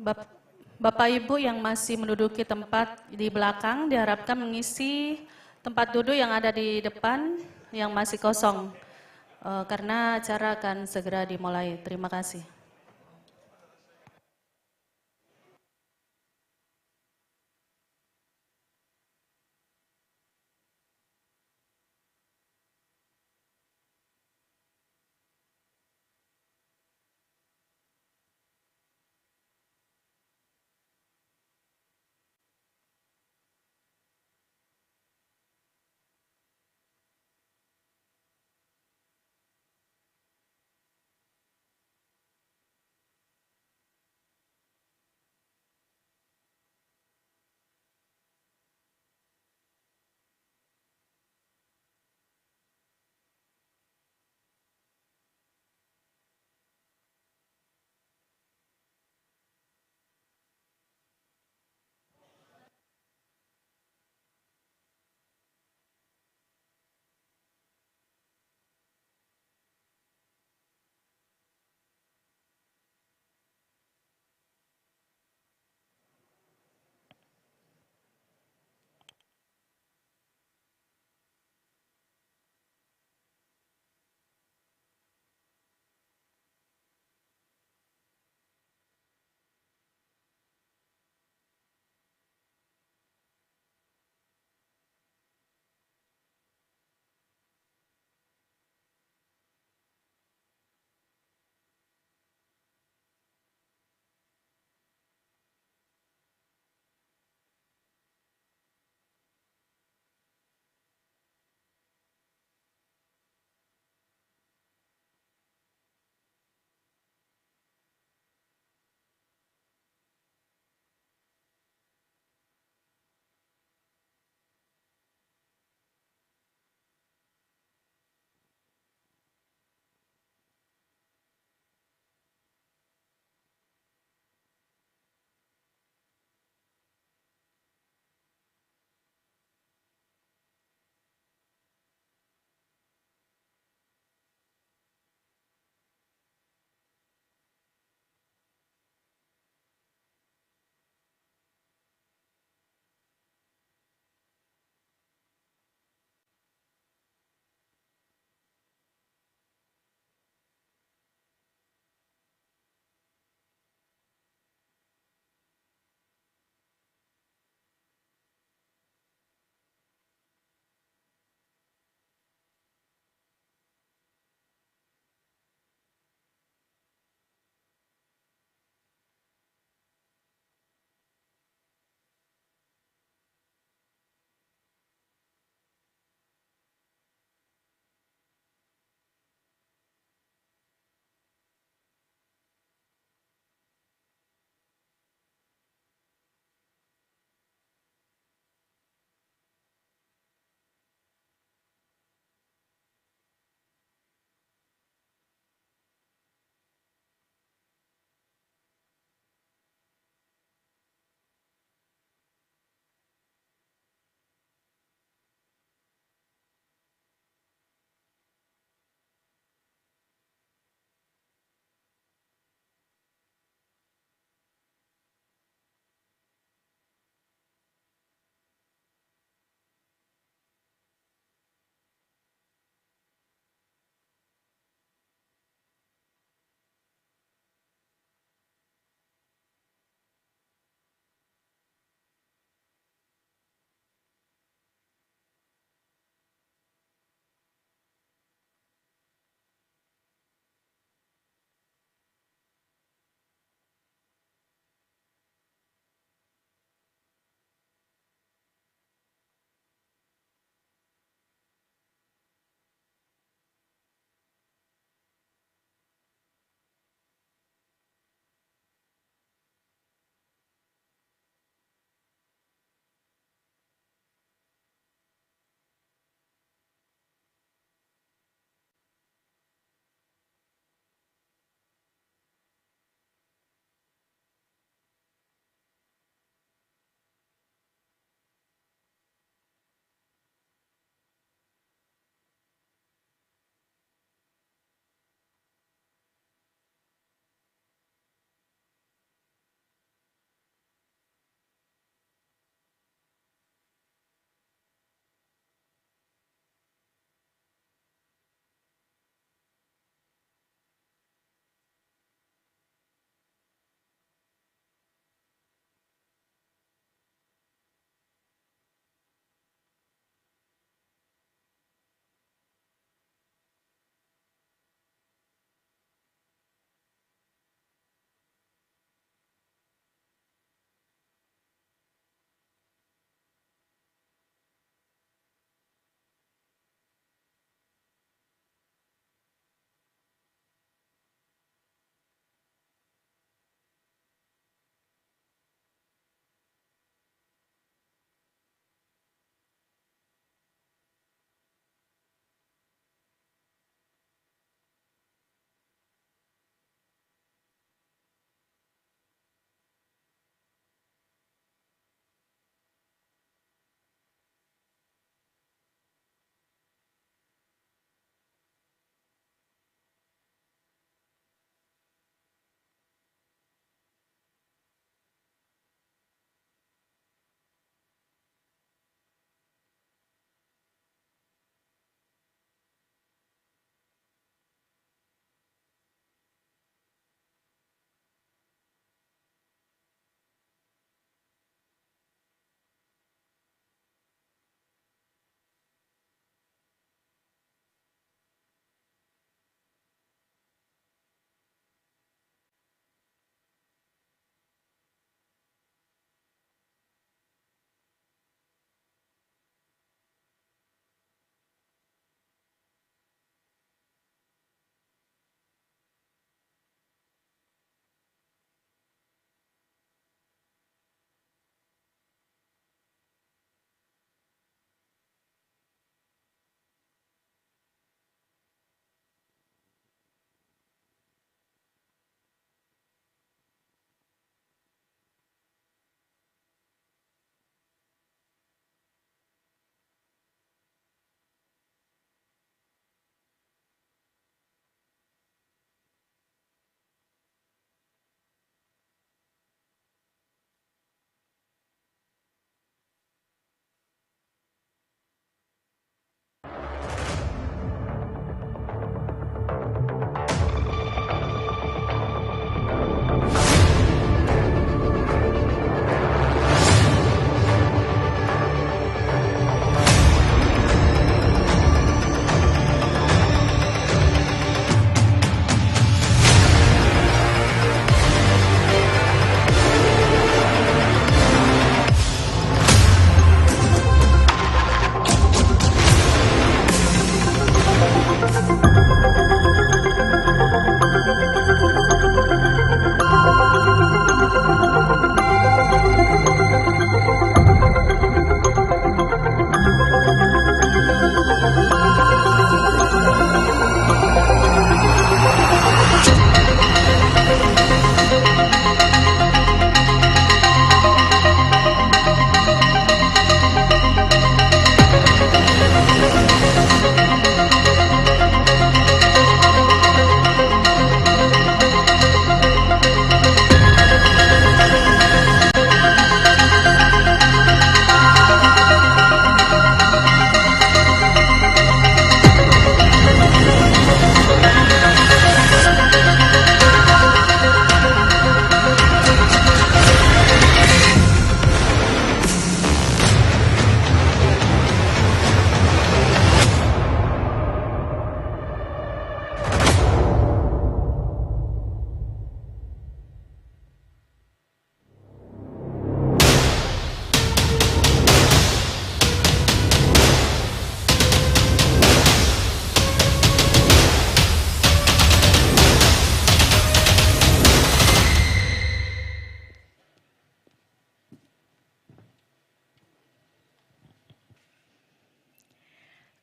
Bap- Bapak Ibu yang masih menduduki tempat di belakang diharapkan mengisi tempat duduk yang ada di depan yang masih kosong. Karena acara akan segera dimulai. Terima kasih.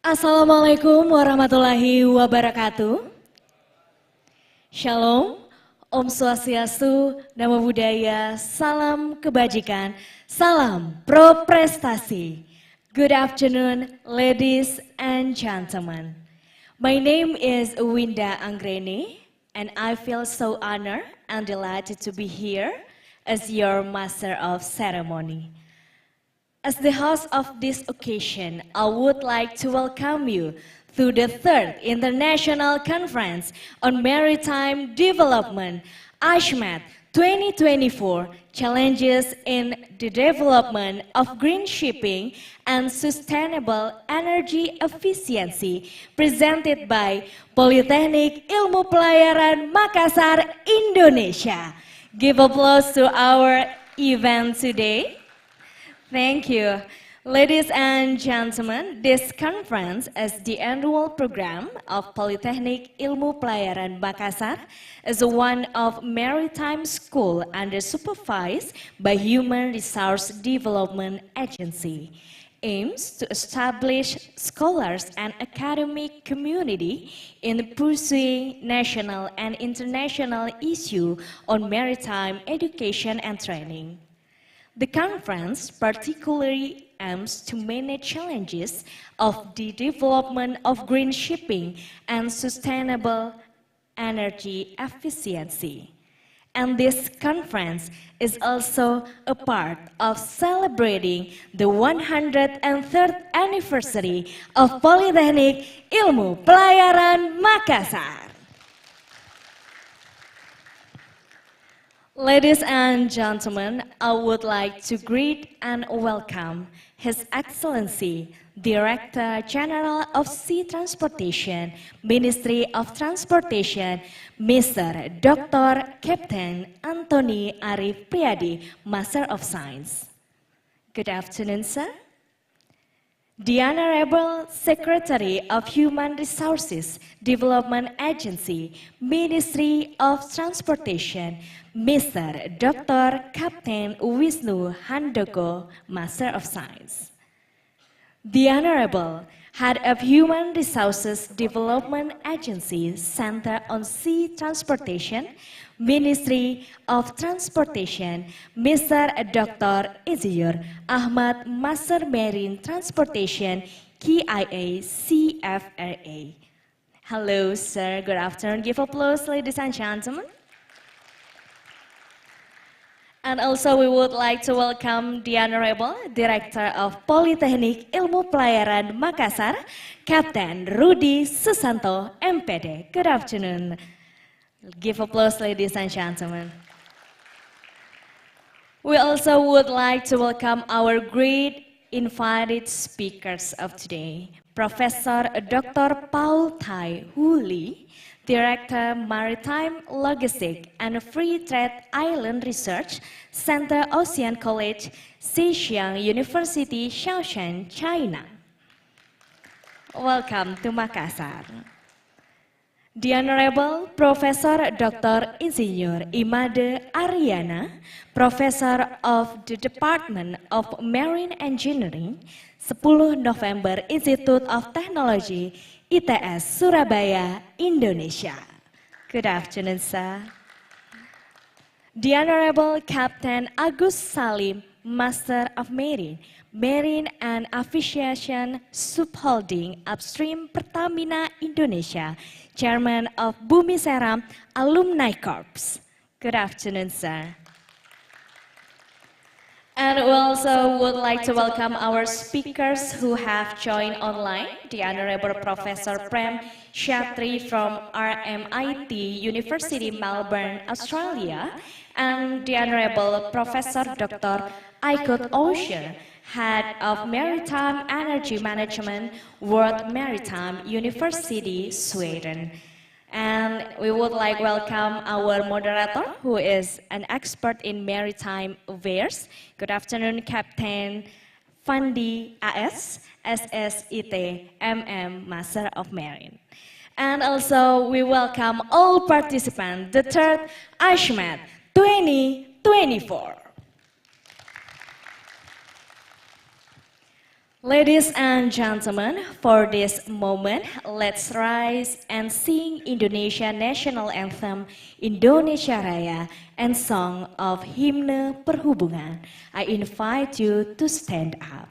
Assalamualaikum warahmatullahi wabarakatuh. Shalom, Om Swastiastu, Namo Buddhaya, salam kebajikan, salam pro prestasi. Good afternoon, ladies and gentlemen. My name is Winda Anggreni, and I feel so honored and delighted to be here as your master of ceremony. As the host of this occasion, I would like to welcome you to the third International Conference on Maritime Development, ICMaD 2024, Challenges in the Development of Green Shipping and Sustainable Energy Efficiency, presented by Politeknik Ilmu Pelayaran Makassar, Indonesia. Give applause to our event today. Thank you. Ladies and gentlemen, this conference is the annual program of Politeknik Ilmu Pelayaran Makassar is one of maritime school under supervised by Human Resource Development Agency. Aims to establish scholars and academic community in pursuing national and international issues on maritime education and training. The conference particularly aims to manage challenges of the development of green shipping and sustainable energy efficiency. And this conference is also a part of celebrating the 103rd anniversary of Politeknik Ilmu Pelayaran Makassar. Ladies and gentlemen, I would like to greet and welcome His Excellency, Director General of Sea Transportation, Ministry of Transportation, Mr. Dr. Captain Anthony Arif Priadi, Master of Science. Good afternoon, sir. The Honorable Secretary of Human Resources Development Agency, Ministry of Transportation, Mr. Dr. Captain Wisnu Handoko, Master of Science. The Honorable Head of Human Resources Development Agency, Center on Sea Transportation, Ministry of Transportation, Mr. Dr. Insinyur Ahmad Master Marine Transportation, KIA CFRA. Hello, sir. Good afternoon. Give applause, ladies and gentlemen. And also we would like to welcome the Honorable Director of Politeknik Ilmu Pelayaran Makassar, Kapten Rudi Susanto, MPD. Good afternoon. Give applause, ladies and gentlemen. We also would like to welcome our great invited speakers of today, Professor Dr. Paul Thai Hu, Director Maritime Logistics and Free Trade Island Research, Center Ocean College, Zhejiang University, Shaoxing, China. Welcome to Makassar. The Honorable Professor Dr. Insinyur Imade Ariana, Professor of the Department of Marine Engineering, 10 November Institute of Technology, ITS Surabaya, Indonesia. Good afternoon, sir. The Honorable Captain Agus Salim, Master of Marine, Marine and Aviation Subholding Upstream Pertamina Indonesia, Chairman of Bumi Seram Alumni Corps. Good afternoon, sir. And we also would like to welcome our speakers who have joined online, the Honorable Professor Prem Shatri from RMIT University, Melbourne, Australia, and the Honorable Professor Dr. Ikuti, Head of Maritime Energy Management, World Maritime University, Sweden. And we would like to welcome our moderator, who is an expert in maritime affairs. Good afternoon, Captain Fandi AS, SSIT, MM, Master of Marine. And also we welcome all participants, the third ICMaD 2024. Ladies and gentlemen, for this moment, let's rise and sing Indonesia National Anthem, Indonesia Raya, and Song of Hymne Perhubungan. I invite you to stand up.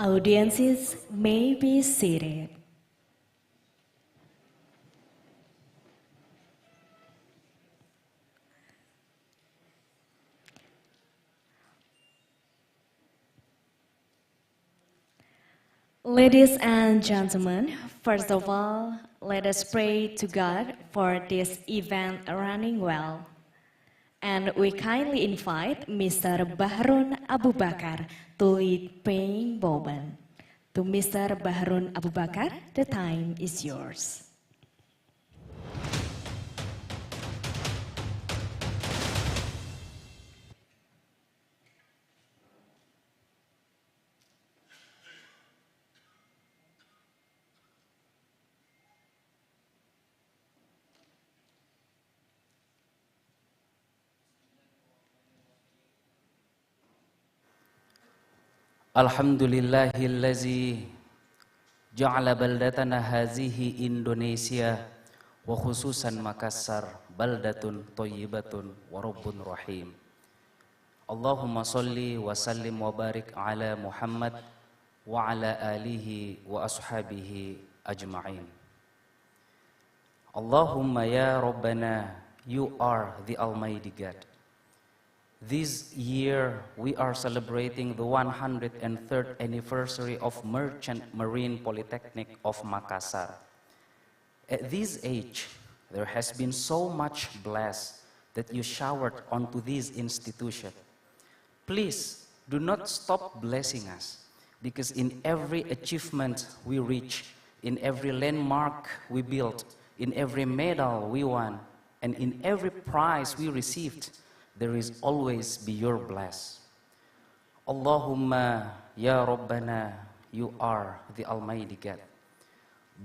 Audiences may be seated. Ladies and gentlemen, first of all, let us pray to God for this event running well. And we kindly invite Mr. Bahrun Abu Bakar to lead paying Boban. To Mr. Bahrun Abu Bakar, the time is yours. Alhamdulillahillazi ja'ala baldatana hazihi Indonesia wa khususan Makassar baldatun thayyibatun wa rabbun rahim. Allahumma salli wa sallim wa barik ala Muhammad wa ala alihi wa ashabihi ajma'in. Allahumma ya Rabbana, you are the Almighty God. This year, we are celebrating the 103rd anniversary of Merchant Marine Polytechnic of Makassar. At this age, there has been so much bless that you showered onto this institution. Please do not stop blessing us, because in every achievement we reach, in every landmark we built, in every medal we won, and in every prize we received, there is always be your bless. Allahumma ya Rabbana, you are the Almighty God.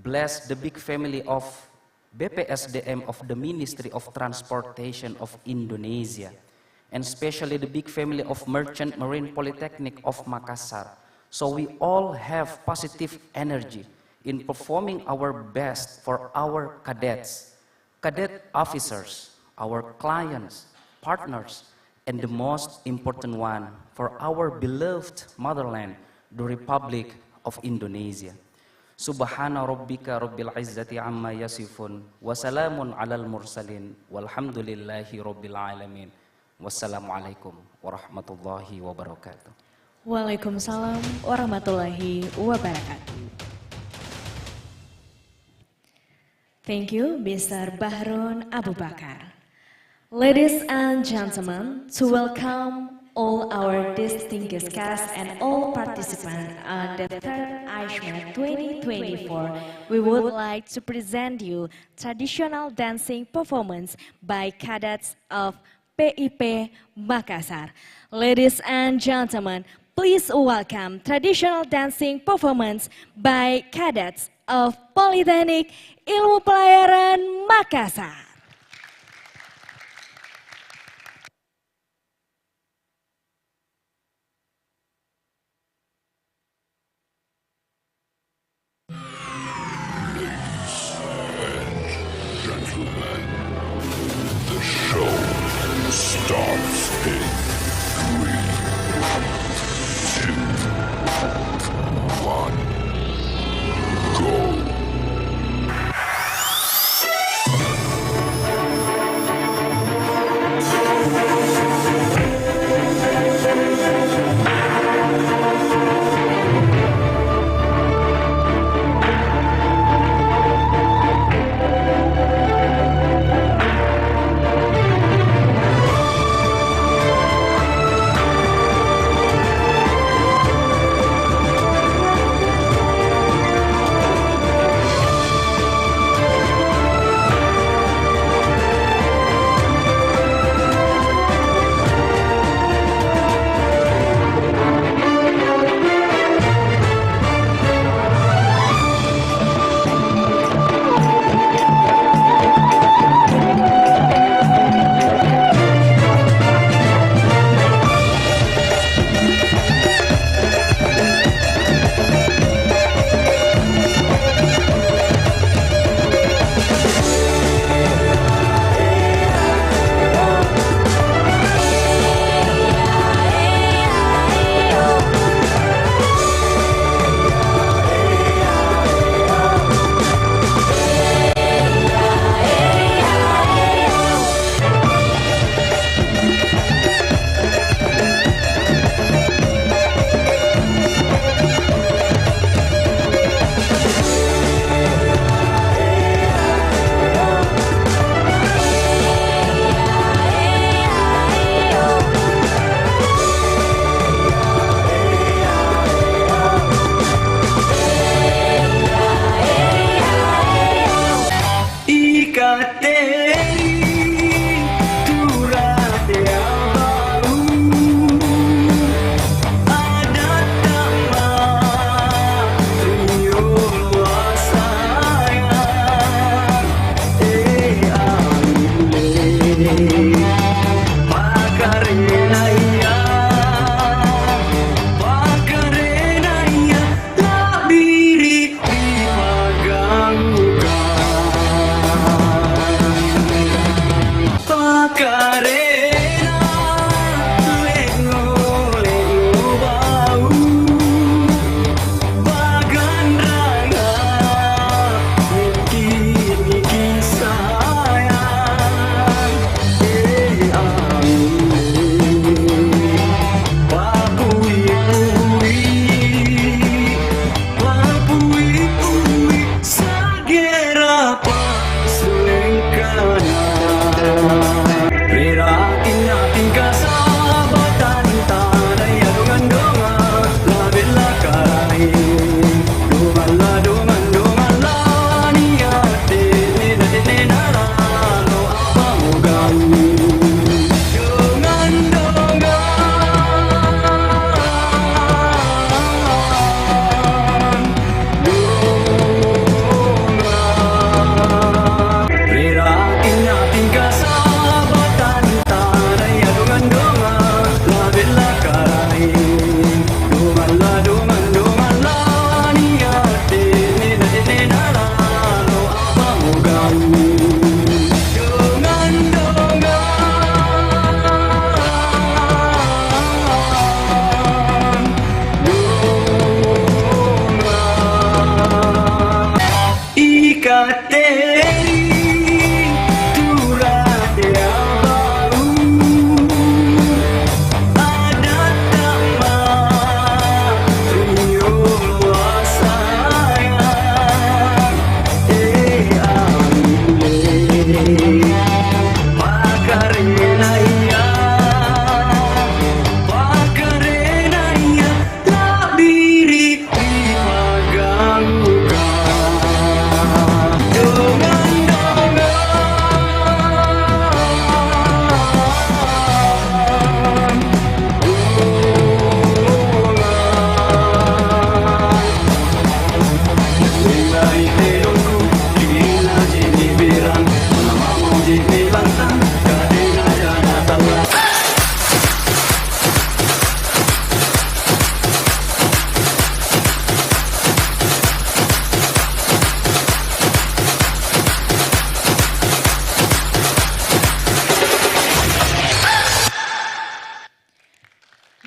Bless the big family of BPSDM of the Ministry of Transportation of Indonesia, and especially the big family of Merchant Marine Polytechnic of Makassar. So we all have positive energy in performing our best for our cadets, cadet officers, our clients, partners, and the most important one, for our beloved motherland, the Republic of Indonesia. Subhana rabbika rabbil izzati amma yasifun, wa salamun alal mursalin, walhamdulillahi rabbil alamin. Wassalamualaikum warahmatullahi wabarakatuh. Waalaikumsalam warahmatullahi wabarakatuh. Thank you, Mr. Bahrun Abu Bakar. Ladies and gentlemen, to welcome all our distinguished guests and all participants on the third ICMaD 2024, we would like to present you traditional dancing performance by cadets of PIP Makassar. Ladies and gentlemen, please welcome traditional dancing performance by cadets of Politeknik Ilmu Pelayaran Makassar. The show starts in 3, 2, 1, go.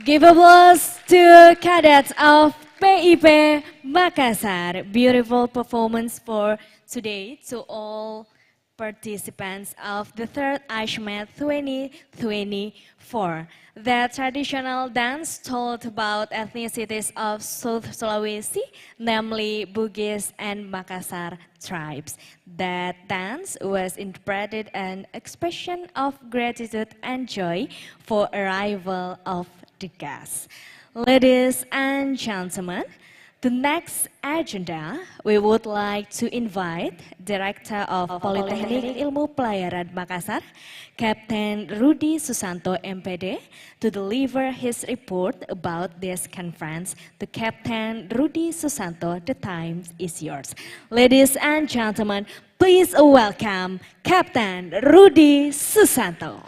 Give applause to cadets of PIP Makassar. Beautiful performance for today to all participants of the third ICMaD 2024. The traditional dance told about ethnicities of South Sulawesi, namely Bugis and Makassar tribes. That dance was interpreted an expression of gratitude and joy for arrival of the guests. Ladies and gentlemen, the next agenda, we would like to invite Director of Politeknik Ilmu Pelayaran Makassar, Kapten Rudi Susanto MPD, to deliver his report about this conference. To Kapten Rudi Susanto, the time is yours. Ladies and gentlemen, please welcome Kapten Rudi Susanto.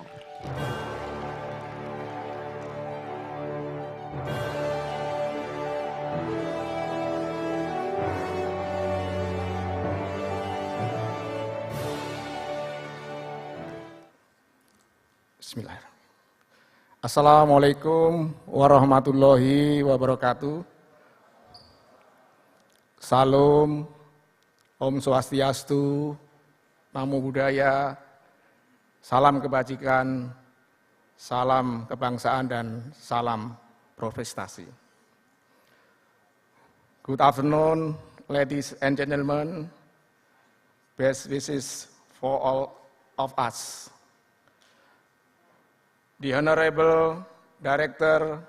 Bismillahirrahmanirrahim. Assalamualaikum warahmatullahi wabarakatuh. Salam, Om Swastiastu, Namo Buddhaya, salam kebajikan, salam kebangsaan dan salam prestasi. Good afternoon, ladies and gentlemen. Best wishes for all of us. The Honorable Director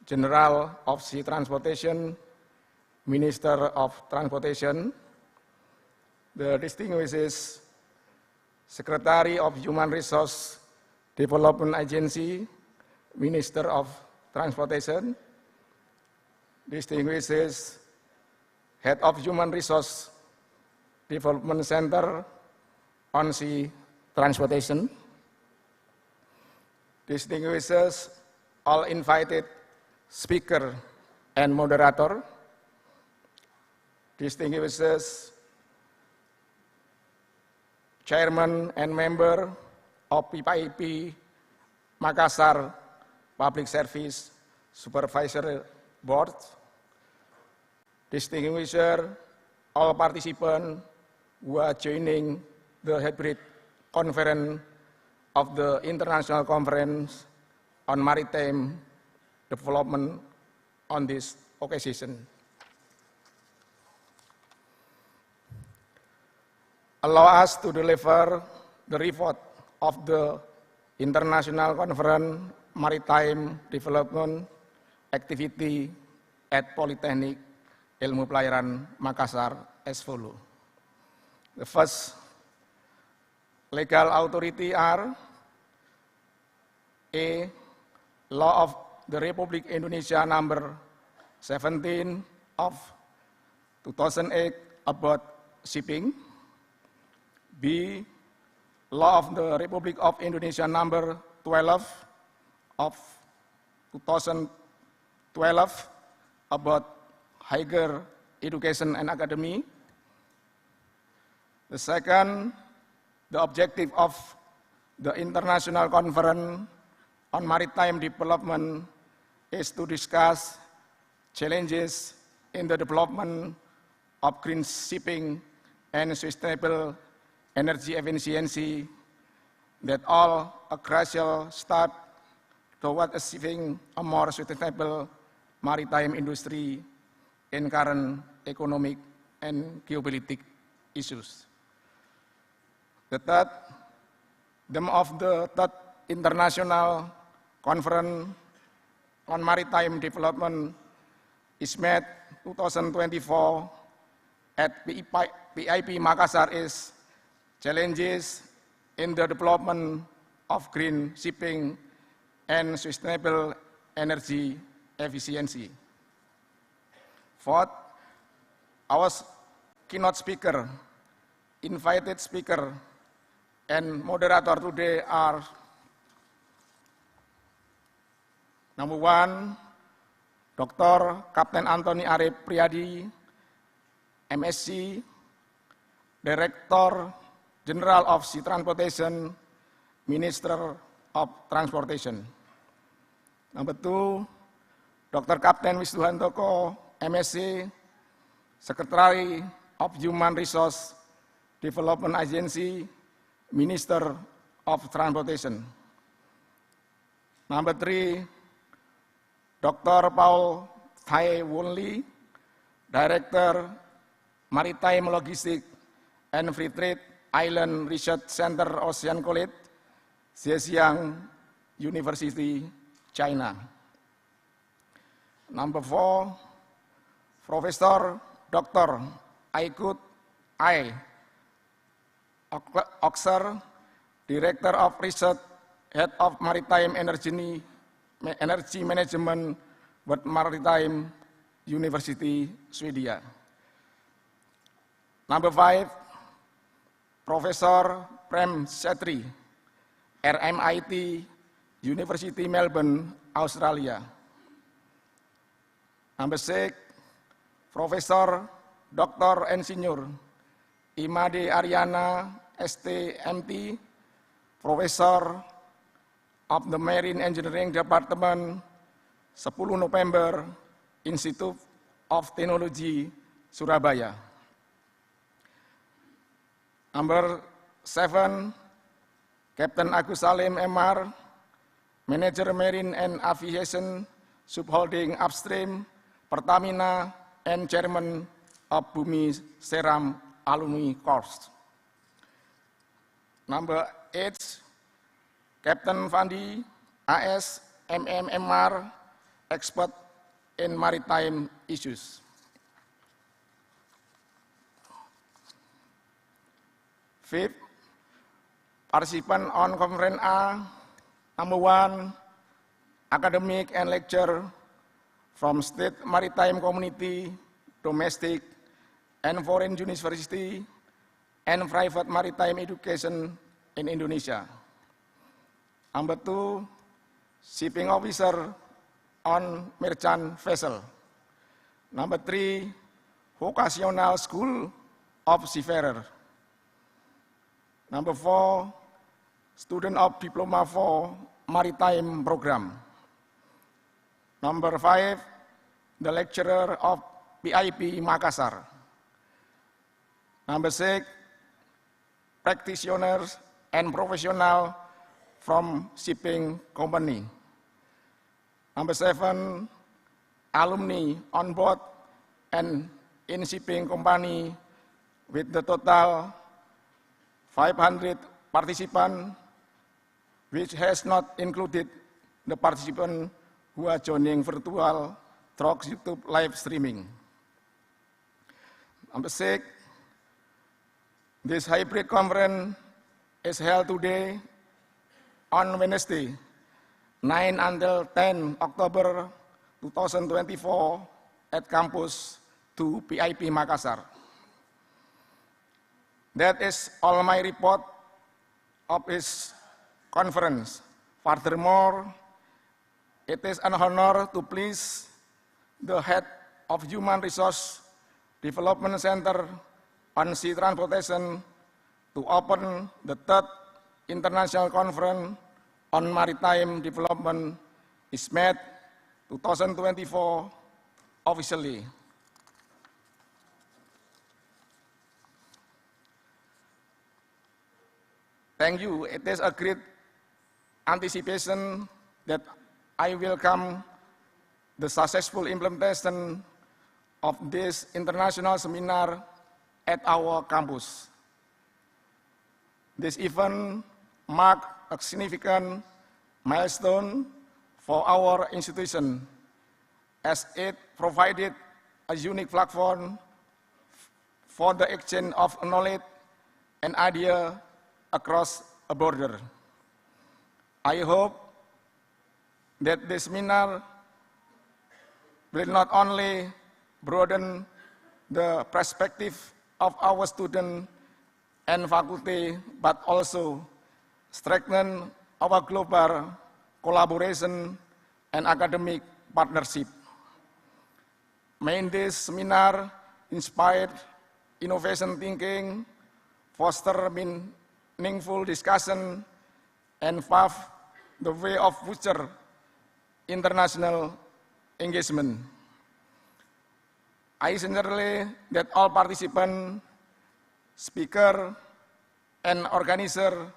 General of Sea Transportation, Minister of Transportation, the distinguished Secretary of Human Resource Development Agency, Minister of Transportation, distinguished Head of Human Resource Development Center on Sea Transportation, distinguishes all invited speaker and moderator, distinguishes chairman and member of PIP Makassar Public Service Supervisory Board, distinguished all participants who are joining the hybrid conference of the International Conference on Maritime Development on this occasion. Allow us to deliver the report of the International Conference Maritime Development Activity at Politeknik Ilmu Pelayaran Makassar as follows. The first legal authority are A. Law of the Republic Indonesia number 17 of 2008 about shipping. B. Law of the Republic of Indonesia number 12 of 2012 about higher education and academy. The second, the objective of the International Conference on Maritime Development is to discuss challenges in the development of green shipping and sustainable energy efficiency that all a crucial step toward achieving a more sustainable maritime industry in current economic and geopolitical issues. The third, theme of the third International Conference on Maritime Development ICMaD 2024 at PIP Makassar is challenges in the development of green shipping and sustainable energy efficiency. Fourth, our keynote speaker, invited speaker, and moderator today are number one, Dr. Kapten Antoni Arif Priadi, MSc, Director General of Sea Transportation, Minister of Transportation. Number two, Dr. Kapten Wisnu Handoko, MSc, Secretary of Human Resource Development Agency, Minister of Transportation. Number 3, Dr. Paul Thai Wonli, Director, Maritime Logistics and Free Trade Island Research Center, Ocean College, Zhejiang University, China. Number 4, Professor Dr. Ikuti Oxer, Director of Research, Head of Maritime Energy Management with Maritime University, Sweden. Number 5, Professor Prem Chetri, RMIT University, Melbourne, Australia. Number 6, Profesor Dr. Insinyur ICMaD Ariana, STMT, Professor of the Marine Engineering Department, 10 November, Institute of Technology, Surabaya. Number 7, Captain Agus Salim MR, Manager Marine and Aviation, Subholding Upstream, Pertamina, and Chairman of Bumi Seram Alumni Corps. Number 8, Captain Fandi, AS, MMMR, expert in maritime issues. Fifth, participant on Conference A, number 1, academic and lecture from state maritime community, domestic and foreign university, and private maritime education in Indonesia. Number 2, shipping officer on merchant vessel. Number 3, vocational school of seafarer. Number 4, student of diploma for maritime program. Number 5, the lecturer of PIP Makassar. Number 6, practitioners and professional from shipping company. Number 7, alumni on board and in shipping company with the total 500 participants, which has not included the participants who are joining virtual through YouTube live streaming. Number 6, this hybrid conference is held today on Wednesday, 9 until 10 October 2024 at Campus 2 PIP Makassar. That is all my report of this conference. Furthermore, it is an honor to please the head of Human Resource Development Center on Sea Transportation to open the third International Conference on Maritime Development, ICMaD 2024, officially. Thank you. It is a great anticipation that I welcome the successful implementation of this international seminar at our campus. This event marked a significant milestone for our institution, as it provided a unique platform for the exchange of knowledge and ideas across a border. I hope that this seminar will not only broaden the perspective of our students and faculty, but also strengthen our global collaboration and academic partnership. May this seminar inspire innovation thinking, foster meaningful discussion, and pave the way of future international engagement. I sincerely that all participants, speaker, and organizer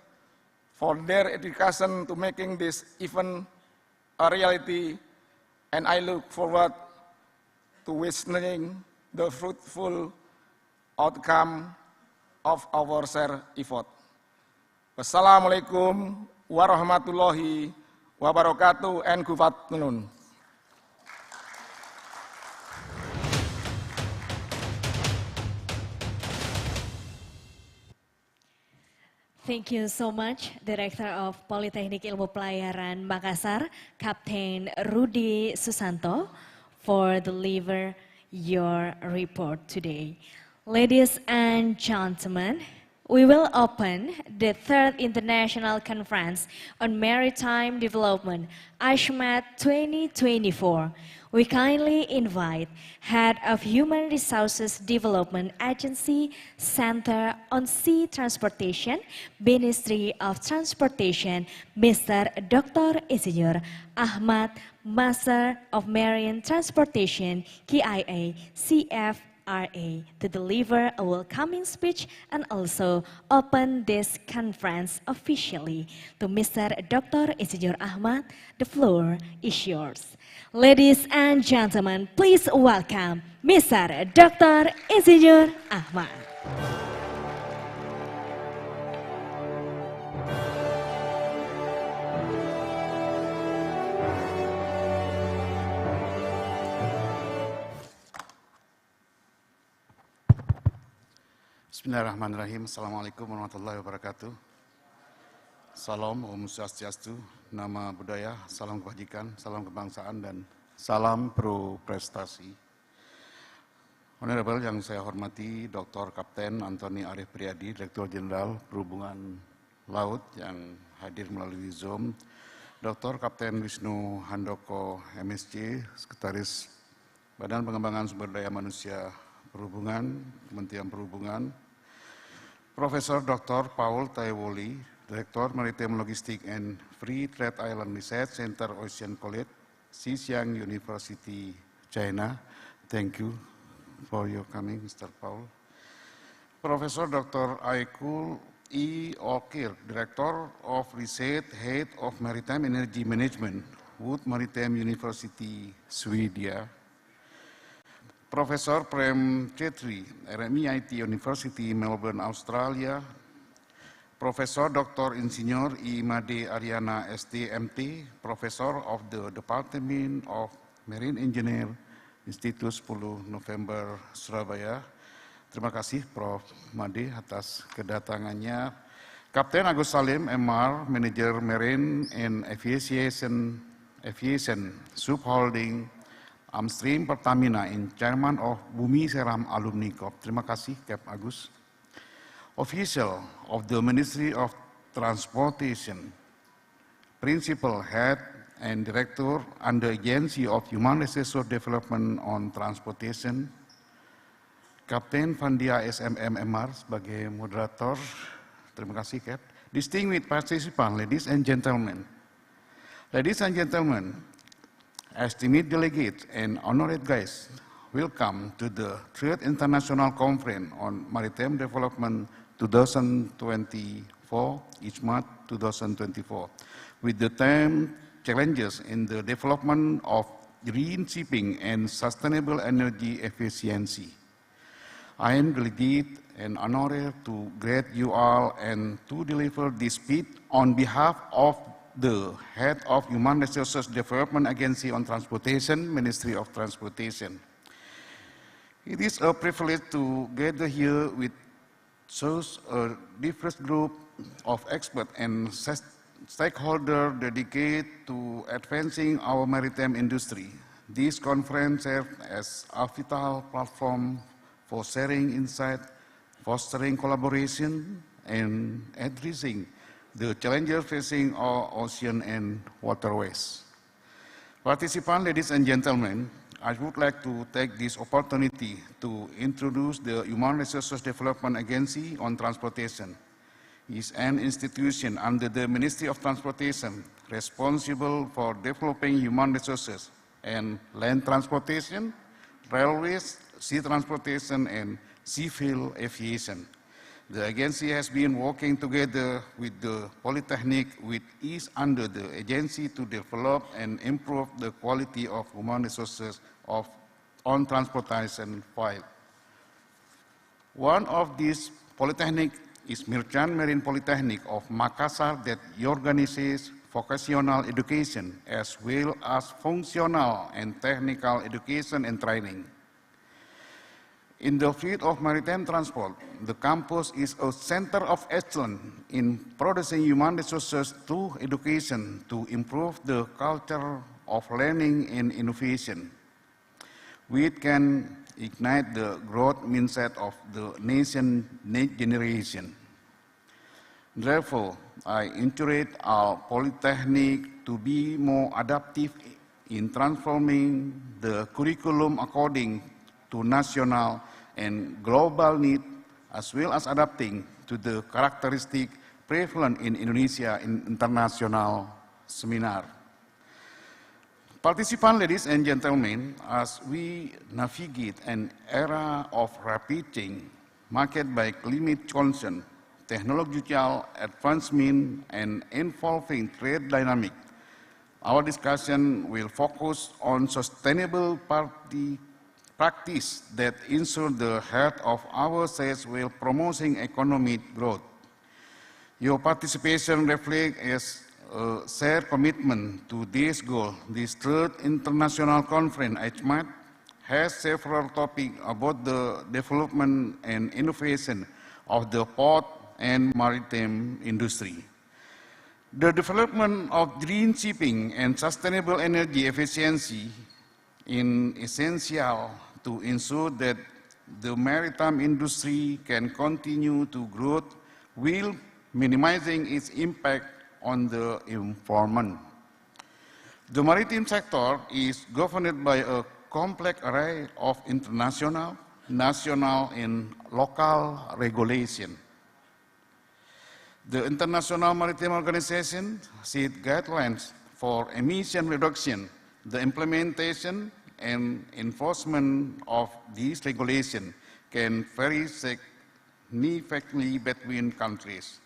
for their dedication to making this event a reality, and I look forward to witnessing the fruitful outcome of our shared effort. Wassalamualaikum warahmatullahi wabarakatuh and good afternoon. Thank you so much, Director of Politeknik Ilmu Pelayaran Makassar, Kapten Rudi Susanto, for deliver your report today. Ladies and gentlemen, we will open the 3rd International Conference on Maritime Development, ICMaD 2024. We kindly invite Head of Human Resources Development Agency, Center on Sea Transportation, Ministry of Transportation, Mr. Dr. Insinyur Ahmad, Master of Marine Transportation, KIA, CFRA, to deliver a welcoming speech and also open this conference officially. To Mr. Dr. Insinyur Ahmad, the floor is yours. Ladies and gentlemen, please welcome Mr. Dr. Insinyur Ahmad. Bismillahirrahmanirrahim. Assalamualaikum warahmatullahi wabarakatuh. Salam, Om Swastiastu, nama budaya, salam kebajikan, salam kebangsaan, dan salam pro prestasi. Honorable yang saya hormati, Dr. Kapten Antoni Arif Priadi, Direktur Jenderal Perhubungan Laut yang hadir melalui Zoom, Dr. Kapten Wisnu Handoko, MSc, Sekretaris Badan Pengembangan Sumber Daya Manusia Perhubungan, Kementerian Perhubungan, Profesor Dr. Paul Taiwoli, Direktur Maritime Logistik and Free Trade Island Research Center Ocean College, Xinjiang University, China. Thank you for your coming, Mr. Paul. Profesor Dr. Aikul E. Okir, Director of Research, Head of Maritime Energy Management, Wood Maritime University, Sweden. Profesor Prem Chetri, RMIT University, Melbourne, Australia. Profesor Dr. Insinyur ICMaD Ariana STMT, Professor of the Department of Marine Engineer, Institut 10 November, Surabaya. Terima kasih Prof. Made atas kedatangannya. Kapten Agus Salim, MR, Manager Marine and Aviation Subholding, Upstream Pertamina, and Chairman of Bumi Seram Alumni Corp. Terima kasih, Cap Agus. Official of the Ministry of Transportation, Principal Head and Director under Agency of Human Resources Development on Transportation, Kapten Fandia SMM MR sebagai moderator. Terima kasih, Cap. Distinguished participants, ladies and gentlemen. Ladies and gentlemen, esteemed delegates and honored guests, welcome to the 3rd International Conference on Maritime Development 2024, ICMaD 2024, with the theme Challenges in the Development of Green Shipping and Sustainable Energy Efficiency. I am delighted and honored to greet you all and to deliver this speech on behalf of the Head of Human Resources Development Agency on Transportation, Ministry of Transportation. It is a privilege to gather here with such a diverse group of experts and stakeholders dedicated to advancing our maritime industry. This conference serves as a vital platform for sharing insight, fostering collaboration, and addressing the challenges facing our ocean and waterways. Participants, ladies and gentlemen, I would like to take this opportunity to introduce the Human Resources Development Agency on Transportation. It is an institution under the Ministry of Transportation responsible for developing human resources and land transportation, railways, sea transportation, and civil aviation. The agency has been working together with the Polytechnic, which is under the agency to develop and improve the quality of human resources on transportation field. One of these Polytechnic is Merchant Marine Polytechnic of Makassar that organizes vocational education as well as functional and technical education and training. In the field of maritime transport, the campus is a center of excellence in producing human resources through education to improve the culture of learning and innovation, which can ignite the growth mindset of the nation next generation. Therefore, I encourage our Polytechnic to be more adaptive in transforming the curriculum according to national and global needs, as well as adapting to the characteristics prevalent in Indonesia in international seminar. Participants, ladies and gentlemen, as we navigate an era of rapid change marked by climate concern, technological advancement, and evolving trade dynamic, our discussion will focus on sustainable practice that ensure the health of our states while promoting economic growth. Your participation reflects as a shared commitment to this goal. This third international conference, ICMaD, has several topics about the development and innovation of the port and maritime industry. The development of green shipping and sustainable energy efficiency is essential to ensure that the maritime industry can continue to grow while minimizing its impact on the environment. The maritime sector is governed by a complex array of international, national, and local regulation. The International Maritime Organization set guidelines for emission reduction. The implementation and enforcement of these regulations can vary significantly between countries.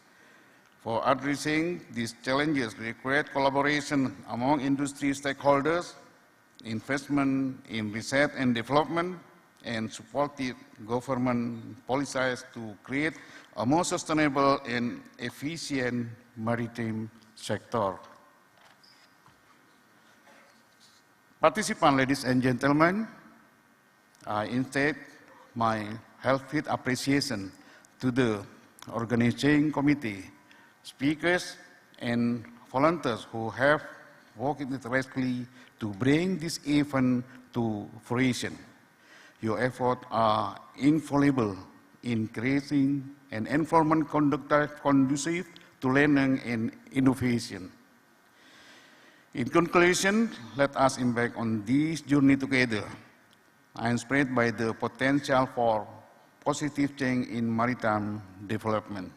For addressing these challenges require collaboration among industry stakeholders, investment in research and development, and supportive government policies to create a more sustainable and efficient maritime sector. Participants, ladies and gentlemen, I extend my heartfelt appreciation to the organizing committee, speakers, and volunteers who have worked tirelessly to bring this event to fruition. Your efforts are invaluable in creating an environment conducive to learning and innovation. In conclusion, let us embark on this journey together. I am inspired by the potential for positive change in maritime development.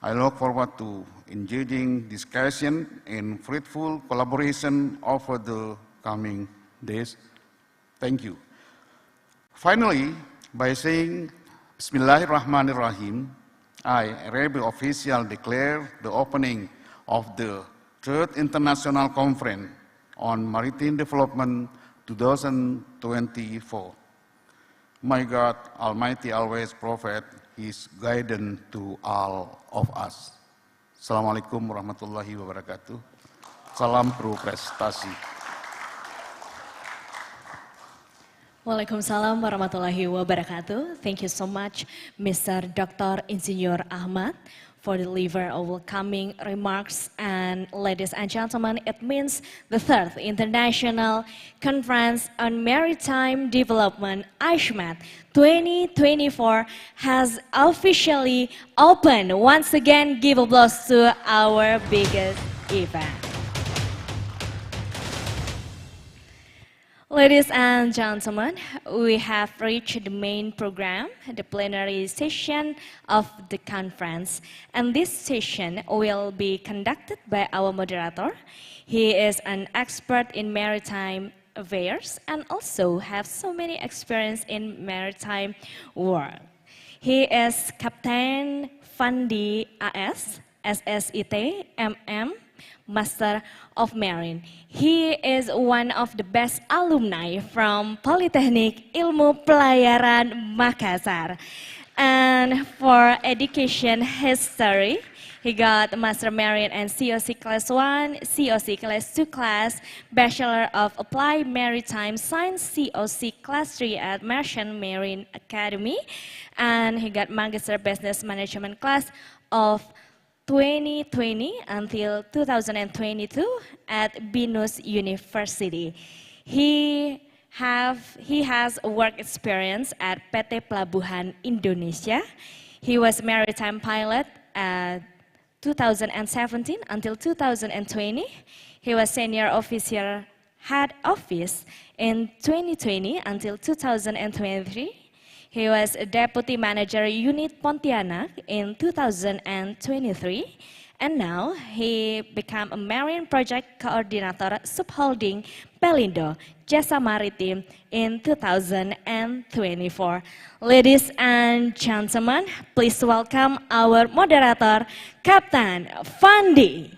I look forward to engaging discussion and fruitful collaboration over the coming days. Thank you. Finally, by saying Bismillahirrahmanirrahim, I, Rebel official, declare the opening of the Third International Conference on Maritime Development 2024. May God Almighty always provide His guidance to all of us. Assalamualaikum warahmatullahi wabarakatuh. Salam pro prestasi. Waalaikumsalam warahmatullahi wabarakatuh. Thank you so much, Mr. Dr. Insinyur Ahmad, for the deliver of welcoming remarks. And ladies and gentlemen, it means the third International Conference on Maritime Development, ICMaD 2024, has officially opened. Once again, give applause to our biggest event. Ladies and gentlemen, we have reached the main program, the plenary session of the conference. And this session will be conducted by our moderator. He is an expert in maritime affairs and also have so many experience in maritime work. He is Captain Fandi AS, SSIT, MM, Master of Marine. He is one of the best alumni from Politeknik Ilmu Pelayaran Makassar. And for education history, he got Master Marine and COC Class 1, COC Class 2 class, Bachelor of Applied Maritime Science, COC Class 3 at Merchant Marine Academy, and he got Magister Business Management class of 2020 until 2022 at Binus University. He has work experience at PT Pelabuhan Indonesia. He was maritime pilot at 2017 until 2020. He was senior officer head office in 2020 until 2023. He was a deputy manager unit Pontianak in 2023. And now he became a marine project coordinator subholding Pelindo Jasa Maritim in 2024. Ladies and gentlemen, please welcome our moderator, Captain Fandi.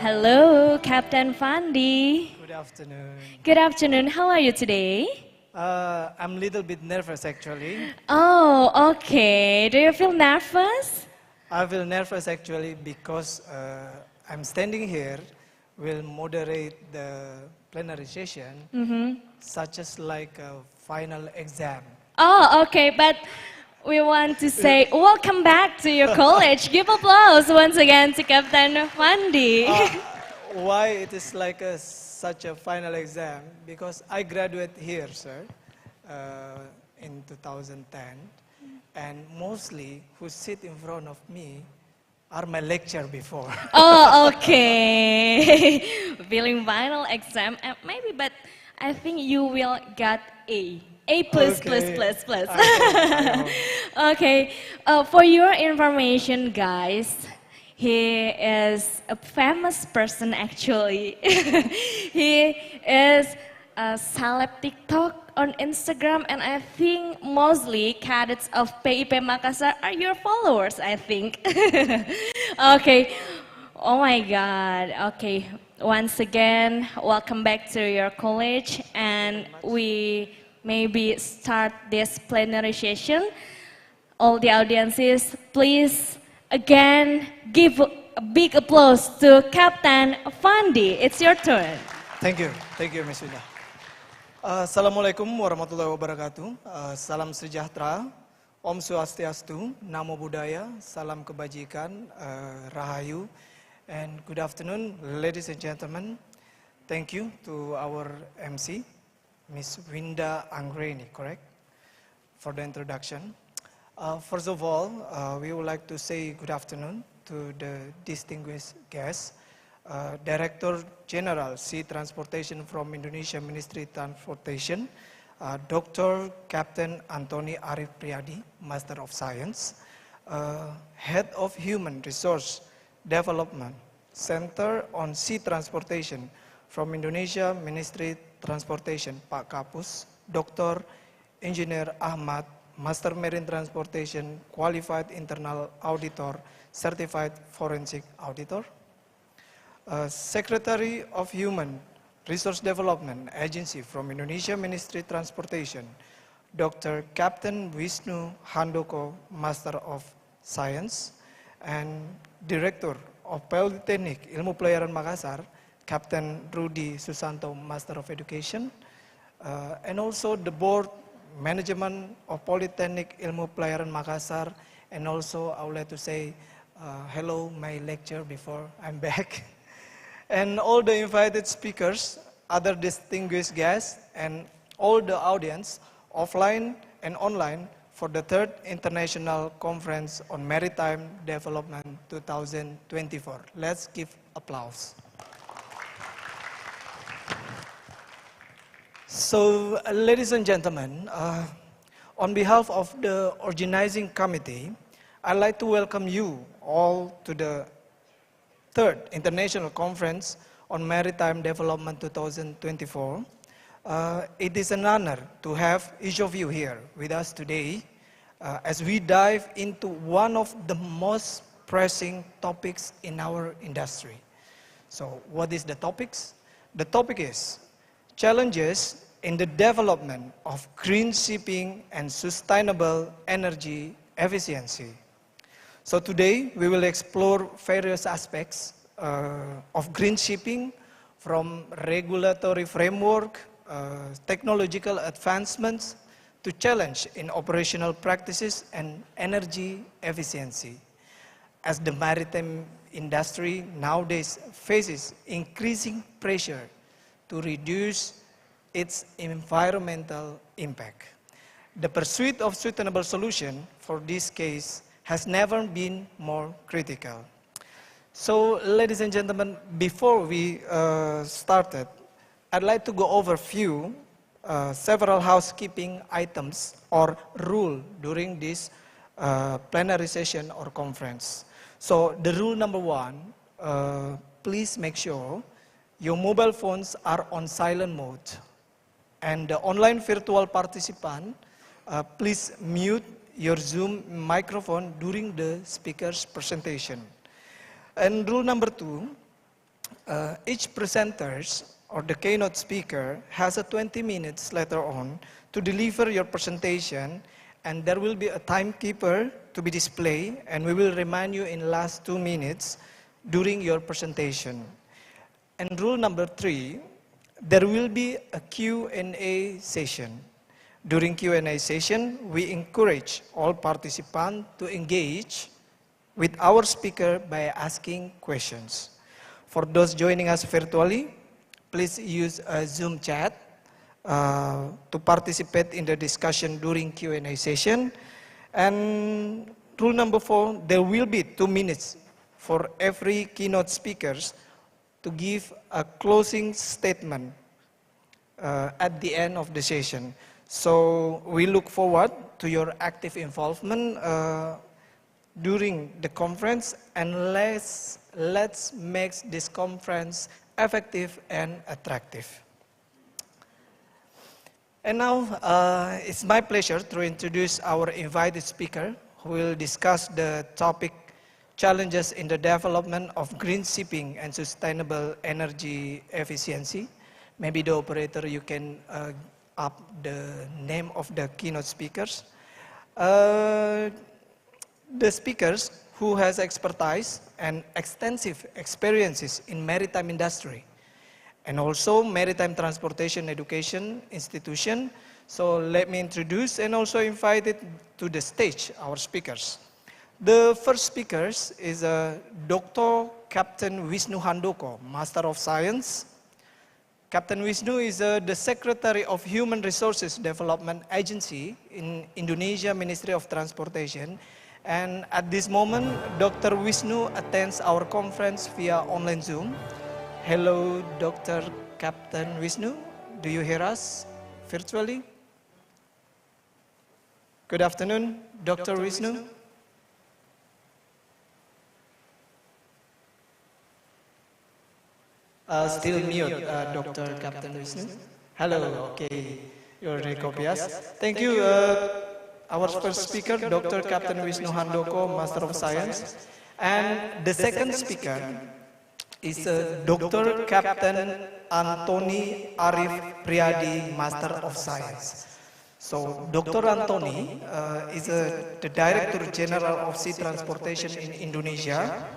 Hello, Captain Fandi. Good afternoon. Good afternoon. How are you today? I'm a little bit nervous actually. Oh, okay. Do you feel nervous? I feel nervous actually because I'm standing here, will moderate the plenary session, such as like a final exam. Oh, okay. But we want to say welcome back to your college. Give applause once again to Captain Fandi. Why it is like such a final exam? Because I graduate here, sir, in 2010, and mostly who sit in front of me are my lecture before. Oh, okay. Feeling final exam, maybe, but I think you will get A. A plus, Okay. plus. I hope. Okay, for your information, guys, he is a famous person actually. He is a celeb TikTok on Instagram, and I think mostly cadets of PIP Makassar are your followers, I think. Okay, oh my God, okay. Once again, welcome back to your college, and we maybe start this plenary session. All the audiences, please again give a big applause to Captain Fandi. It's your turn. Thank you, Miss Wida. Assalamualaikum warahmatullahi wabarakatuh. Salam sejahtera, Om Swastiastu, Namo Buddhaya, Salam Kebajikan, Rahayu, and good afternoon, ladies and gentlemen. Thank you to our MC, Miss Winda Anggreni, correct, for the introduction. First of all, we would like to say good afternoon to the distinguished guests, Director General Sea Transportation from Indonesia Ministry Transportation, Dr. Captain Antoni Arif Priadi, Master of Science, Head of Human Resource Development, Center on Sea Transportation from Indonesia Ministry Transportation, Pak Kapus, Dr. Engineer Ahmad, Master Marine Transportation, Qualified Internal Auditor, Certified Forensic Auditor, Secretary of Human Resource Development Agency from Indonesia Ministry Transportation, Dr. Captain Wisnu Handoko, Master of Science, and Director of Politeknik Ilmu Pelayaran Makassar, Captain Rudy Susanto, Master of Education, and also the Board Management of Politeknik Ilmu Pelayaran Makassar, and also I would like to say hello, my lecture before I'm back, and all the invited speakers, other distinguished guests, and all the audience, offline and online, for the 3rd International Conference on Maritime Development 2024. Let's give applause. So, ladies and gentlemen, on behalf of the organizing committee, I'd like to welcome you all to the third International Conference on Maritime Development 2024. It is an honor to have each of you here with us today as we dive into one of the most pressing topics in our industry. So, what is the topics? The topic is challenges in the development of green shipping and sustainable energy efficiency. So today we will explore various aspects of green shipping, from regulatory framework, technological advancements, to challenge in operational practices and energy efficiency. As the maritime industry nowadays faces increasing pressure to reduce its environmental impact, the pursuit of sustainable solution for this case has never been more critical. So, ladies and gentlemen, before we started, I'd like to go over several housekeeping items or rule during this plenary session or conference. So, the rule number one, please make sure your mobile phones are on silent mode. And the online virtual participant, please mute your Zoom microphone during the speaker's presentation. And rule number two, each presenter or the keynote speaker has a 20 minutes later on to deliver your presentation, and there will be a timekeeper to be displayed, and we will remind you in the last 2 minutes during your presentation. And rule number three, there will be a Q&A session. During Q&A session, we encourage all participants to engage with our speaker by asking questions. For those joining us virtually, please use a Zoom chat to participate in the discussion during Q&A session. And rule number four, there will be 2 minutes for every keynote speakers to give a closing statement at the end of the session. So we look forward to your active involvement during the conference, and let's make this conference effective and attractive. And now it's my pleasure to introduce our invited speaker, who will discuss the topic challenges in the development of green shipping and sustainable energy efficiency. Maybe the operator, you can up the name of the keynote speakers. The speakers who has expertise and extensive experiences in maritime industry and also maritime transportation education institution. So let me introduce and also invite it to the stage our speakers. The first speaker is Dr. Captain Wisnu Handoko, Master of Science. Captain Wisnu is the Secretary of Human Resources Development Agency in Indonesia Ministry of Transportation. And at this moment, Dr. Wisnu attends our conference via online Zoom. Hello, Dr. Captain Wisnu. Do you hear us virtually? Good afternoon, Dr. Wisnu. Still mute, Dr. Captain Wisnu. Hello, okay, you're Rekopias. Thank you, our first speaker, Dr. Captain Wisnu Handoko, Master of Science. And the second speaker is Dr. Captain Antoni Arif Priadi, Master of Science. So, Dr. Antoni is the Director General of Sea Transportation in Indonesia,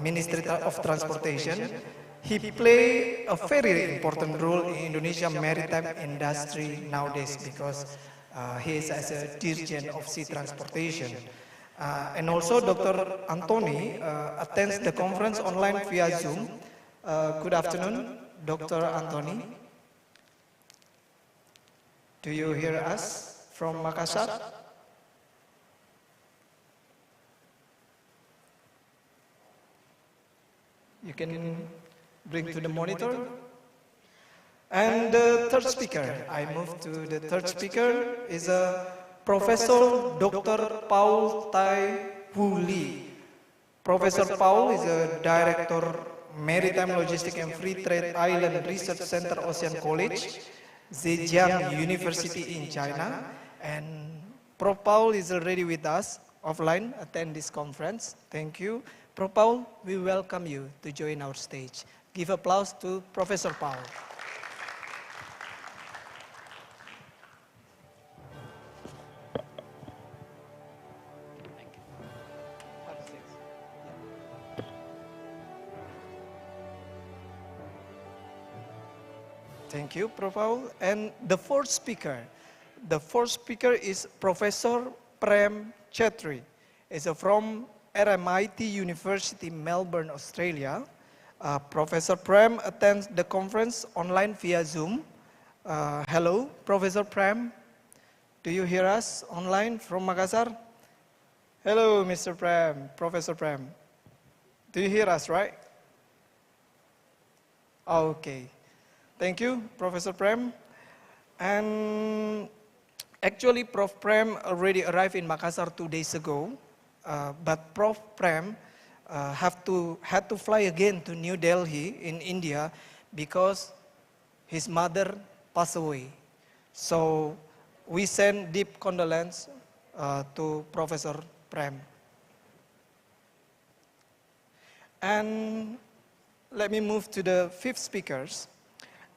Ministry of Transportation. He plays a very important role in Indonesia maritime industry nowadays because he is as a Dirjen of Sea Transportation. And also Dr. Antoni attends the conference online via Zoom. Good afternoon, Dr. Antoni. Do you hear us from Makassar? You can bring to the monitor. And the third speaker, I move to the third speaker, is Professor Dr. Paul Tai Wu Lee. Professor Paul is a Director, Maritime Logistics and Free Trade Island Research Center, Ocean College, Zhejiang University in China. And Prof. Paul is already with us offline, attend this conference. Thank you. Prof. Paul, we welcome you to join our stage. Give applause to Professor Paul. Thank you, Prof. Paul. And the fourth speaker is Professor Prem Chetri. He's from RMIT University, Melbourne, Australia. Professor Prem attends the conference online via Zoom. Hello, Professor Prem. Do you hear us online from Makassar? Hello, Mr. Prem, Professor Prem. Do you hear us, right? Okay. Thank you, Professor Prem. And actually, Prof. Prem already arrived in Makassar 2 days ago, but Prof. Prem had to fly again to New Delhi in India because his mother passed away. So we send deep condolence to Professor Prem. And let me move to the fifth speakers.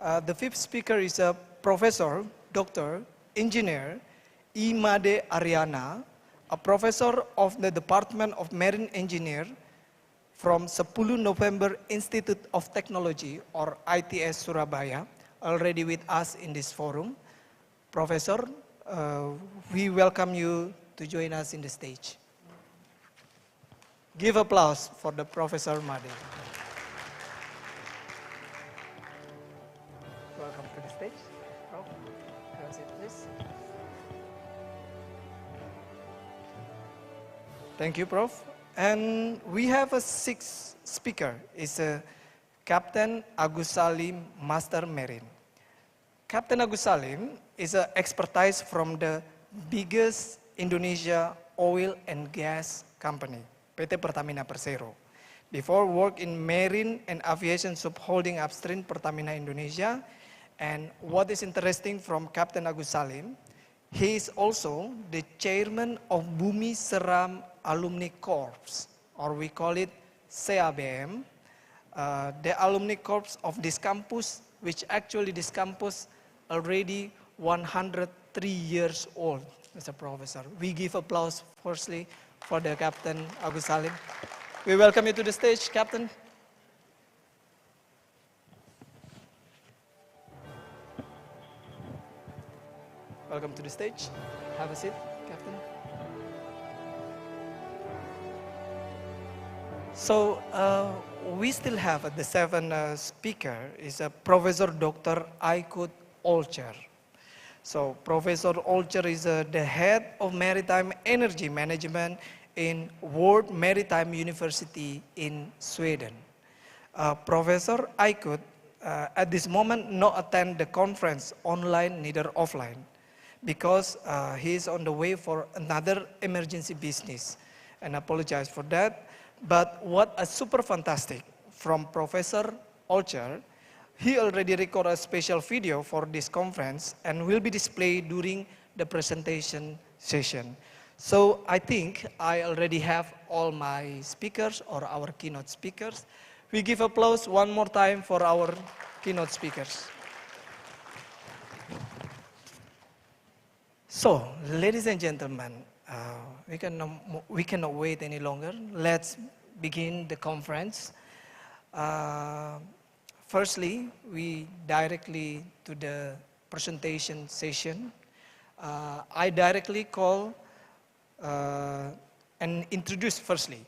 The fifth speaker is a Professor, Doctor, Engineer, ICMaD Ariana, a Professor of the Department of Marine Engineer from 10 November Institute of Technology, or ITS Surabaya, already with us in this forum. Professor, we welcome you to join us in the stage. Give applause for the Professor Made. Welcome to the stage. Prof, have a seat, please. Thank you, Prof. And we have a sixth speaker. It's Captain Agus Salim, Master Marine. Captain Agus Salim is an expertise from the biggest Indonesia oil and gas company, PT Pertamina Persero. Before work in marine and aviation subholding upstream Pertamina Indonesia. And what is interesting from Captain Agus Salim, he is also the chairman of Bumi Seram Alumni Corps, or we call it CABM, the alumni corps of this campus, which actually this campus already 103 years old, Mr. Professor. We give applause firstly for the Captain Agus Salim. We welcome you to the stage, Captain. Welcome to the stage. Have a seat, Captain. So we still have the seventh speaker is Professor Dr. Ikuti Olcher. So Professor Olcher is the head of Maritime Energy Management in World Maritime University in Sweden. Professor Ikuti at this moment not attend the conference online neither offline because he is on the way for another emergency business, and I apologize for that. But what a super fantastic from Professor Olcher. He already recorded a special video for this conference and will be displayed during the presentation session. So I think I already have all my speakers or our keynote speakers. We give applause one more time for our keynote speakers. So, ladies and gentlemen, we cannot wait any longer. Let's begin the conference. Firstly, we directly to the presentation session. I directly call and introduce firstly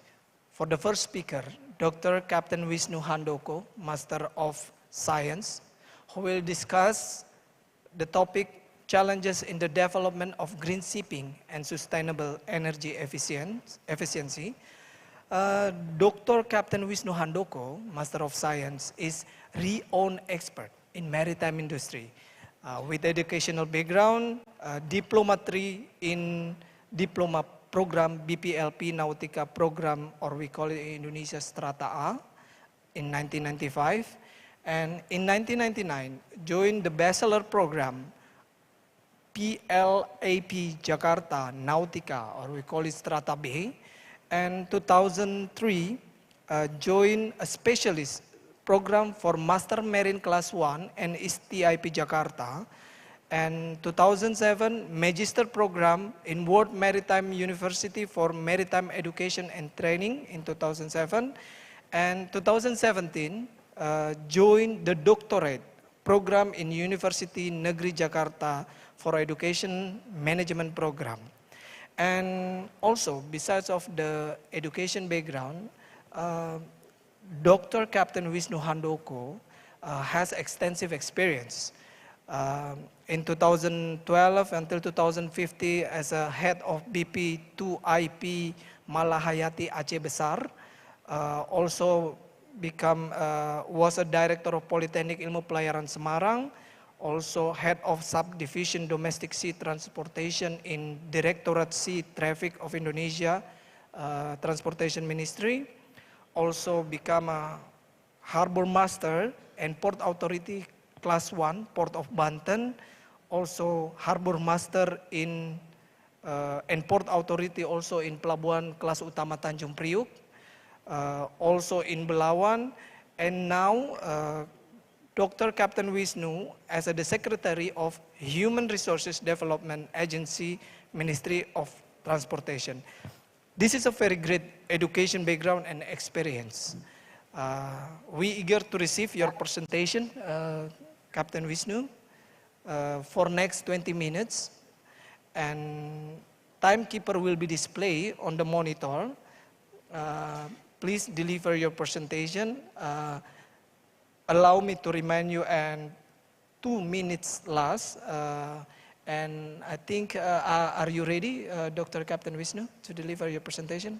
for the first speaker, Dr. Captain Wisnu Handoko, Master of Science, who will discuss the topic challenges in the development of green shipping and sustainable energy efficiency. Dr. Captain Wisnu Handoko, Master of Science, is renowned expert in maritime industry. With educational background, Diploma 3 in Diploma Program BPLP Nautica Program, or we call it in Indonesia Serta in 1995. And in 1999, joined the Bachelor Program PLAP Jakarta Nautica, or we call it Strata B. And 2003, joined a specialist program for Master Marine Class 1 and STIP Jakarta. And 2007, Magister Program in World Maritime University for Maritime Education and Training in 2007. And 2017, joined the Doctorate Program in University Negeri Jakarta for Education Management Program. And also, besides of the education background, Dr. Captain Wisnu Handoko has extensive experience. In 2012 until 2050 as a head of BP2IP Malahayati Aceh Besar, also was a director of Politeknik Ilmu Pelayaran Semarang, also head of subdivision domestic sea transportation in Directorate Sea Traffic of Indonesia Transportation Ministry, also become a harbor master and port authority Class 1, Port of Banten, also harbor master in and port authority also in Pelabuhan Kelas Utama Tanjung Priuk, also in Belawan, and now Dr. Captain Wisnu as the Secretary of Human Resources Development Agency, Ministry of Transportation. This is a very great education background and experience. We eager to receive your presentation, Captain Wisnu, for next 20 minutes, and timekeeper will be displayed on the monitor. Please deliver your presentation. Allow me to remind you, and 2 minutes last. And I think, are you ready, Dr. Captain Wisnu, to deliver your presentation?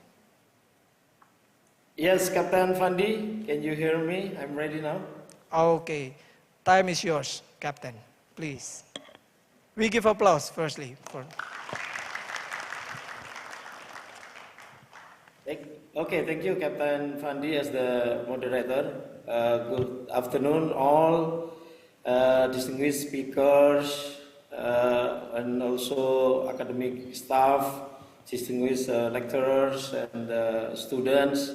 Yes, Captain Fandi, can you hear me? I'm ready now. Okay, time is yours, Captain, please. We give applause firstly for. Okay, thank you, Captain Fandi, as the moderator. Good afternoon, all distinguished speakers and also academic staff, distinguished lecturers and students,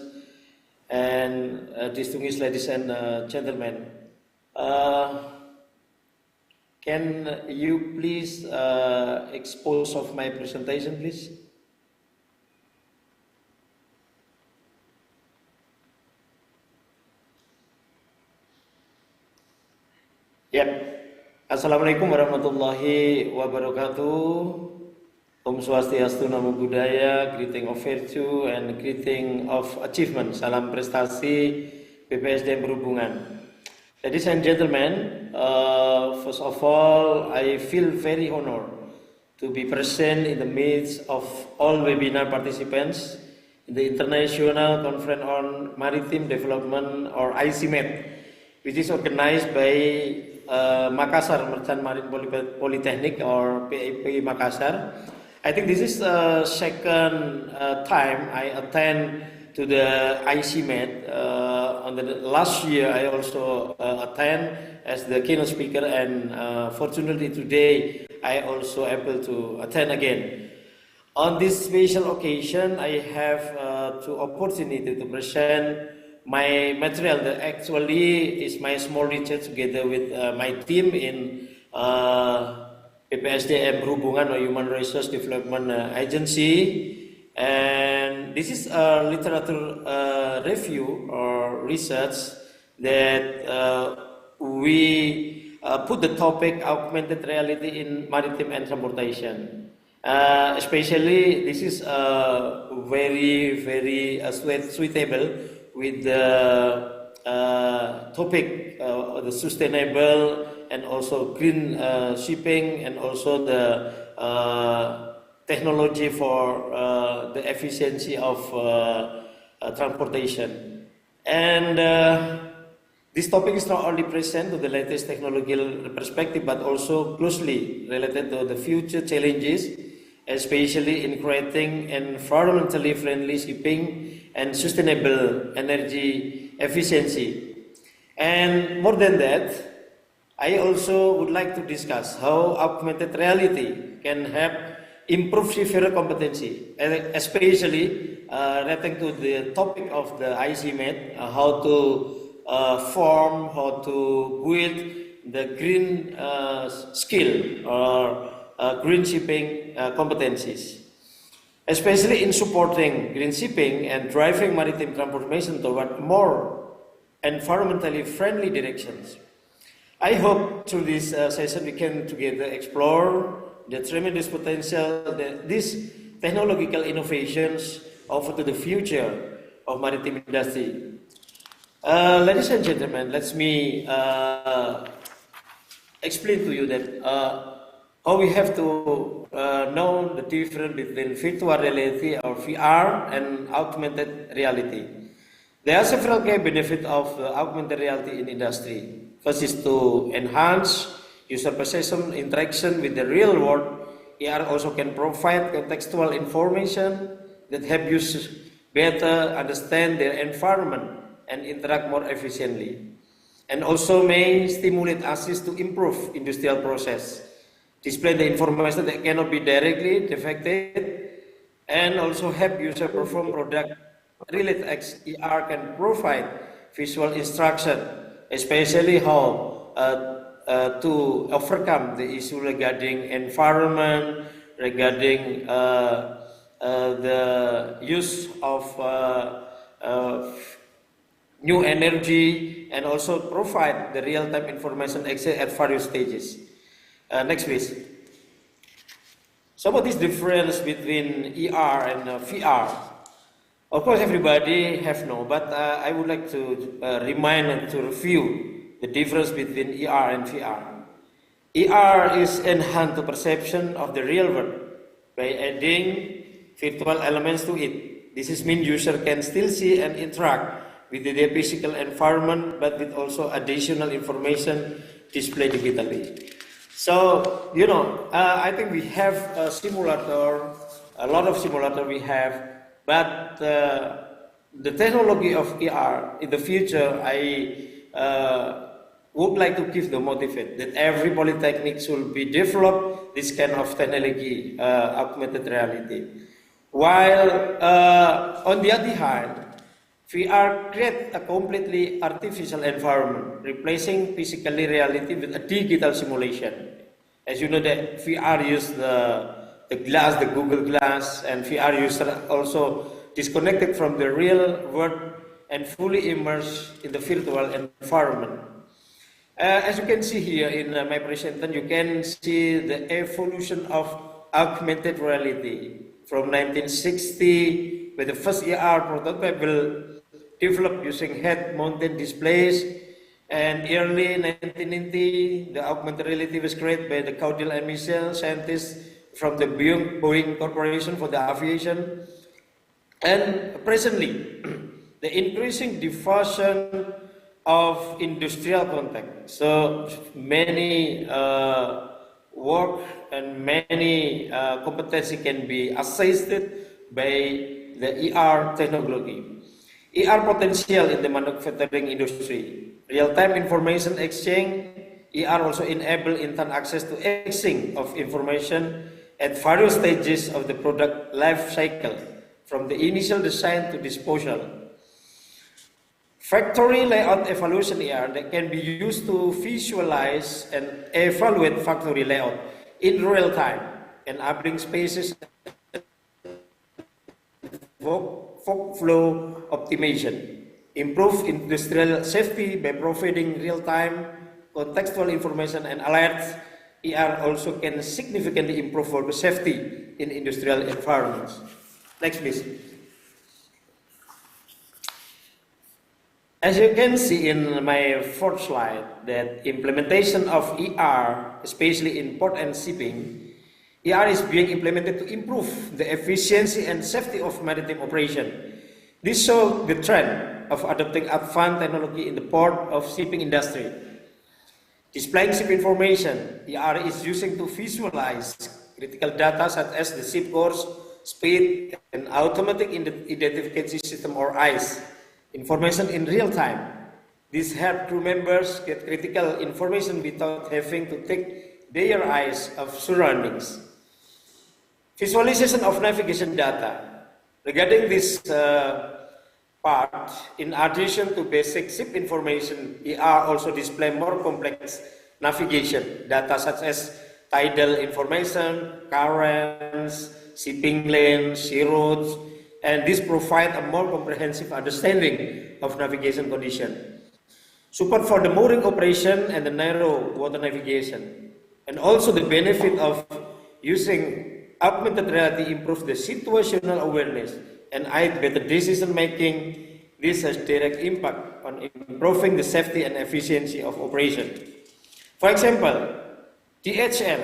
and distinguished ladies and gentlemen. Can you please expose of my presentation, please? Ya, Assalamualaikum warahmatullahi wabarakatuh. Om Swastiastu, Namo Buddhaya, greeting of virtue and greeting of achievement. Salam prestasi BPSDM Berhubungan. Ladies and gentlemen, first of all, I feel very honored to be present in the midst of all webinar participants in the International Conference on Maritime Development, or ICMaD, which is organized by Makassar Merchant Marine Polytechnic, or PIP Makassar. I think this is the second time I attend to the ICMaD. On the last year, I also attend as the keynote speaker, and fortunately today I also able to attend again. On this special occasion, I have the opportunity to present my material that actually is my small research together with my team in PPSDM Berhubungan, or Human Resource Development Agency. And this is a literature review or research that we put the topic augmented reality in maritime and transportation. Especially this is very suitable with the topic the sustainable and also green shipping, and also the technology for the efficiency of transportation. And This topic is not only present to the latest technological perspective, but also closely related to the future challenges, especially in creating environmentally friendly shipping and sustainable energy efficiency. And more than that, I also would like to discuss how augmented reality can help improve several competency, especially relating to the topic of the ICMaD, how to form, how to build the green skill or green shipping competencies, especially in supporting green shipping and driving maritime transformation toward more environmentally friendly directions. I hope through this session we can together explore the tremendous potential that these technological innovations offer to the future of maritime industry. Ladies and gentlemen, let me explain to you that how we have to know the difference between virtual reality or VR and augmented reality. There are several key benefits of augmented reality in industry. First is to enhance user perception interaction with the real world. AR also can provide contextual information that help users better understand their environment and interact more efficiently, and also may stimulate access to improve industrial process, display the information that cannot be directly detected, and also help user perform product related acts. AR can provide visual instruction, especially how to overcome the issue regarding environment, regarding the use of new energy, and also provide the real-time information access at various stages. Next please. So what is the difference between ER and VR? Of course everybody have know, but I would like to remind and to review the difference between ER and VR. ER is enhanced the perception of the real world by adding virtual elements to it. This is mean user can still see and interact with the physical environment, but with also additional information displayed digitally. So, you know, I think we have a simulator, a lot of simulator we have, but the technology of ER in the future, I would like to give the motivate that every polytechnic should be developed this kind of technology, augmented reality. While on the other hand, VR create a completely artificial environment, replacing physical reality with a digital simulation. As you know that VR use the glass, the Google Glass, and VR user also disconnected from the real world and fully immersed in the virtual environment. As you can see here in my presentation, you can see the evolution of augmented reality from 1960, where the first AR prototype will develop using head-mounted displays, and early 1990, the augmented reality was created by the Caudil and Michel, scientists from the Boeing Corporation for the aviation. And presently, the increasing diffusion of industrial contact. So many work and many competency can be assisted by the ER technology. ER potential in the manufacturing industry. Real-time information exchange. ER also enable instant access to exchange of information at various stages of the product life cycle, from the initial design to disposal. Factory layout evaluation ER that can be used to visualize and evaluate factory layout in real time, enabling spaces flow optimization, improve industrial safety by providing real-time contextual information and alerts. ER also can significantly improve worker safety in industrial environments. Next please. As you can see in my fourth slide, that implementation of ER, especially in port and shipping, ER is being implemented to improve the efficiency and safety of maritime operation. This shows the trend of adopting advanced technology in the port of shipping industry. Displaying ship information, ER is using to visualize critical data such as the ship course, speed, and automatic identification system or ICE information in real time. This helps crew members get critical information without having to take their eyes off surroundings. Visualization of navigation data. Regarding this part, in addition to basic ship information, ER also display more complex navigation data such as tidal information, currents, shipping lanes, sea routes, and this provide a more comprehensive understanding of navigation condition. Support for the mooring operation and the narrow water navigation, and also the benefit of using augmented reality improve the situational awareness and aid better decision making. This has direct impact on improving the safety and efficiency of operation. For example, DHL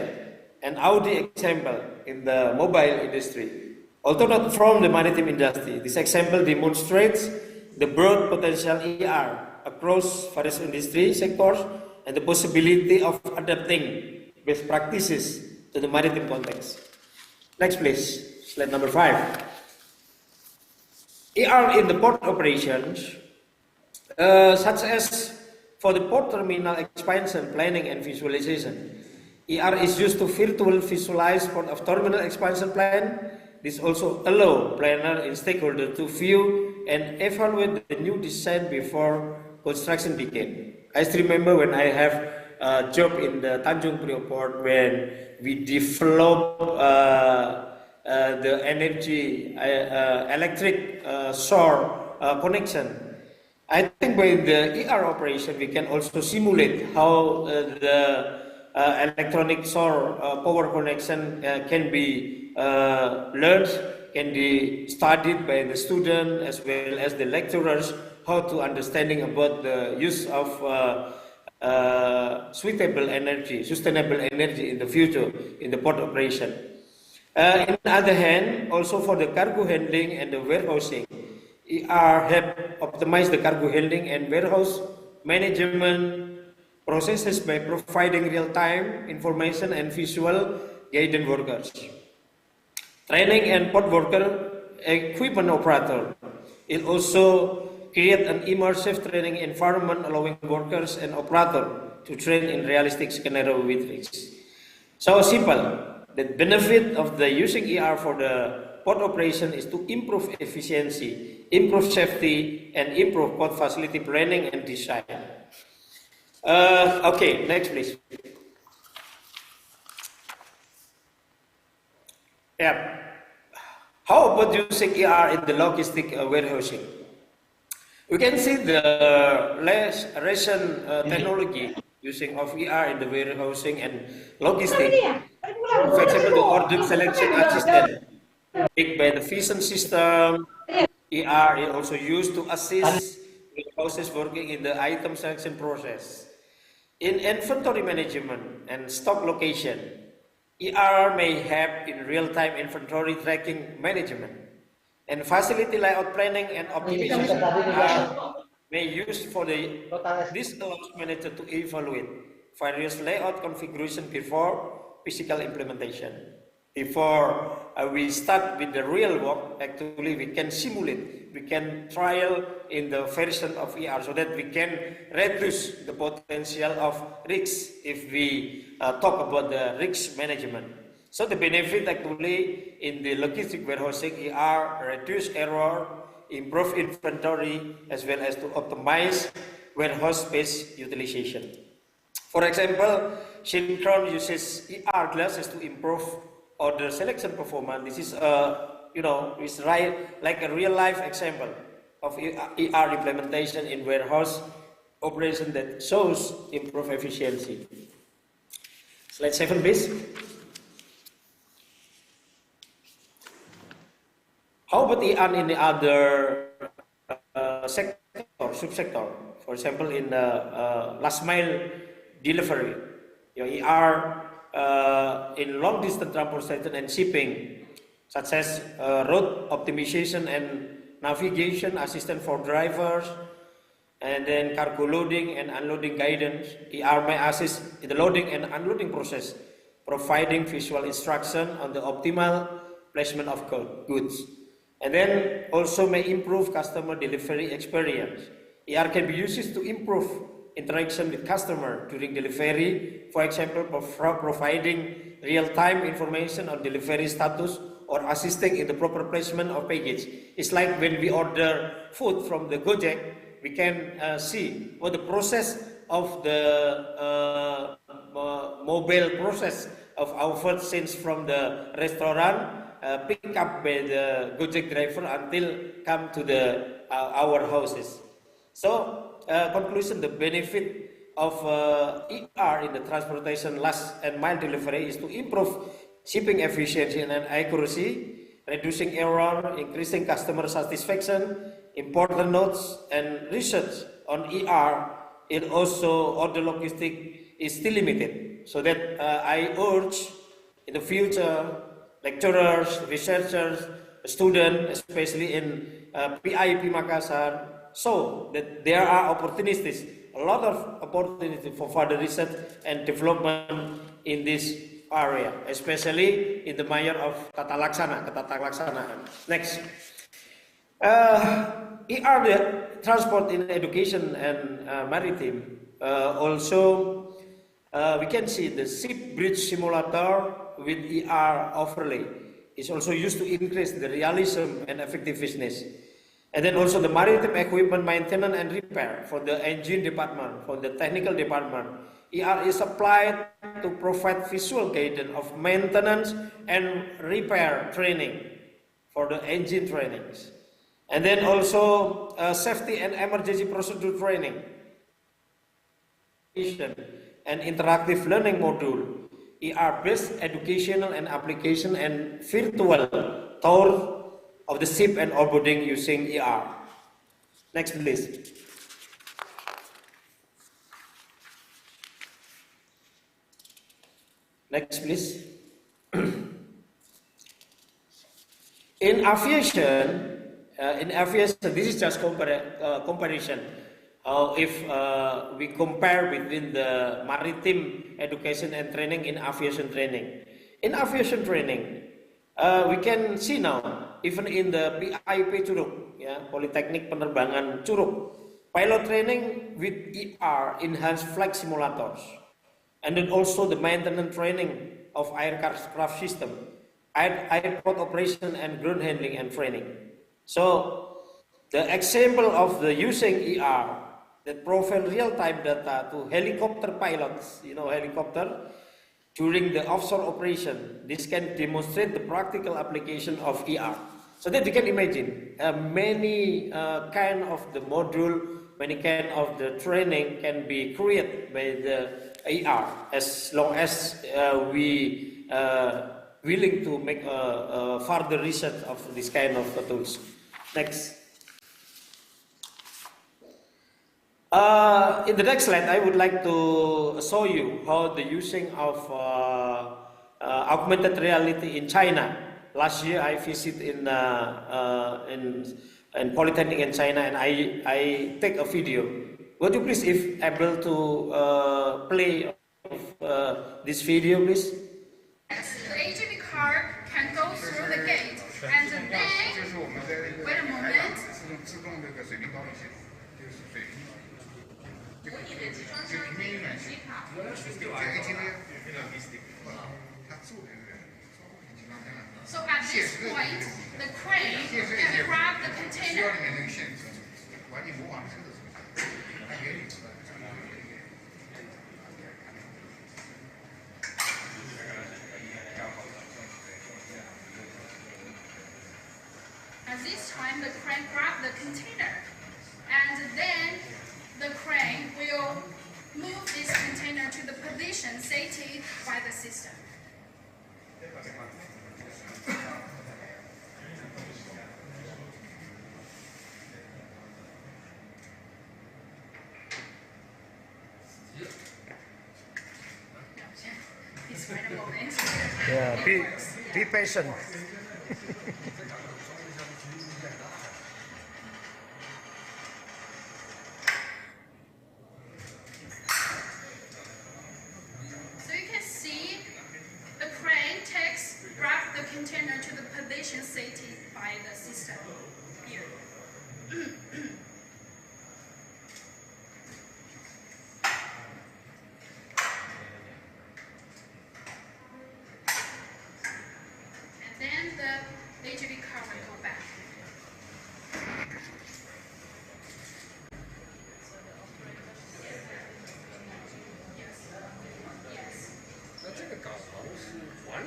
and Audi example in the mobile industry, although not from the maritime industry, this example demonstrates the broad potential ER across various industry sectors and the possibility of adapting best practices to the maritime context. Next please, slide number 5. ER in the port operations, such as for the port terminal expansion, planning and visualization. ER is used to virtually visualize port of terminal expansion plan. This also allows planner and stakeholder to view and evaluate the new design before construction begin. I still remember when I have a job in the Tanjung Priok port when we develop the energy electric shore connection. I think by the ER operation we can also simulate how the electronic shore power connection can be learned, can be studied by the student as well as the lecturers, how to understanding about the use of sustainable energy in the future in the port operation. On the other hand, also for the cargo handling and the warehousing, ER help optimize the cargo handling and warehouse management processes by providing real-time information and visual guidance workers. Training and port worker equipment operator. It also create an immersive training environment allowing workers and operator to train in realistic scenario with risks. So simple. The benefit of the using ER for the port operation is to improve efficiency, improve safety, and improve port facility planning and design. Okay, next please. Yeah. How about using ER in the logistic warehousing? We can see the recent technology using of ER in the warehousing and logistics. For example, the order selection assistant made by the vision system. ER is also used to assist warehouses working in the item selection process. In inventory management and stock location, ER may help in real-time inventory tracking management. And facility layout planning and optimization may use for this allows manager to evaluate various layout configuration before physical implementation. Before we start with the real work, actually we can simulate, we can trial in the version of ER so that we can reduce the potential of risks if we talk about the risk management. So the benefit actually in the logistic warehousing ER reduce error, improve inventory, as well as to optimize warehouse space utilization. For example, Synchron uses ER glasses to improve order selection performance. This is is like a real life example of ER implementation in warehouse operation that shows improved efficiency. Slide 7, please. How about ER in the other sector, subsector? For example, in the last mile delivery, ER in long distance transportation and shipping, such as road optimization and navigation, assistant for drivers, and then cargo loading and unloading guidance. ER may assist in the loading and unloading process, providing visual instruction on the optimal placement of goods. And then also may improve customer delivery experience. ER can be used to improve interaction with customer during delivery, for example, providing real-time information on delivery status or assisting in the proper placement of package. It's like when we order food from the Gojek, we can see what the process of the mobile process of our food since from the restaurant pick up by the Gojek driver until come to our houses. So conclusion, the benefit of ER in the transportation last and mile delivery is to improve shipping efficiency and accuracy, reducing error, increasing customer satisfaction. Important notes and research on ER, it also order logistic is still limited. So that I urge in the future lecturers, researchers, students, especially in PIP Makassar, so that there are opportunities, a lot of opportunities for further research and development in this area, especially in the manner of tata laksanaan. Next. ER, the transport in education and maritime, also we can see the ship bridge simulator with ER overlay is also used to increase the realism and effectiveness. And then also the maritime equipment maintenance and repair for the engine department, for the technical department. ER is applied to provide visual guidance of maintenance and repair training for the engine trainings. And then also safety and emergency procedure training and interactive learning module. ER-based educational and application and virtual tour of the ship and onboarding using ER. Next please. Next please. In aviation, this is just comparison. If we compare between the maritime education and training in aviation training. In aviation training, we can see now, even in the PIP Curug, Politeknik Penerbangan Curug, pilot training with ER, enhanced flight simulators, and then also the maintenance training of aircraft system, airport operation and ground handling and training. So the example of the using ER that profile real-time data to helicopter pilots, helicopter, during the offshore operation, this can demonstrate the practical application of ER. So that you can imagine, many kind of the module, many kind of the training can be created by the ER, as long as we willing to make further research of this kind of tools. Next. In the next slide, I would like to show you how the using of augmented reality in China. Last year, I visited in Polytechnic in China, and I take a video. Would you please, if able to play this video, please? The AGV car can go through the gate, and then wait a moment. So at this point, the crane can grab the container. At this time, the crane grabs the container, and then the crane will move this container to the position stated by the system. Please wait a moment. Yeah, be patient. So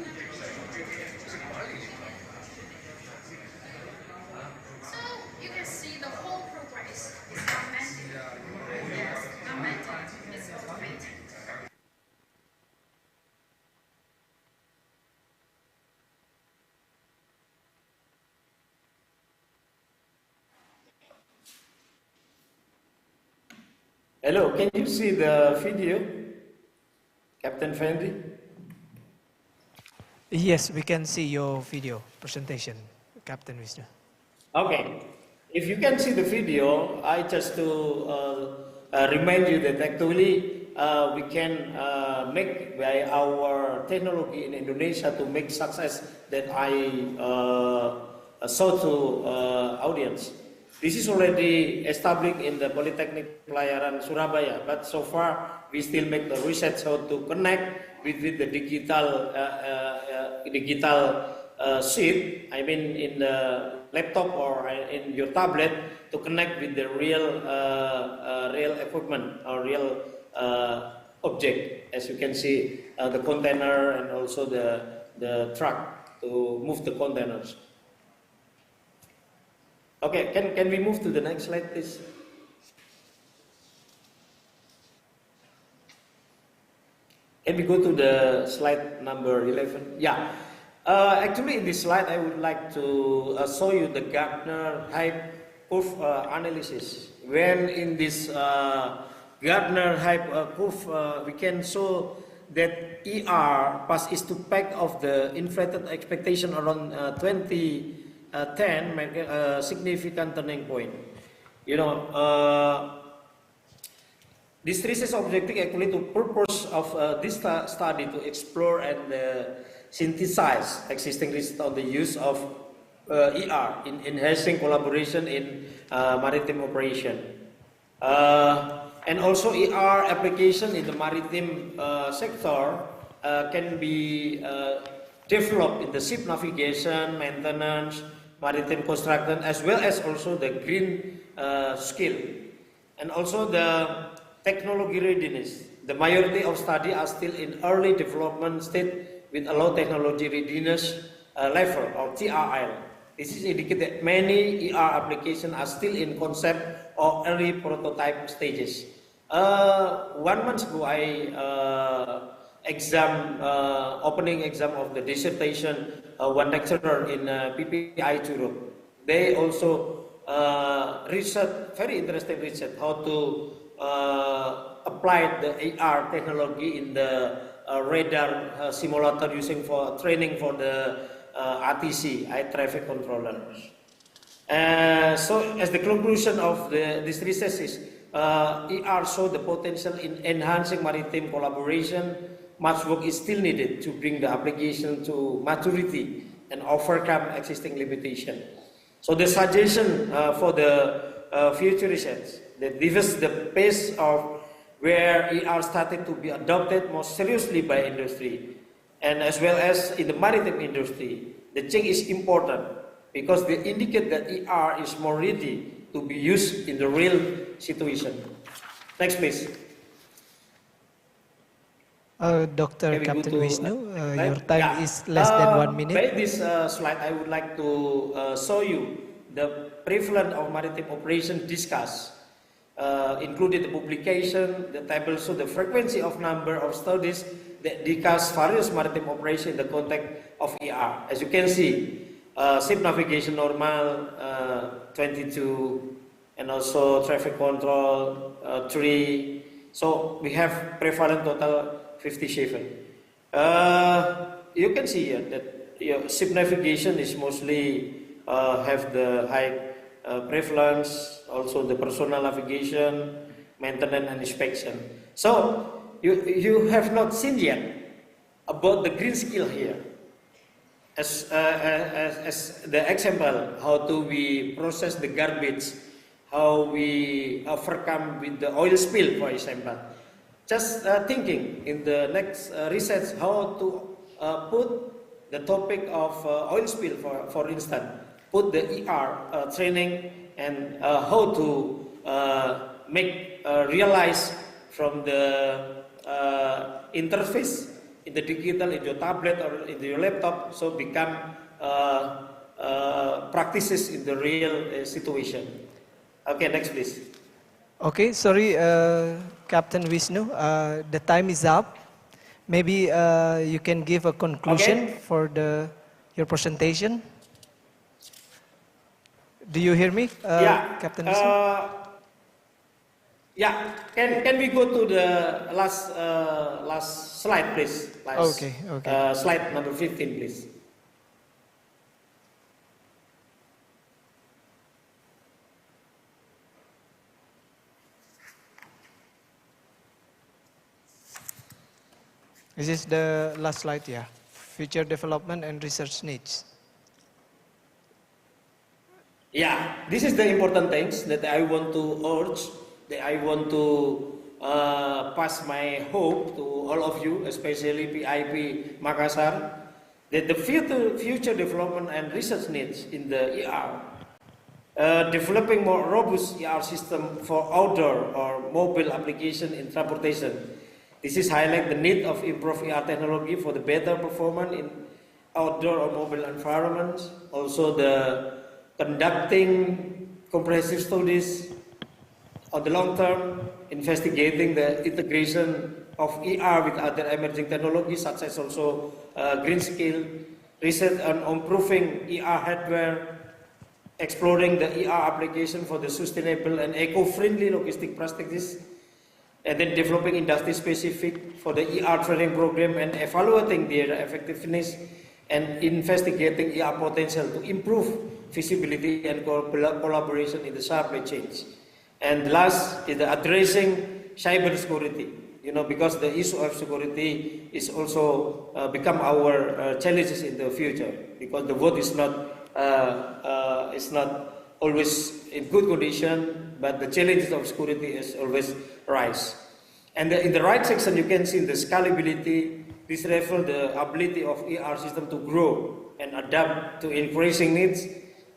you can see the whole progress is augmented. Yes, augmented is automated. Hello, can you see the video, Captain Fendi? Yes, we can see your video presentation, Captain Wisnu. Okay, if you can see the video, I just to remind you that actually we can make by our technology in Indonesia to make success that I show to audience. This is already established in the Polytechnic Pelayaran Surabaya, but so far we still make the research how to connect with the digital sheet. I mean in the laptop or in your tablet to connect with the real equipment or real object. As you can see, the container and also the truck to move the containers. Okay, can we move to the next slide, please? Can we go to the slide number 11? Yeah. Actually, in this slide, I would like to show you the Gartner Hype Curve analysis. When in this Gartner Hype Curve, we can show that ER past is to pack of the inflated expectation around 2010 make a significant turning point. You know, this research objective actually to purpose of this study to explore and synthesize existing research on the use of ER in enhancing collaboration in maritime operation. And also ER application in the maritime sector can be developed in the ship navigation, maintenance, maritime construction, as well as also the green skill. And also the technology readiness. The majority of studies are still in early development state with a low technology readiness level or TRL. This is indicate that many ER applications are still in concept or early prototype stages. 1 month ago, I opening exam of the dissertation, one lecturer in PPI Europe. They also research, very interesting research, how to apply the AR technology in the radar simulator using for training for the RTC, air traffic controllers. So as the conclusion of this research is, ER show the potential in enhancing maritime collaboration. Much work is still needed to bring the application to maturity and overcome existing limitation. So the suggestion for the future research, that this is the pace of where ER started to be adopted more seriously by industry, and as well as in the maritime industry. The change is important because they indicate that ER is more ready to be used in the real situation. Next, please. Dr. Captain Wisnu, your time is less than 1 minute. By this slide, I would like to show you the prevalence of maritime operation discussed, including the publication, the table show the frequency of number of studies that discuss various maritime operation in the context of ER. As you can see, ship navigation normal 22, and also traffic control 3. So we have prevalent total 57. You can see here that ship navigation is mostly have the high prevalence, also the personal navigation, maintenance and inspection. So you have not seen yet about the green skill here. As the example, how do we process the garbage, how we overcome with the oil spill, for example. Just thinking in the next research, how to put the topic of oil spill, for instance, put the ER training and how to realize from the interface in the digital, in your tablet or in your laptop, so become practices in the real situation. Okay, next please. Okay, sorry, Captain Vishnu, the time is up. Maybe you can give a conclusion for your presentation. Do you hear me, Captain Vishnu? Yeah, can we go to the last slide, please? Okay. Slide number 15, please. This is the last slide, yeah. Future development and research needs. Yeah, this is the important things that I want to urge, that I want to pass my hope to all of you, especially PIP Makassar, that the future development and research needs in the ER, developing more robust ER system for outdoor or mobile application in transportation. This is highlight the need of improved ER technology for the better performance in outdoor or mobile environments. Also the conducting comprehensive studies on the long term, investigating the integration of ER with other emerging technologies such as also green skill, research on improving ER hardware, exploring the ER application for the sustainable and eco-friendly logistic practices, and then developing industry specific for the ER training program and evaluating their effectiveness and investigating ER potential to improve feasibility and collaboration in the supply chains. And last is the addressing cybersecurity, because the issue of security is also become our challenges in the future, because the world is not always in good condition, but the challenges of security is always rise. And in the right section, you can see the scalability. This refers the ability of ER system to grow and adapt to increasing needs,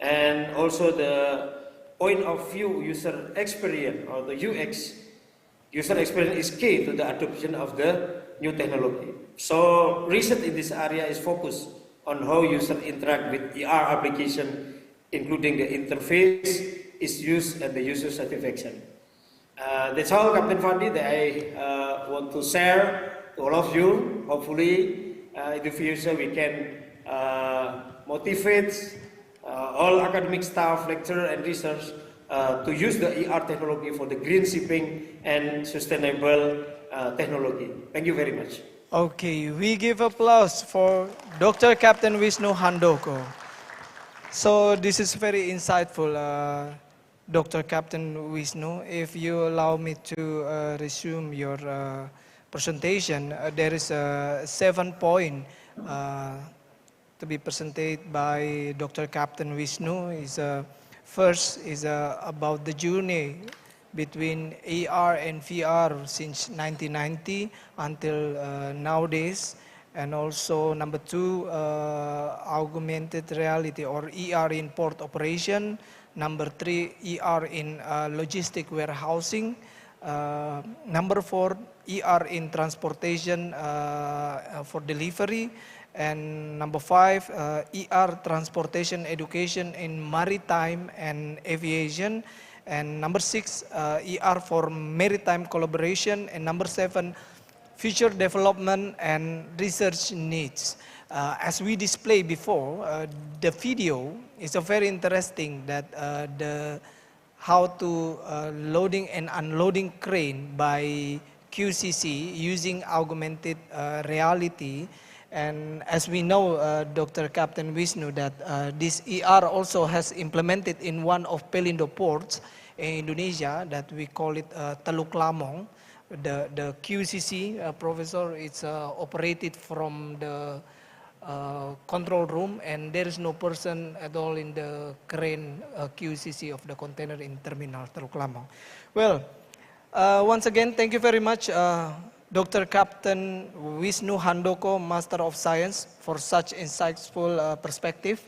and also the point of view user experience or the UX. User experience is key to the adoption of the new technology. So research in this area is focused on how users interact with ER application, including the interface, its use, and the user satisfaction. That's all, Captain Fandi, that I want to share to all of you. Hopefully, in the future, we can motivate all academic staff, lecturer, and research to use the ER technology for the green shipping and sustainable technology. Thank you very much. Okay, we give applause for Dr. Captain Vishnu Handoko. So this is very insightful, Dr. Captain Vishnu. If you allow me to resume your presentation, there is 7 points to be presented by Dr. Captain Vishnu. First is about the journey between AR and VR since 1990 until nowadays. And also number 2, augmented reality or ER in port operation. Number 3, ER in logistic warehousing. Number 4, ER in transportation for delivery. And number 5, ER transportation education in maritime and aviation. And number 6, ER for maritime collaboration. And number 7, future development and research needs. As we displayed before, the video is a very interesting that how to loading and unloading crane by QCC using augmented reality. And as we know, Dr. Captain Vishnu, that this ER also has implemented in one of Pelindo ports in Indonesia that we call it Teluk Lamong. The QCC, Professor, it's operated from the control room, and there is no person at all in the crane QCC of the container in terminal Teluk Lamong. Well, once again, thank you very much, Dr. Captain Vishnu Handoko, Master of Science, for such insightful perspective.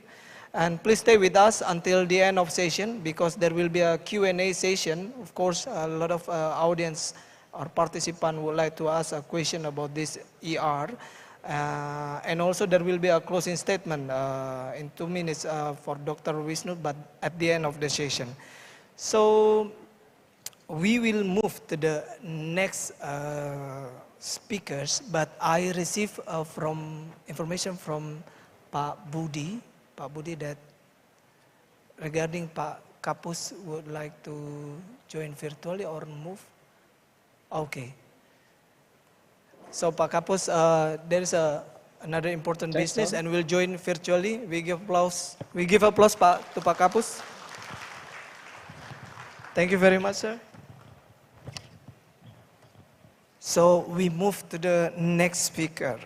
And please stay with us until the end of session, because there will be a Q&A session. Of course, a lot of audience or participant would like to ask a question about this ER. And also there will be a closing statement in 2 minutes for Dr. Wisnu, but at the end of the session. So we will move to the next speakers, but I receive information from Pak Budi that regarding Pak Kapus would like to join virtually or move. Okay. So Pak Kapus, there is another important business and will join virtually. We give applause. We give applause to Pak Kapus. Thank you very much, sir. So we move to the next speaker.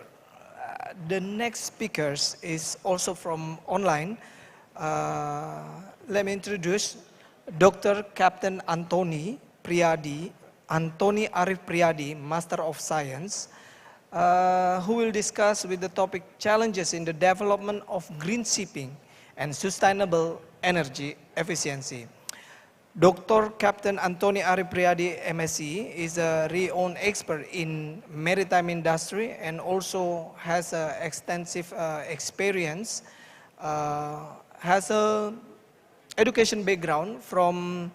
The next speakers is also from online. Let me introduce Dr. Captain Antoni Arif Priadi, Master of Science, who will discuss with the topic challenges in the development of green shipping and sustainable energy efficiency. Dr. Captain Antoni Arif Priadi, MSc, is a renowned expert in maritime industry and also has extensive experience, has a education background from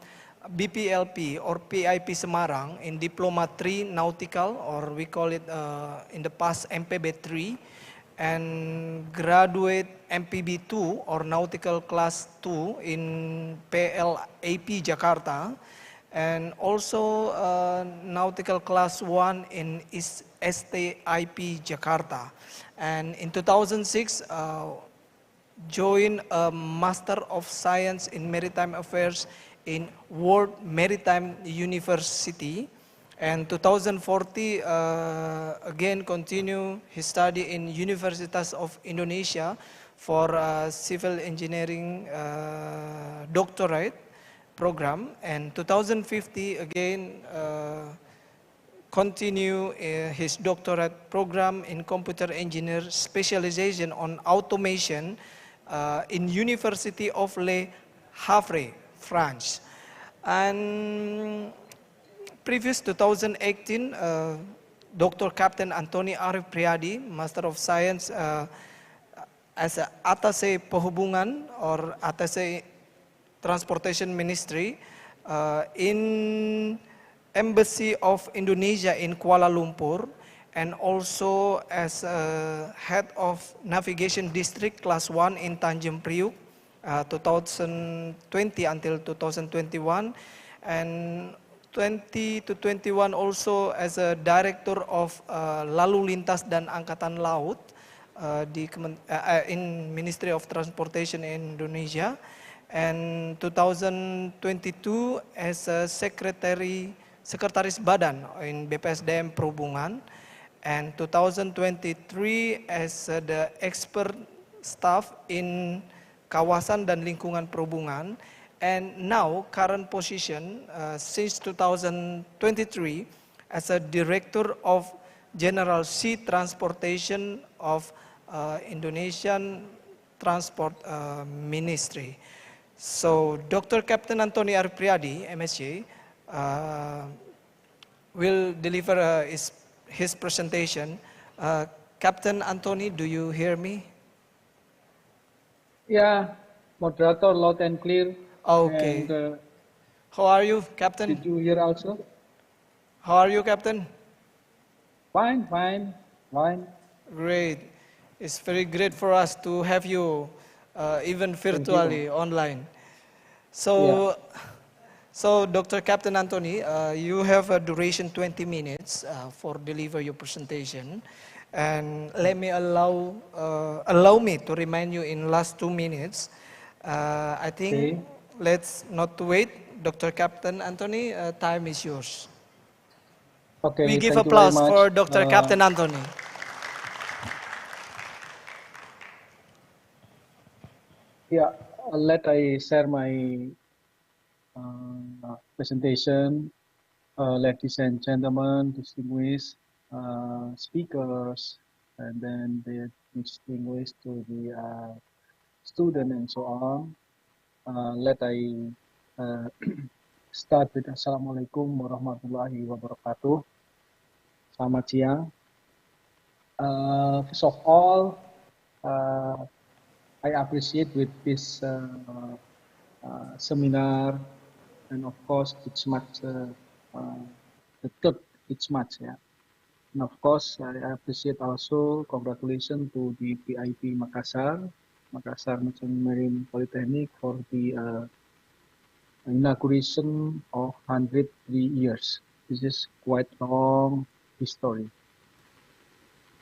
BPLP or PIP Semarang in Diploma 3 Nautical, or we call it in the past MPB 3, and graduate MPB 2 or Nautical Class 2 in PLAP Jakarta, and also Nautical Class 1 in STIP Jakarta. And in 2006, joined a Master of Science in Maritime Affairs in World Maritime University, and 2040 again continue his study in Universitas of Indonesia for civil engineering doctorate program, and 2050 again continue his doctorate program in computer engineer specialization on automation in University of Le Havre, France. And previous 2018, Dr. Captain Antoni Arif Priadi, Master of Science as a Attaché Perhubungan or Attaché Transportation Ministry in Embassy of Indonesia in Kuala Lumpur, and also as Head of Navigation District Class 1 in Tanjung Priuk, 2020 until 2021, and 20 to 21 also as a Director of Lalu Lintas dan Angkatan Laut in Ministry of Transportation in Indonesia, and 2022 as a Sekretaris Badan in BPSDM Perhubungan, and 2023 as the expert staff in Kawasan dan Lingkungan Perhubungan, and now current position since 2023 as a Director of General Sea Transportation of Indonesian Transport Ministry. So Dr. Captain Antoni Arif Priadi, MSc, will deliver his presentation. Captain Antoni, do you hear me? Yeah, moderator, loud and clear. Okay. And, how are you, Captain? Did you hear also? How are you, Captain? Fine, fine, fine. Great. It's very great for us to have you even virtually online. So, Yeah. so Dr. Captain Antoni, you have a duration 20 minutes for deliver your presentation. And let me allow me to remind you in last 2 minutes. I think let's not wait. Dr. Captain Antoni, time is yours. Okay, We give thank you applause very much. for Dr. Captain Antoni. Yeah, let I share my presentation. Ladies and gentlemen, distinguished speakers, and then the distinguished to the student and so on. Let I start with Assalamualaikum warahmatullahi wabarakatuh. Selamat siang. First of all, I appreciate with this seminar, and of course ICMaD, the third ICMaD, yeah. And of course I appreciate also congratulations to the PIP Makassar Marine Polytechnic for the inauguration of 103 years. This is quite long history.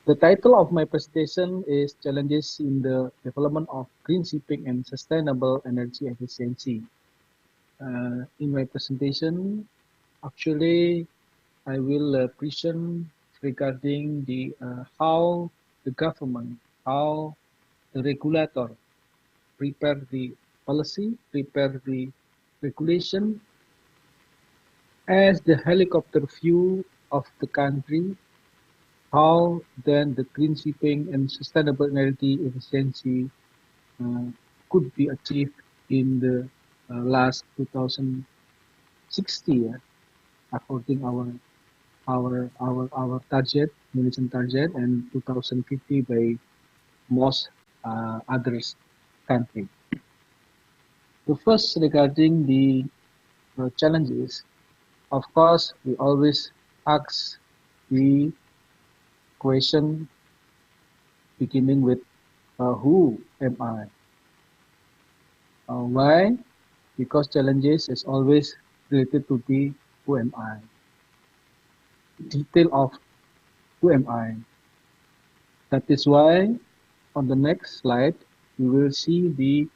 The title of my presentation is Challenges in the Development of Green Shipping and Sustainable Energy Efficiency. In my presentation, actually, I will present regarding the how the government, how the regulator prepare the policy, prepare the regulation as the helicopter view of the country, how then the green shipping and sustainable energy efficiency could be achieved in the last 2060, according our target, Malaysian target, and 2050 by most other countries. The first regarding the challenges, of course, we always ask the question beginning with who am I? Why? Because challenges is always related to the who am I? Detail of who am I? That is why on the next slide we will see the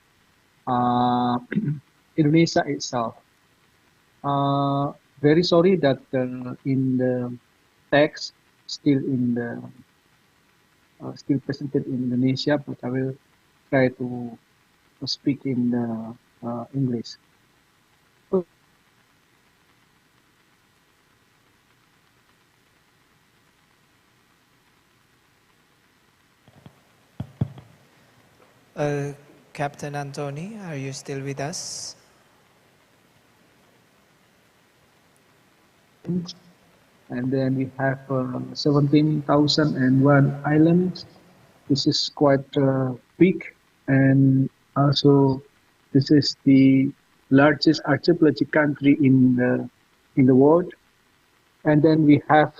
Indonesia itself. Very sorry that in the text still presented in Indonesia, but I will try to speak in English. Captain Anthony, are you still with us? And then we have 17,001 islands. This is quite big, and also this is the largest archipelagic country in the world. And then we have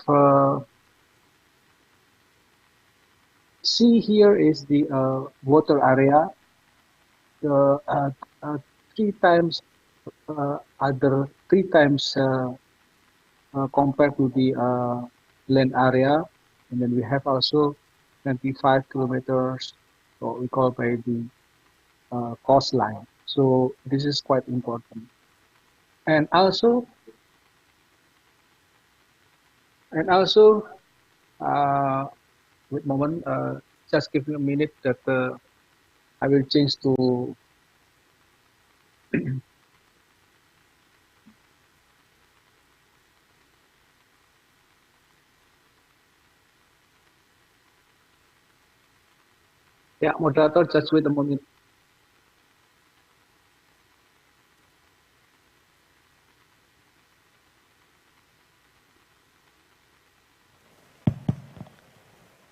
sea here is the water area. Three times compared to the land area, and then we have also 25 kilometers, what we call by the coastline. So this is quite important. And also, wait a moment, just give me a minute that I will change to yeah, moderator, just wait a moment.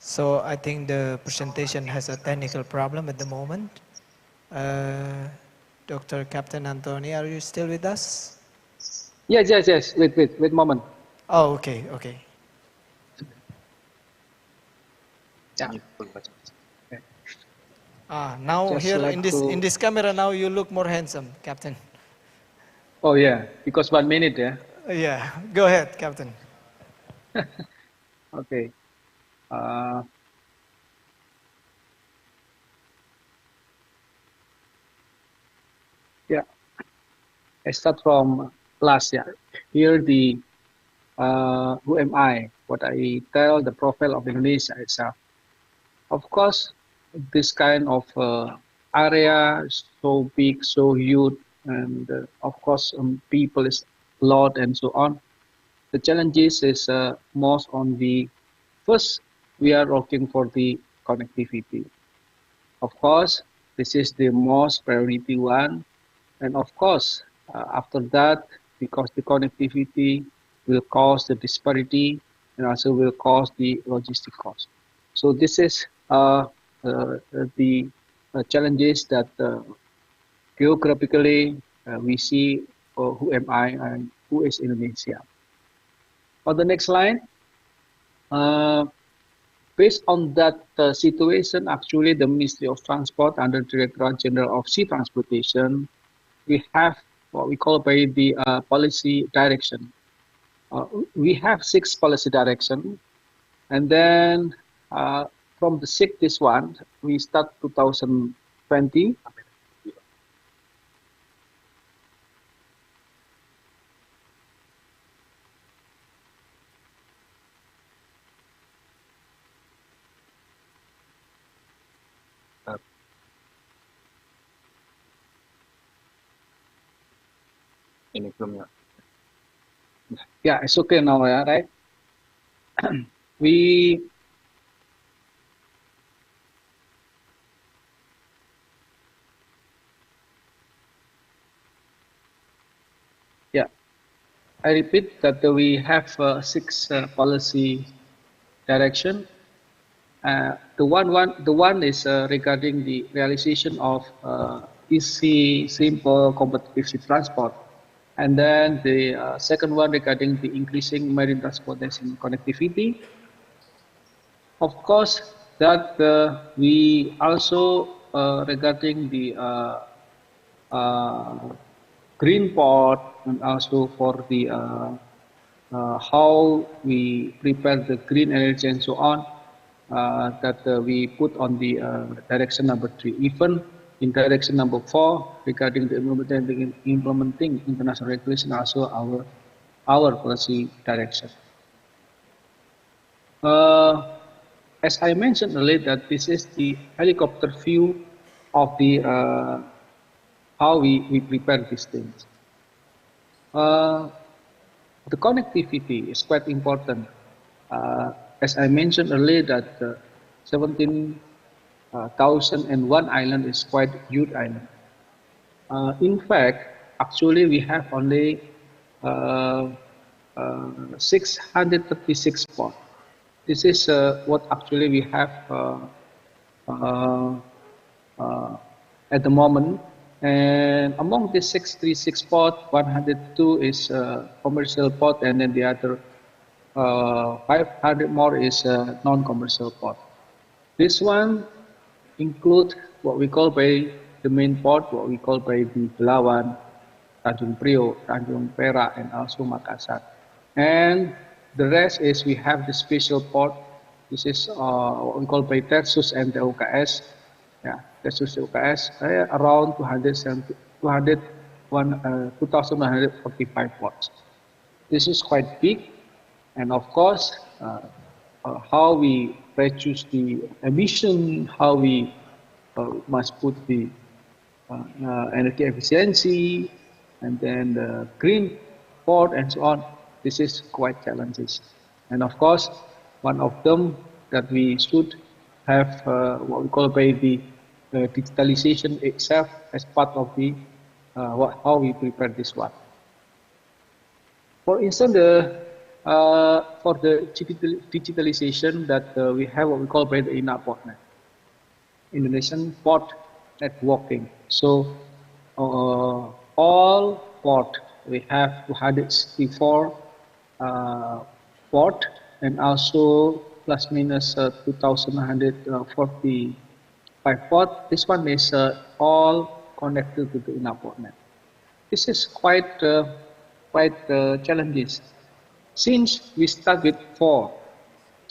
So I think the presentation has a technical problem at the moment. Dr. Captain Anthony, are you still with us? Yes. Wait a moment. Oh, okay. Yeah. Now Just here like in this camera, now you look more handsome, Captain. Oh yeah, because 1 minute, yeah. Yeah, go ahead, Captain. Okay. Yeah, I start from last year. Here the who am I? What I tell the profile of Indonesia itself. Of course, this kind of area so big, so huge, and of course people is a lot and so on. The challenges is most on the first we are looking for the connectivity. Of course, this is the most priority one, and of course after that, because the connectivity will cause the disparity and also will cause the logistic cost. So this is the challenges that geographically we see who am I and who is Indonesia. On the next slide, based on that situation, actually the Ministry of Transport under Directorate General of Sea Transportation, we have what we call by the policy direction. We have 6 policy direction, and then from the 6th this one, we start 2020. Yeah, it's okay now, yeah, right? We I repeat that we have 6 policy direction. The one is regarding the realization of easy, simple, competitive sea transport. And then the second one regarding the increasing marine transportation connectivity. Of course, that we also regarding the green port, and also for the how we prepare the green energy and so on, that we put on the direction number 3. Even in direction number 4 regarding the implementing international regulation, also our policy direction. As I mentioned earlier, that this is the helicopter view of the how we prepare these things. The connectivity is quite important. As I mentioned earlier, that 17,001 island is quite huge island. In fact, actually we have only 636 ports. This is what actually we have at the moment. And among the 636 port, 102 is commercial port, and then the other 500 more is non-commercial port. This one include what we call by the main port, what we call by the Pelawan, Tanjung Priok, Tanjung Perak, and also Makassar. And the rest is we have the special port. This is what we call by Tersus and the OKS. Yeah, Tersus OKS around 2,145 ports. This is quite big, and of course, how we reduce the emission, how we must put the energy efficiency, and then the green port and so on. This is quite challenges. And of course, one of them that we should have what we call by the digitalization itself as part of the how we prepare this one. For instance, for the digitalization that we have what we call by the INAPORtNet, Indonesian Port Networking. So all port we have 264 port, and also plus minus 2,145 port. This one is all connected to the INAPORtNet. This is quite challenges. Since we start with 4,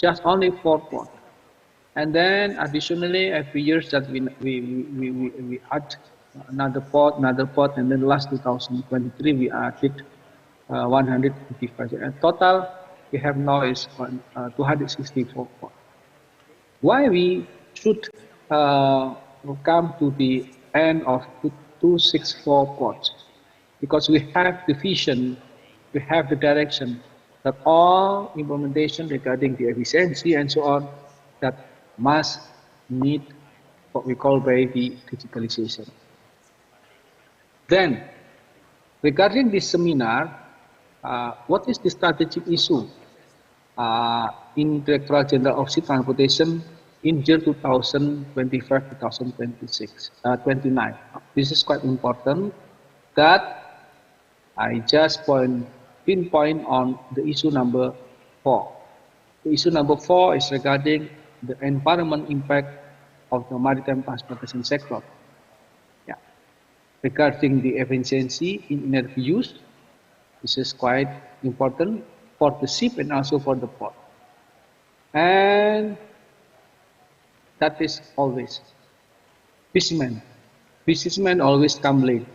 just only 4 port, and then additionally every year that we add another port, and then last 2023 we added 155. And total we have now is 264 ports. Why we should come to the end of 264 ports? Because we have the vision, we have the direction that all implementation regarding the efficiency and so on that must need what we call by the digitalization. Then, regarding this seminar, what is the strategic issue? in Directorate General of Sea Transportation in year 2025-2029. This is quite important that I just pinpoint on the issue number 4. The issue number 4 is regarding the environment impact of the maritime transportation sector. Yeah. Regarding the efficiency in energy use, this is quite important for the ship and also for the port. And that is always fishermen. Fishermen always come late.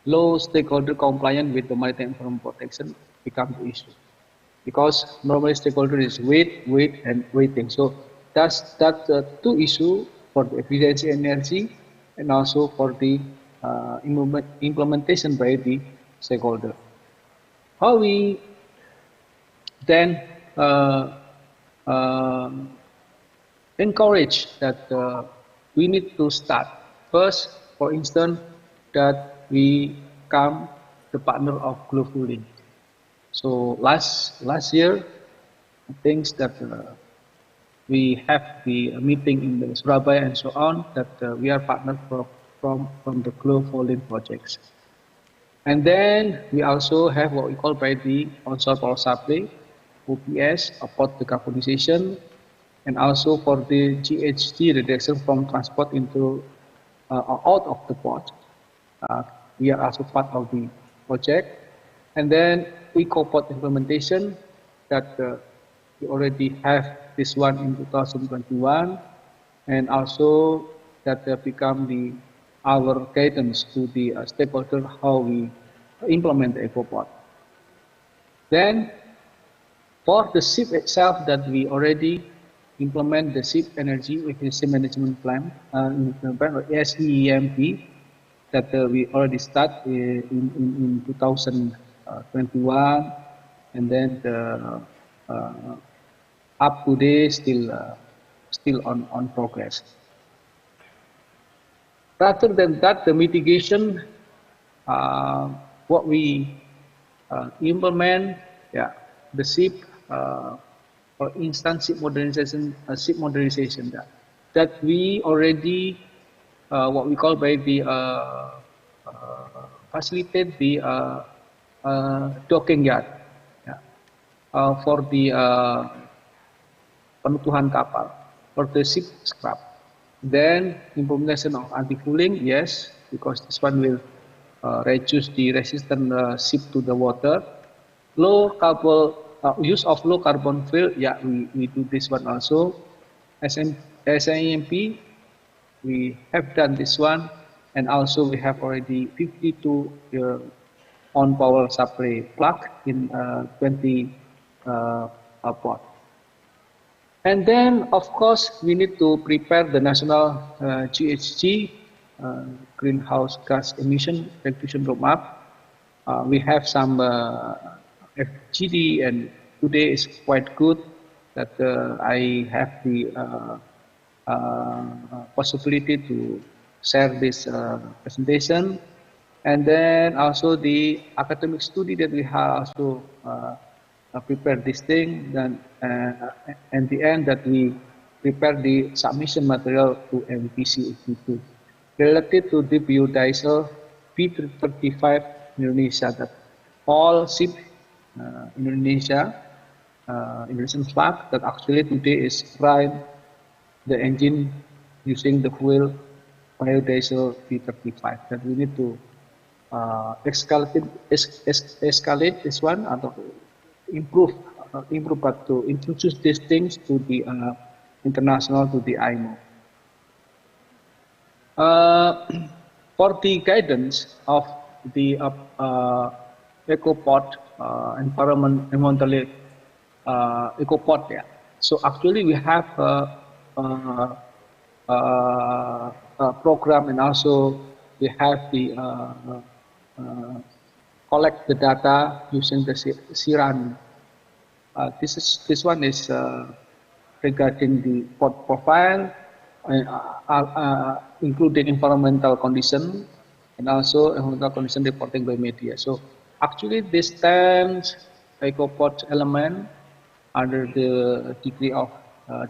Low stakeholder compliance with the maritime environment protection become the issue. Because normally stakeholder is wait and waiting. So that's two issues for the efficiency energy and also for the implementation by the stakeholder. How we then encourage that we need to start first, for instance, that we become the partner of global link. So last year, I think that we have the meeting in the Surabaya and so on, that we are partners from the global link projects. And then we also have what we call by the onshore power supply, OPS, port decarbonization, and also for the GHG reduction from transport into out of the port. We are also part of the project. And then EcoPort implementation, that we already have this one in 2021, and also that become our guidance to the stakeholder how we implement the EcoPort. Then for the ship itself, that we already implement the ship energy efficiency management plan, SEMP, that we already start in 2021, and then up to date still on progress. Rather than that, the mitigation, what we implement, the ship, for instance, ship modernization, that we already what we call by the facilitate the docking yard for the penutuhan kapal, for the ship scrap. Then implementation of anti-fouling, yes, because this one will reduce the resistant ship to the water. Low carbon use of low carbon fuel, we do this one also. SIMP, we have done this one, and also we have already 52 on power supply plug in 20 port. And then, of course, we need to prepare the national GHG, greenhouse gas emission reduction roadmap. We have some FGD, and today is quite good that I have the possibility to share this presentation. And then also the academic study that we have also prepared this thing, then and the end that we prepare the submission material to MPC Ikuti related to the biodiesel P35 Indonesia, that all ship Indonesian flag that actually today is run the engine using the fuel biodiesel P35, that we need to escalate this one, or improve, but to introduce these things to the international, to the IMO. For the guidance of the EcoPort, environmentally EcoPort, so actually we have a program, and also we have the collect the data using the SIRAN. This one is regarding the port profile, including environmental condition, and also environmental condition reporting by media. So actually, these 10 EcoPort element under the degree of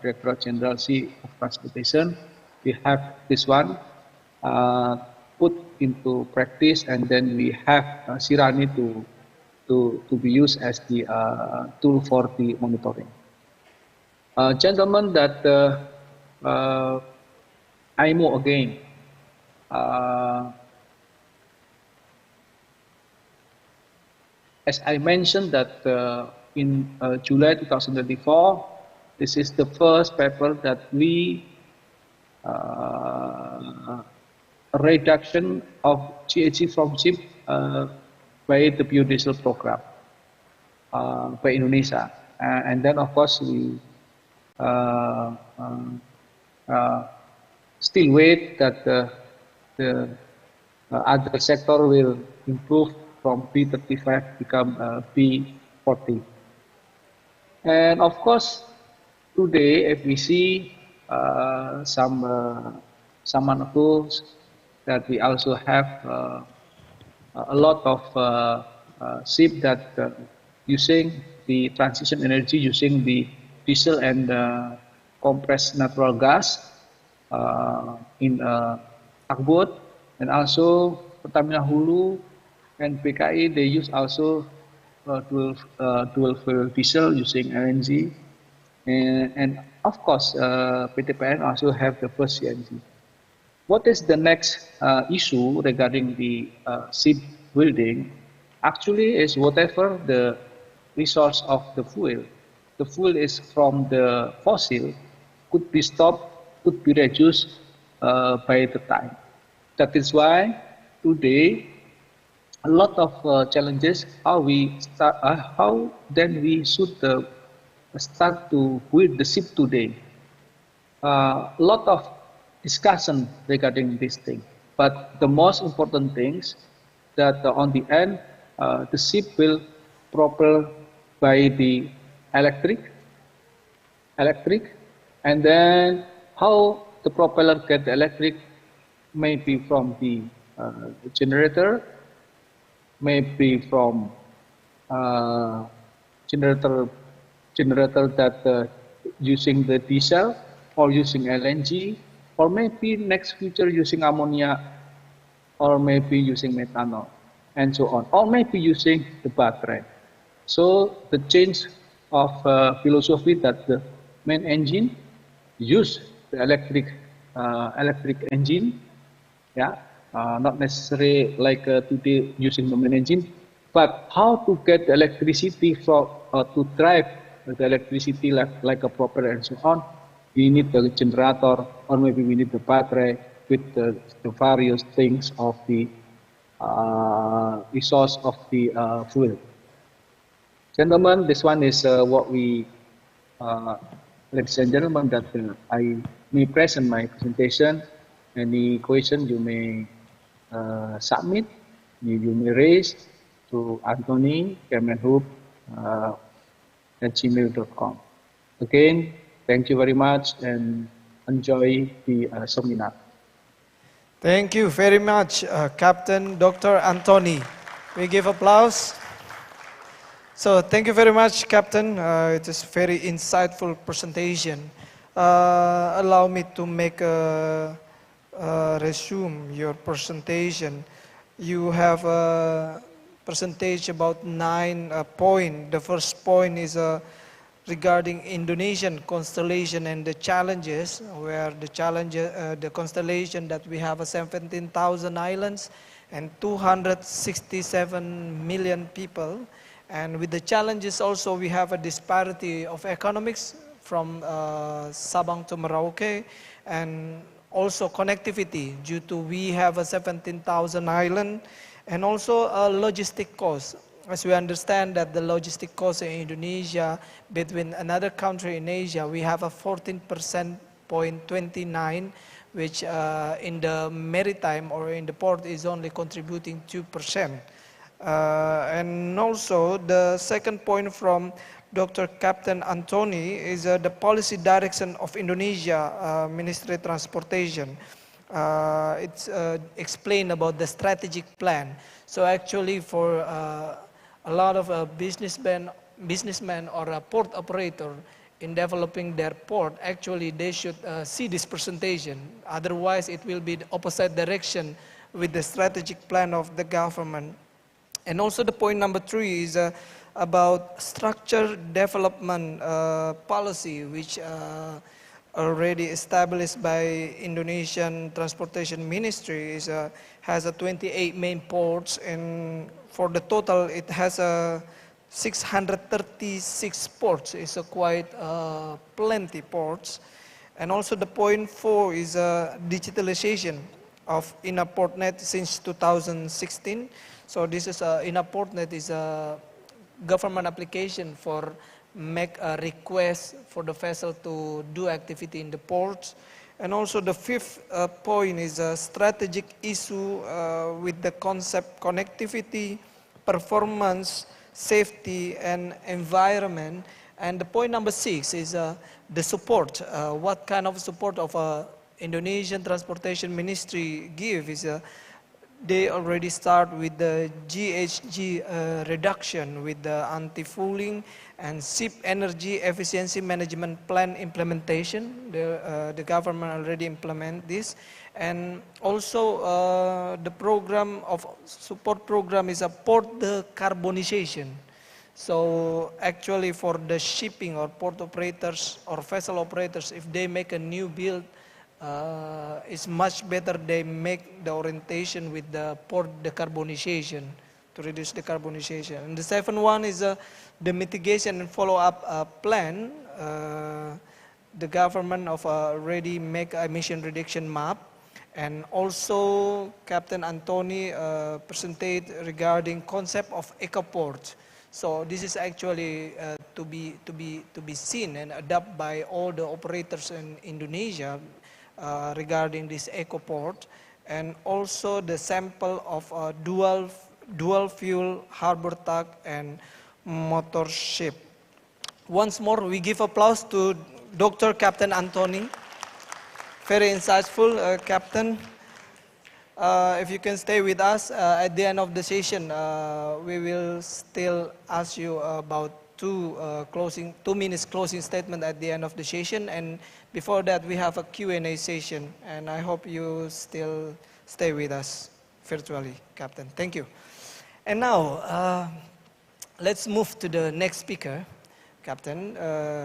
Directorate General C of Transportation, we have this one put into practice, and then we have Sirani to be used as the tool for the monitoring. Gentlemen, that IMO again. As I mentioned that in July 2024, this is the first paper that we reduction of GHG from ship by the biodiesel program by Indonesia, and then of course we still wait that the other sector will improve from B35 become B40. And of course, today if we see some articles that we also have a lot of ship that using the transition energy, using the diesel and compressed natural gas in tugboat, and also Pertamina Hulu and PKI, they use also dual fuel diesel using LNG, and of course PTPN also have the first CNG. What is the next issue regarding the ship building? Actually, is whatever the resource of the fuel is from the fossil, could be stopped, could be reduced by the time. That is why today a lot of challenges. How we start? How then we should start to build the ship today? A lot of discussion regarding this thing, but the most important things that on the end the ship will propel by the electric, and then how the propeller get the electric, maybe from the generator, maybe from generator that using the diesel or using LNG, or maybe next future using ammonia, or maybe using methanol, and so on, or maybe using the battery. So the change of philosophy that the main engine use the electric engine, yeah, not necessarily like today using the main engine, but how to get the electricity from to drive the electricity like a propeller and so on. We need the generator, or maybe we need the battery with the various things of the resource of the fuel. Gentlemen, this one is what we, ladies and gentlemen, that I may present my presentation. Any question you may submit, you may raise to Anthony, @gmail.com. Again, thank you very much and enjoy the seminar. Thank you very much, Captain Dr. Anthony. We give applause. So thank you very much, Captain. It is very insightful presentation. Allow me to make resume your presentation. You have a presentation about 9 points. The first point is regarding Indonesian constellation and the challenges, where the constellation that we have 17,000 islands and 267 million people. And with the challenges also, we have a disparity of economics from Sabang to Merauke, and also connectivity due to we have a 17,000 island, and also a logistic cost. As we understand that the logistic cost in Indonesia between another country in Asia, we have a 14.29%, which in the maritime or in the port is only contributing 2%. And also the second point from Dr. Captain Anthony is the policy direction of Indonesia Ministry of Transportation. It's explained about the strategic plan. So actually for a lot of businessmen businessman or a port operator in developing their port, actually they should see this presentation. Otherwise, it will be the opposite direction with the strategic plan of the government. And also the point number 3 is about structure development policy, which already established by Indonesian Transportation Ministry, has 28 main ports, and for the total it has 636 ports. It's quite plenty ports. And also the point 4 is digitalization of INAPortNet since 2016. So this is INAPortNet is a government application for make a request for the vessel to do activity in the ports. And also the 5th point is a strategic issue with the concept connectivity, performance, safety, and environment. And the point number 6 is the support. What kind of support of Indonesian Transportation Ministry give is they already start with the GHG reduction with the anti-fouling and ship energy efficiency management plan implementation. The government already implement this. And also the program of support program is a port decarbonization. So actually for the shipping or port operators or vessel operators, if they make a new build, it's much better they make the orientation with the port decarbonization to reduce decarbonization. And the 7th one is the mitigation and follow-up plan. The government of already make emission reduction map, and also Captain Antony presented regarding concept of eco-port. So this is actually to be seen and adopted by all the operators in Indonesia regarding this eco-port, and also the sample of dual fuel harbor tug and motor ship. Once more, we give applause to Dr. Captain Antony. Very insightful, Captain. If you can stay with us at the end of the session, we will still ask you about 2 minutes closing statement at the end of the session, and before that we have a Q&A session, and I hope you still stay with us virtually, Captain. Thank you. And now let's move to the next speaker, Captain.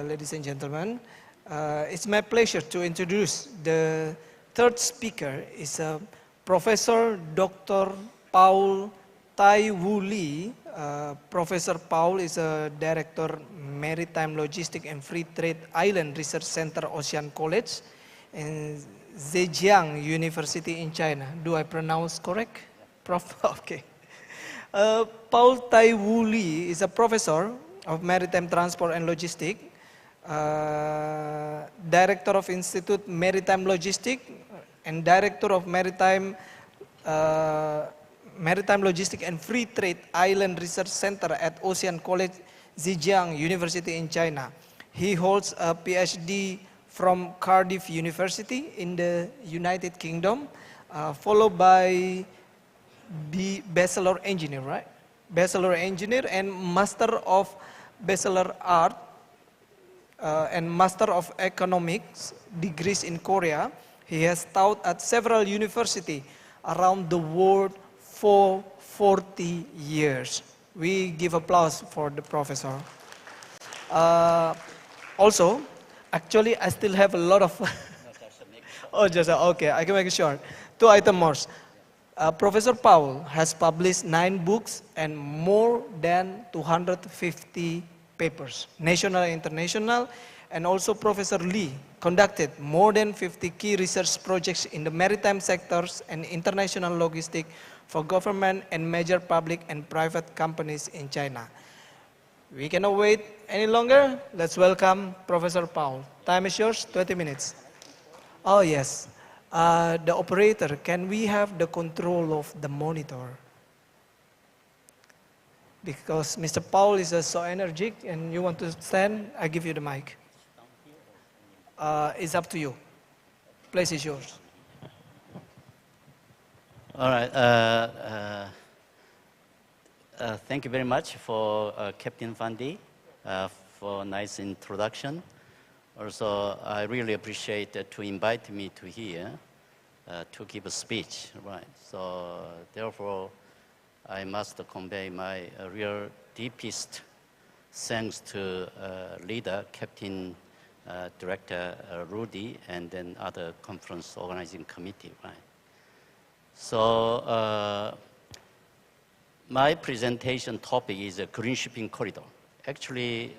Ladies and gentlemen, it's my pleasure to introduce the 3rd speaker. Is Professor Dr. Paul Tai Wu Lee. Professor Paul is a Director Maritime Logistics and Free Trade Island Research Center, Ocean College, in Zhejiang University in China. Do I pronounce correct, Prof? Okay. Paul Tai Wu Lee is a Professor of Maritime Transport and Logistics, Director of Institute Maritime Logistics, and Director of Maritime Logistics and Free Trade Island Research Center at Ocean College, Zhejiang University in China. He holds a PhD from Cardiff University in the United Kingdom, followed by Bachelor Engineer, right? Bachelor Engineer and Master of Bachelor Art and Master of Economics degrees in Korea. He has taught at several universities around the world for 40 years. We give applause for the professor. Also, actually, I still have a lot of... oh, just, okay, I can make it short. 2 items more. Professor Paul has published 9 books and more than 250 papers, national and international. And also Professor Lee conducted more than 50 key research projects in the maritime sectors and international logistics for government and major public and private companies in China. We cannot wait any longer. Let's welcome Professor Paul. Time is yours, 20 minutes. Oh yes, the operator, can we have the control of the monitor? Because Mr. Paul is so energetic and you want to stand, I give you the mic. It's up to you. Place is yours. All right. Thank you very much for Captain Fandi for a nice introduction. Also, I really appreciate to invite me to here to give a speech, right? So therefore, I must convey my real deepest thanks to leader, Captain Director Rudy, and then other conference organizing committee, right? So my presentation topic is a green shipping corridor. Actually,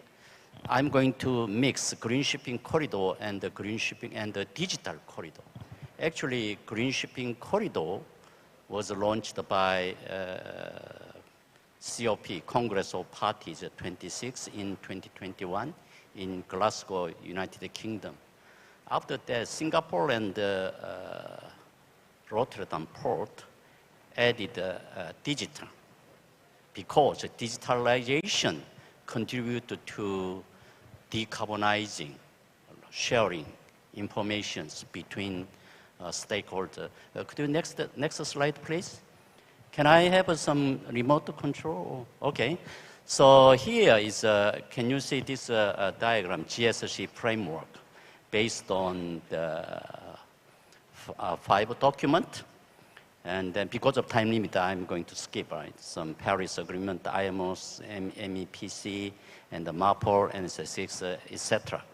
I'm going to mix green shipping corridor and the green shipping and the digital corridor. Actually, green shipping corridor was launched by COP, Congress of Parties 26 in 2021 in Glasgow, United Kingdom. After that, Singapore and Rotterdam port added digital because digitalization contributed to decarbonizing, sharing information between stakeholders. Could you next slide, please? Can I have some remote control? Okay. So here is, can you see this diagram, GSC framework, based on the 5 document. And then because of time limit, I'm going to skip, right? Some Paris Agreement, IMO, MEPC, and the MAPOR, and sesi-sesi, etc.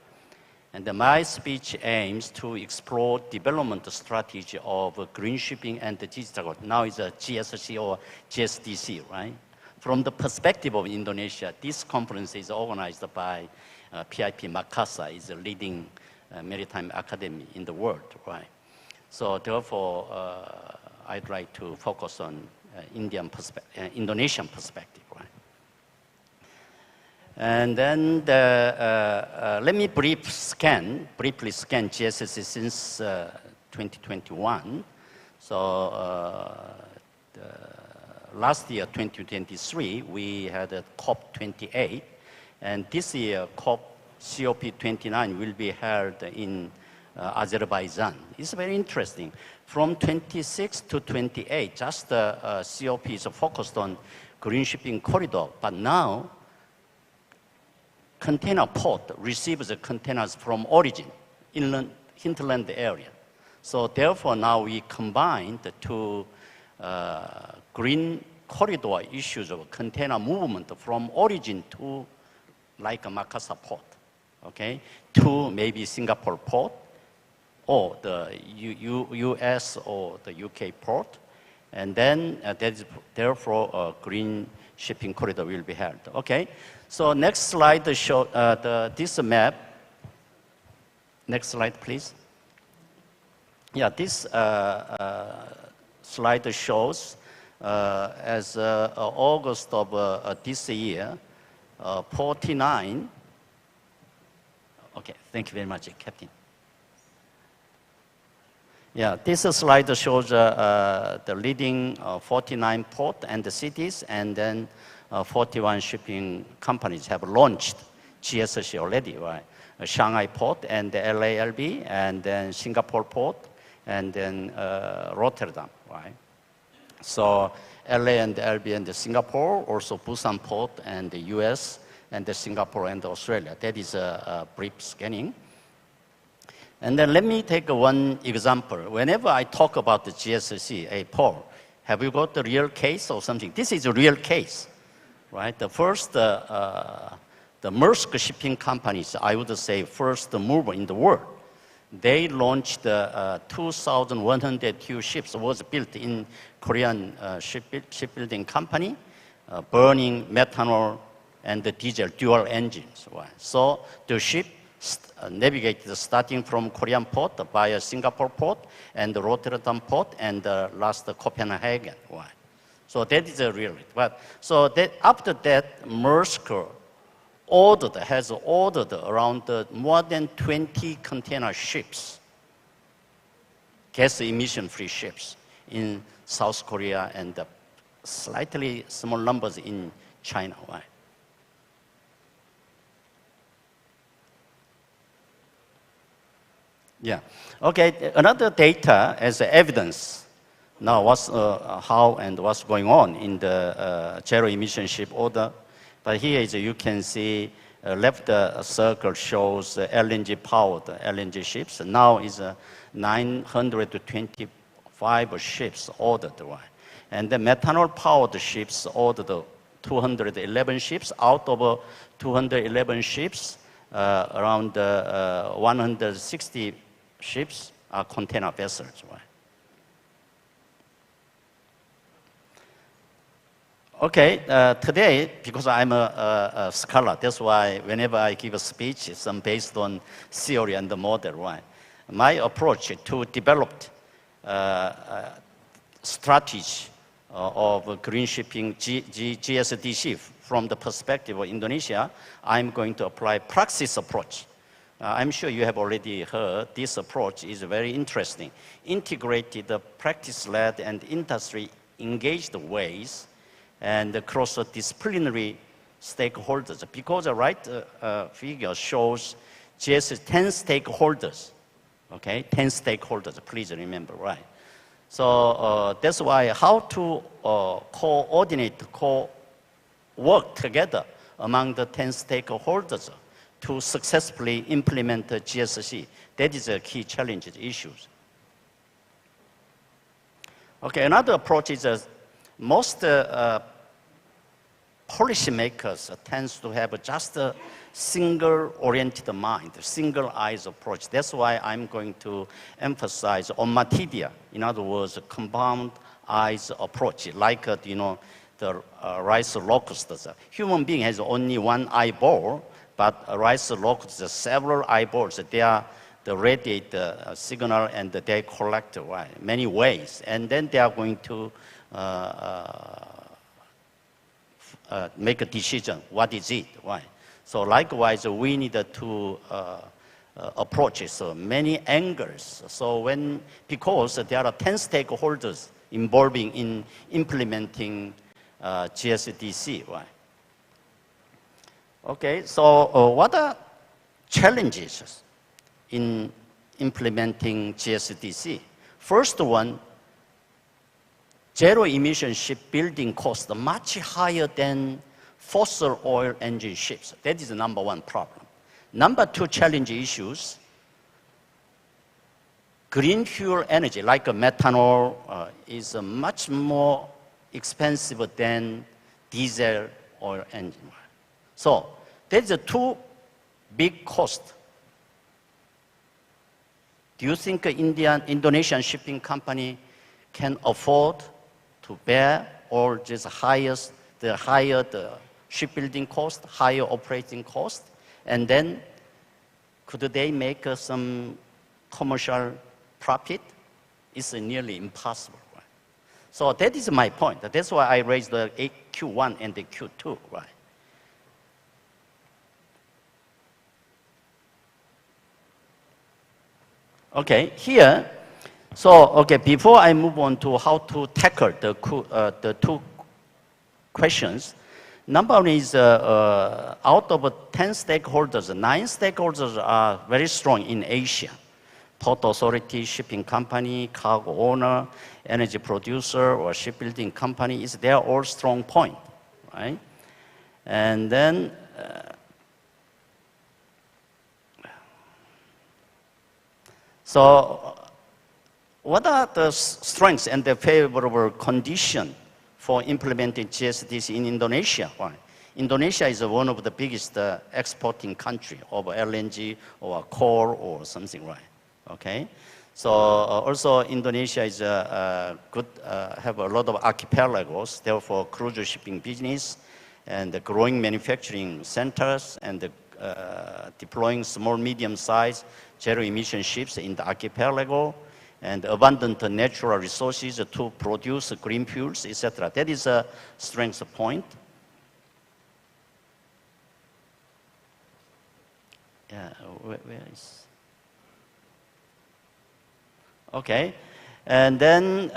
And my speech aims to explore development strategy of green shipping and the digital. Now it's a GSC or GSDC, right? From the perspective of Indonesia, this conference is organized by PIP Makassar, is a leading maritime academy in the world, right? So therefore, I'd like to focus on Indonesian perspective, right? And then let me briefly scan GSSC since 2021. So last year, 2023, we had a COP28, and this year, COP29 will be held in Azerbaijan. It's very interesting. From 26 to 28, just the COP is focused on green shipping corridor, but now container port receives the containers from origin, inland, hinterland area. So therefore now we combine the two green corridor issues of container movement from origin to like a Makassar port, okay, to maybe Singapore port, or the US or the UK port, and then therefore a green shipping corridor will be held. Okay, so next slide show this map. Next slide, please. Yeah, this slide shows as August of this year, 49. Okay, thank you very much, Captain. Yeah, this slide shows the leading 49 port and the cities, and then 41 shipping companies have launched GSC already, right? Shanghai port and the LALB, and then Singapore port, and then Rotterdam, right? So LA and the LB and the Singapore, also Busan port and the US and the Singapore and Australia. That is a brief scanning. And then let me take one example. Whenever I talk about the GSC, hey, Paul, have you got the real case or something? This is a real case, right? The first, the Maersk shipping companies, I would say first mover in the world. They launched 2,102 ships was built in Korean shipbuilding company, burning methanol and the diesel dual engines, right? So the ship navigated starting from Korean port via Singapore port and the Rotterdam port and last Copenhagen. Right? So that is a reality. But so that after that, Maersk has ordered around more than 20 container ships, gas emission-free ships in South Korea and slightly small numbers in China. Right? Yeah. Okay. Another data as evidence. Now, what's how and what's going on in the zero emission ship order? But here is you can see left circle shows LNG-powered LNG ships. Now is 925 ships ordered, right? And the methanol-powered ships ordered 211 ships. Out of 211 ships, around 160 ships are container vessels, right? Okay, today, because I'm a scholar, that's why whenever I give a speech, it's based on theory and the model, right? My approach to develop strategy of green shipping GSDC from the perspective of Indonesia, I'm going to apply praxis approach. I'm sure you have already heard this approach is very interesting. Integrated practice-led and industry-engaged ways and cross-disciplinary stakeholders, because the right figure shows just 10 stakeholders, okay? 10 stakeholders, please remember, right? So that's why how to coordinate, work together among the 10 stakeholders to successfully implement the GSC. That is a key challenge issues. Okay, another approach is most policymakers tends to have just a single-oriented mind, single-eyes approach. That's why I'm going to emphasize on Matidia. In other words, compound eyes approach, like the rice locusts. Human being has only one eyeball, but rice locusts have several eyeballs. They are the radiate signal and they collect many ways, and then they are going to make a decision. What is it? Why? So likewise, we need to approach so many angles. So because there are 10 stakeholders involving in implementing GSDC, right? Okay, so what are challenges in implementing GSDC? First one, zero emission shipbuilding costs much higher than fossil oil engine ships. That is the number one problem. Number two challenge issues, green fuel energy like methanol is much more expensive than diesel oil engine. So there's a two big costs. Do you think Indonesian shipping company can afford to bear or just the higher the shipbuilding cost, higher operating cost, and then could they make some commercial profit? It's nearly impossible, right? So that is my point. That's why I raised the Q1 and the Q2, right? Okay, here, so okay, before I move on to how to tackle the two questions, number one is out of 10 stakeholders, 9 stakeholders are very strong in Asia. Port authority, shipping company, cargo owner, energy producer, or shipbuilding company, they're all strong point, right? And then, so what are the strengths and the favorable condition for implementing GSDC in Indonesia? Why? Indonesia is one of the biggest exporting country of LNG or coal or something, right? Okay, so also Indonesia is good, have a lot of archipelagos, therefore cruise shipping business and the growing manufacturing centers and deploying small, medium-sized zero-emission ships in the archipelago and abundant natural resources to produce green fuels, etc. That is a strength point. Yeah, where is? Okay, and then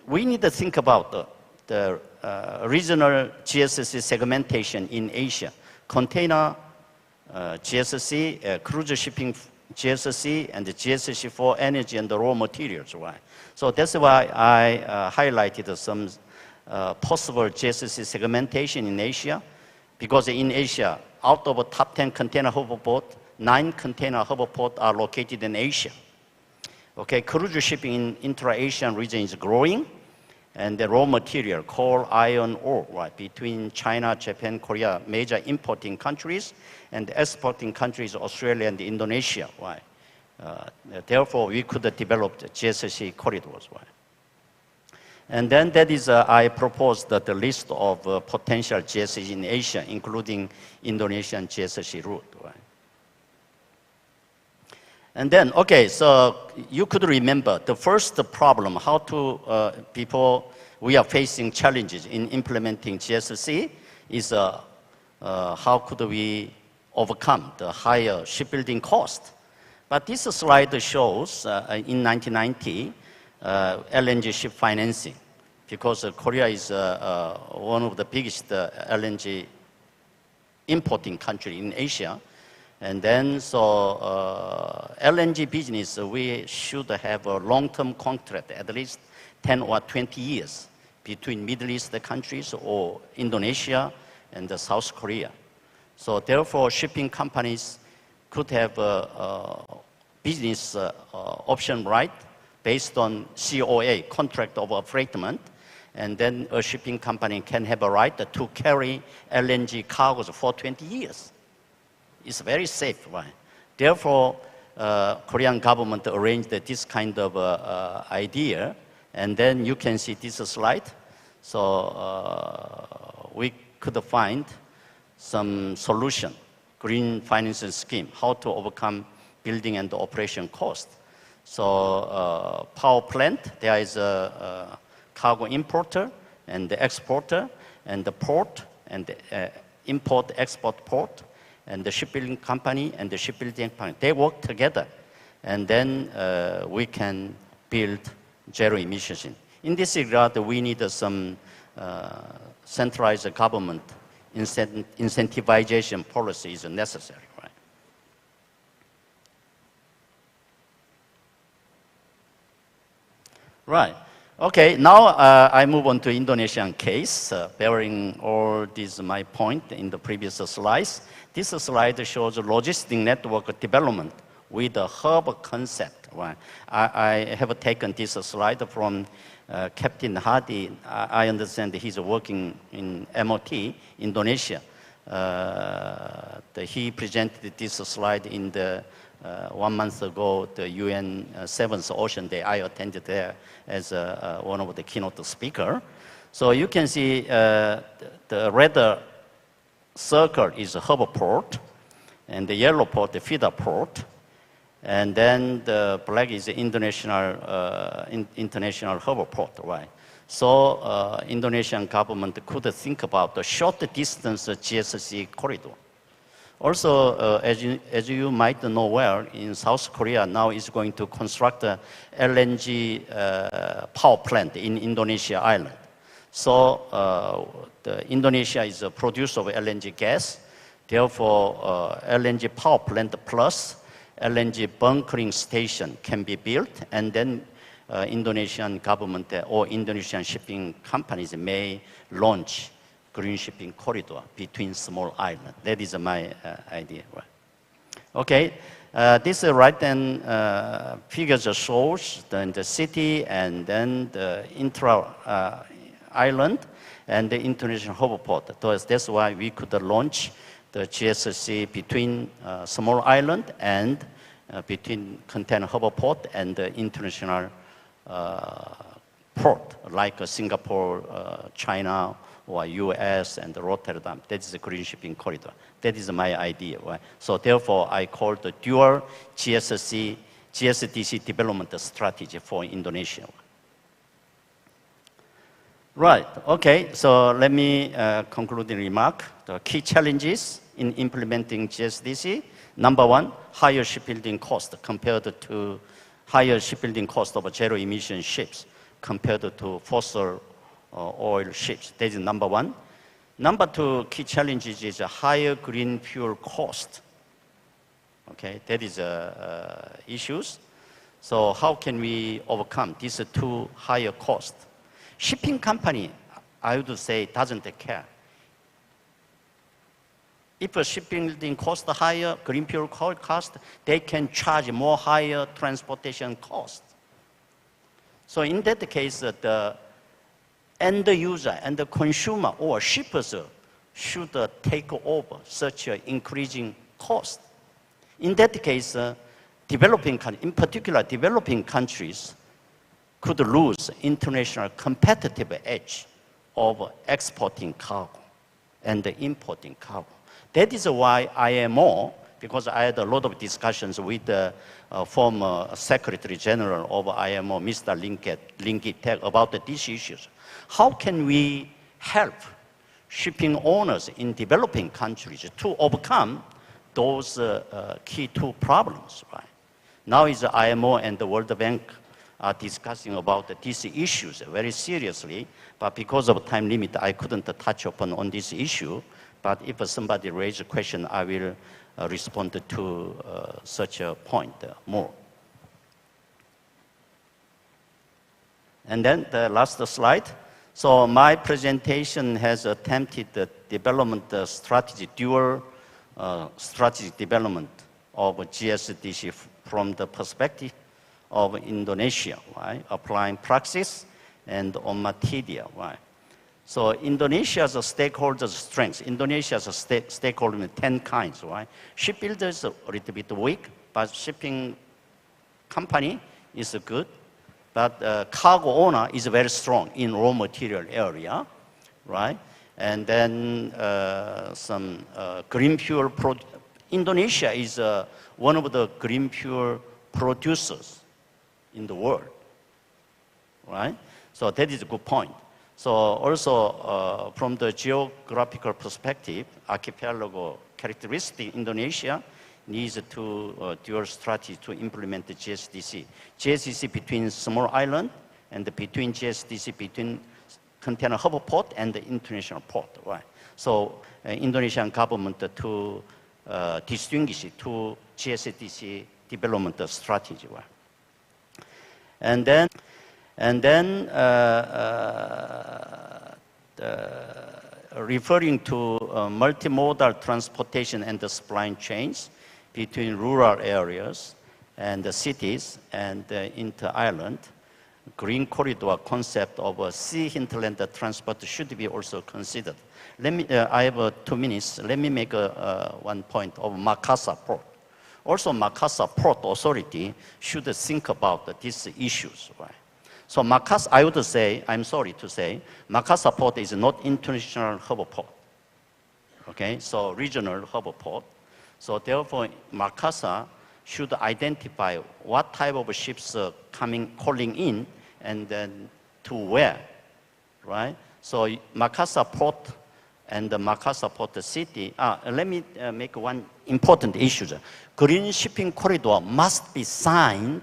we need to think about the regional GSC segmentation in Asia. Container GSC, cruise shipping GSC, and the GSC for energy and the raw materials, right? So that's why I highlighted some possible GSC segmentation in Asia. Because in Asia, out of a top 10 container harbor port, 9 container harbor ports are located in Asia. Okay, cruise shipping in intra-Asian region is growing, and the raw material, coal, iron ore, right, between China, Japan, Korea, major importing countries, and exporting countries, Australia and Indonesia, right. Therefore, we could develop the GSC corridors, right. And then that is, I proposed that the list of potential GSC in Asia, including Indonesian GSC route, right. And then, okay, so you could remember the first problem, how to, we are facing challenges in implementing GSC is how could we overcome the higher shipbuilding cost. But this slide shows in 1990, LNG ship financing, because Korea is one of the biggest LNG importing country in Asia. And then, so LNG business, we should have a long-term contract, at least 10 or 20 years between Middle East countries or Indonesia and South Korea. So therefore, shipping companies could have a business option right based on COA, contract of affreightment, and then a shipping company can have a right to carry LNG cargoes for 20 years. It's very safe, right? Therefore, Korean government arranged this kind of idea, and then you can see this slide. So we could find some solution, green financing scheme, how to overcome building and operation cost. So power plant, there is a cargo importer and the exporter, and the port and the import-export port, and the shipbuilding company and the shipbuilding company. They work together, and then we can build zero emissions. In this regard, we need some centralized government incentivization policy is necessary, right? Right. Okay, now I move on to Indonesian case, bearing all this my point in the previous slides. This slide shows logistic network development with the hub concept. Right? I have taken this slide from Captain Hadi. I understand he's working in MOT, Indonesia. He presented this slide in the 1 month ago, the UN 7th Ocean Day. I attended there as one of the keynote speakers. So you can see the red circle is a harbor port, and the yellow port, the feeder port, and then the black is the international harbor port, right? So Indonesian government could think about the short distance GSC corridor. Also, as you might know well, in South Korea now is going to construct a LNG power plant in Indonesia island. So Indonesia is a producer of LNG gas. Therefore, LNG power plant plus LNG bunkering station can be built, and then Indonesian government or Indonesian shipping companies may launch green shipping corridor between small islands. That is my idea. Right? Okay, this right-hand figures shows the city and then the intra-island and the international harbor port. So that's why we could launch the GSC between small island and between container harbor port and the international port, like Singapore, China, or US and Rotterdam. That is the green shipping corridor. That is my idea. Right? So therefore, I call the dual GSDC development strategy for Indonesia. Right, okay, so let me conclude the remark. The key challenges in implementing GSDC. Number one, higher shipbuilding cost compared to higher shipbuilding cost of zero emission ships compared to fossil oil ships. That is number one. Number two, key challenges is a higher green fuel cost. Okay, that is issues. So how can we overcome these two higher costs? Shipping company, I would say, doesn't care. If a shipping cost higher, green fuel cost, they can charge more higher transportation cost. So in that case, the end user and the consumer or shippers should take over such an increasing cost. In that case, in particular, developing countries could lose international competitive edge of exporting cargo and importing cargo. That is why IMO, because I had a lot of discussions with the former Secretary General of IMO, Mr. Linkitek, about these issues. How can we help shipping owners in developing countries to overcome those key two problems, right? Now is the IMO and the World Bank are discussing about these issues very seriously, but because of time limit, I couldn't touch upon on this issue. But if somebody raises a question, I will respond to such a point more. And then the last slide. So my presentation has attempted the development strategy, dual strategic development of GSDC from the perspective of Indonesia, right? Applying praxis and on material, right? So Indonesia's stakeholders' strengths. Indonesia's stakeholder in 10 kinds, right? Shipbuilders are a little bit weak, but shipping company is good. But cargo owner is very strong in raw material area, right? And then some green fuel. Indonesia is one of the green fuel producers in the world, right? So that is a good point. So also from the geographical perspective, archipelago characteristic, Indonesia needs to dual strategy to implement the GSDC. GSDC between small island and between GSDC between container harbor port and the international port, right? So Indonesian government to distinguish two GSDC development strategy, right? And then referring to multimodal transportation and the supply chains between rural areas and the cities and inter-island, green corridor concept of a sea hinterland transport should be also considered. Let me, I have 2 minutes. Let me make one point of Makassar port. Also, Makassar Port Authority should think about these issues, right? So Makassar, I would say, I'm sorry to say, Makassar Port is not international harbor port. Okay, so regional harbor port. So therefore, Makassar should identify what type of ships are calling in, and then to where, right? So Makassar Port and the Makassar Port City, let me make one important issue. Green shipping corridor must be signed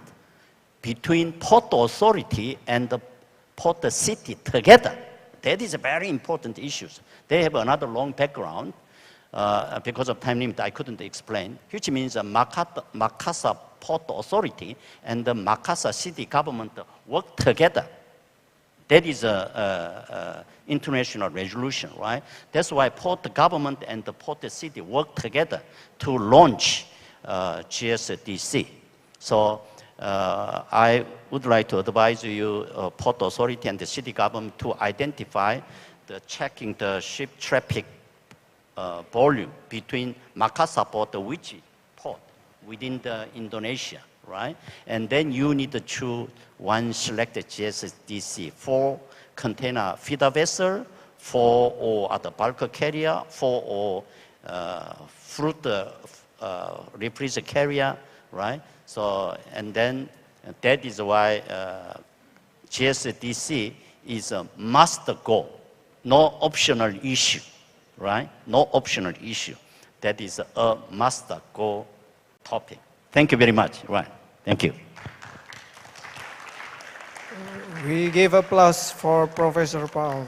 between Port Authority and the Port City together. That is a very important issue. They have another long background. Because of time limit, I couldn't explain, which means Makassar Port Authority and the Makassar City government work together. That is an international resolution, right? That's why port government and the port city work together to launch GSDC. So I would like to advise you, port authority and the city government, to identify checking the ship traffic volume between Makassar port, which port within the Indonesia, right? And then you need to choose one selected GSDC for container feeder vessel, for or other bulk carrier, for or fruit refrigerator carrier, right? So, and then that is why GSDC is a must go, no optional issue, right? No optional issue. That is a must go topic. Thank you very much. Right. Thank you. We give applause for Professor Paul.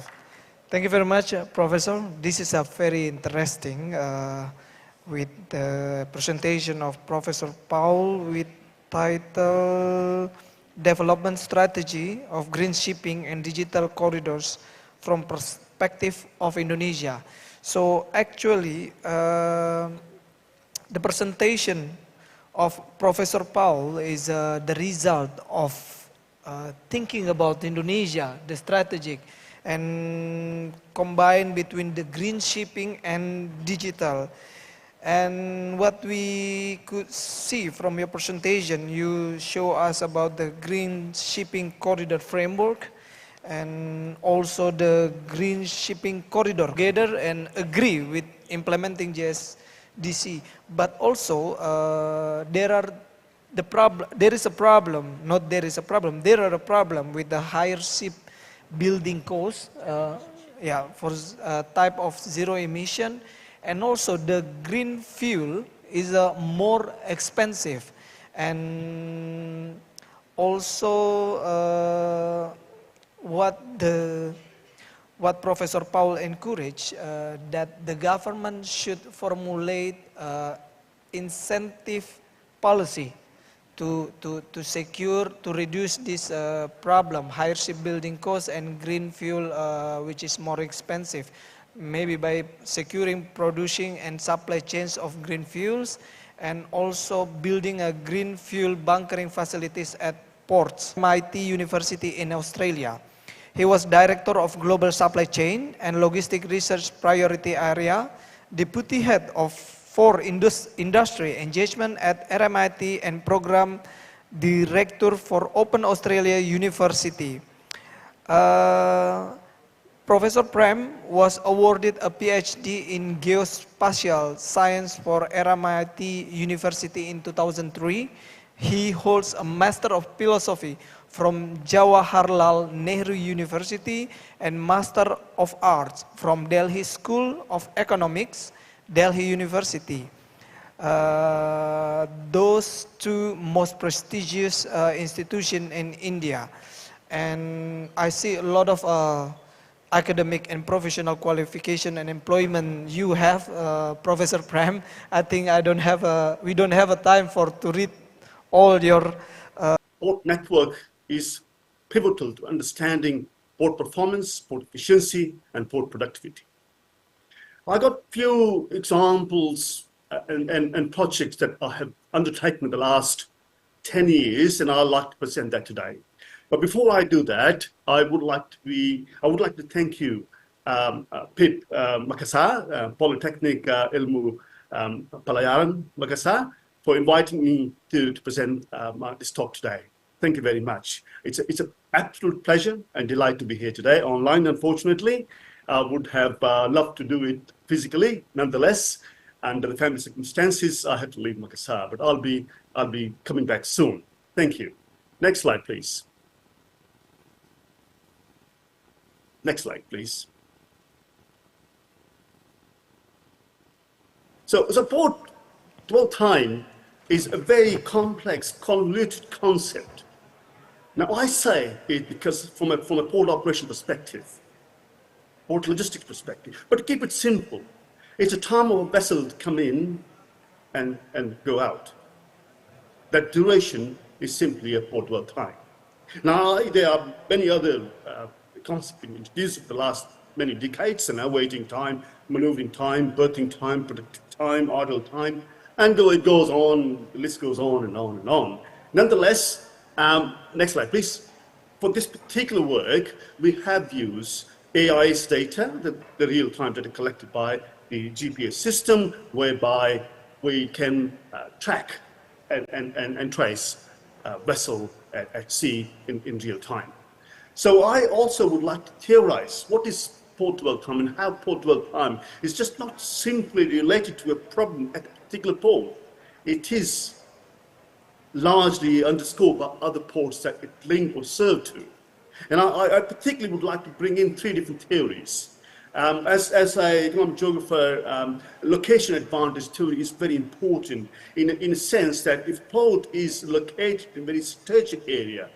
Thank you very much, Professor. This is a very interesting with the presentation of Professor Paul with title Development Strategy of Green Shipping and Digital Corridors from Perspective of Indonesia. So actually, the presentation of Professor Paul is the result of thinking about Indonesia, the strategic, and combine between the green shipping and digital. And what we could see from your presentation, you show us about the green shipping corridor framework and also the green shipping corridor together and agree with implementing JSDC. But also there is a problem with the higher ship building cost, for type of zero emission, and also the green fuel is more expensive, and also what Professor Paul encouraged, that the government should formulate incentive policy to reduce this problem, higher shipbuilding costs and green fuel, which is more expensive. Maybe by securing producing and supply chains of green fuels, and also building a green fuel bunkering facilities at ports. MIT University in Australia. He was Director of Global Supply Chain and Logistic Research Priority Area, Deputy Head of for Industry Engagement at RMIT, and Program Director for Open Australia University. Professor Prem was awarded a PhD in Geospatial Science for RMIT University in 2003. He holds a Master of Philosophy from Jawaharlal Nehru University and Master of Arts from Delhi School of Economics, Delhi University. Those two most prestigious institutions in India. And I see a lot of academic and professional qualification and employment you have, Professor Prem. I think we don't have a time to read all your... Port network is pivotal to understanding port performance, port efficiency, and port productivity. I got few examples and projects that I have undertaken in the last 10 years, and I'd like to present that today. But before I do that, I would like to thank you, PIP Makassar, Polytechnic Ilmu Pelayaran Makassar, for inviting me to present this talk today. Thank you very much. It's an absolute pleasure and delight to be here today. Online, unfortunately, I would have loved to do it physically. Nonetheless, under the family circumstances, I had to leave Makassar, but I'll be coming back soon. Thank you. Next slide, please. Next slide, please. So port dwell time is a very complex, convoluted concept. Now, I say it because from a port operation perspective, port logistics perspective, but to keep it simple, it's a time of a vessel to come in and go out. That duration is simply a port dwell time. Now, there are many other concepts introduced in the last many decades, and waiting time, maneuvering time, berthing time, productive time, idle time, and it goes on, the list goes on and on and on. Nonetheless, next slide, please. For this particular work, we have used AI's data, the real-time data collected by the GPS system, whereby we can track and trace vessel at sea in real time. So I also would like to theorize what is port dwell time and how port dwell time is just not simply related to a problem at a particular port. It is largely underscored by other ports that it link or serve to. And I particularly would like to bring in three different theories. As an economic geographer, location advantage theory is very important in a sense that if port is located in a very strategic area,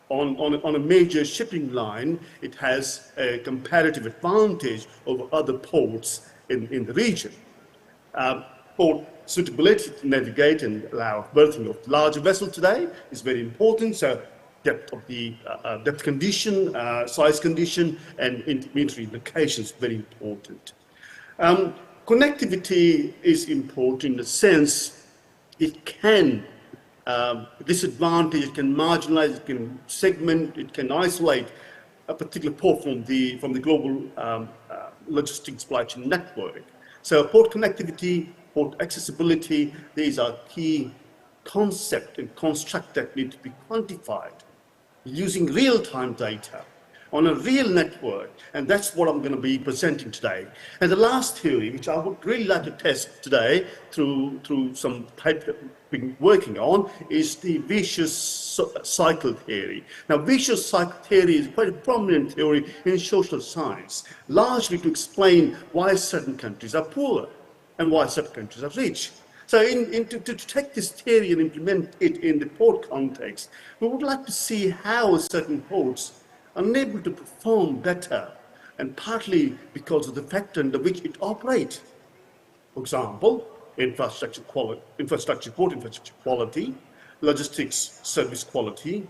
on a major shipping line, it has a comparative advantage over other ports in the region. Port suitability to navigate and allow berthing of larger vessels today is very important. So depth of the depth condition, size condition, and intermediary locations very important. Connectivity is important in the sense it can disadvantage, it can marginalize, it can segment, it can isolate a particular port from the global logistics supply chain network. So port connectivity, port accessibility, these are key concepts and constructs that need to be quantified using real-time data on a real network, and that's what I'm going to be presenting today. And the last theory, which I would really like to test today through some type that we've been working on, is the vicious cycle theory. Now, vicious cycle theory is quite a prominent theory in social science, largely to explain why certain countries are poor and why certain countries are rich. So to take this theory and implement it in the port context, we would like to see how certain ports are unable to perform better, and partly because of the factor under which it operates. For example, port infrastructure quality, logistics service quality,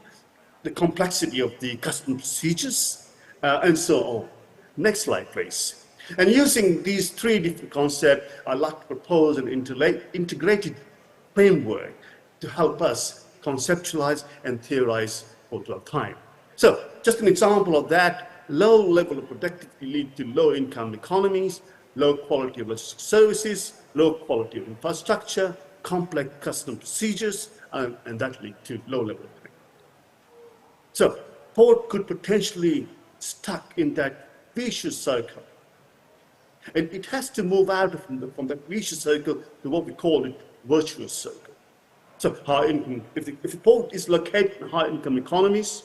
the complexity of the custom procedures, and so on. Next slide, please. And using these three different concepts, I'd like to propose an integrated framework to help us conceptualize and theorize port dwell time. So, just an example of that, low level of productivity leads to low income economies, low quality of logistics services, low quality of infrastructure, complex custom procedures, and that leads to low level of productivity. So, port could potentially stuck in that vicious circle. And it has to move out from that vicious circle to what we call it virtuous circle. So, high income, if the port is located in high income economies,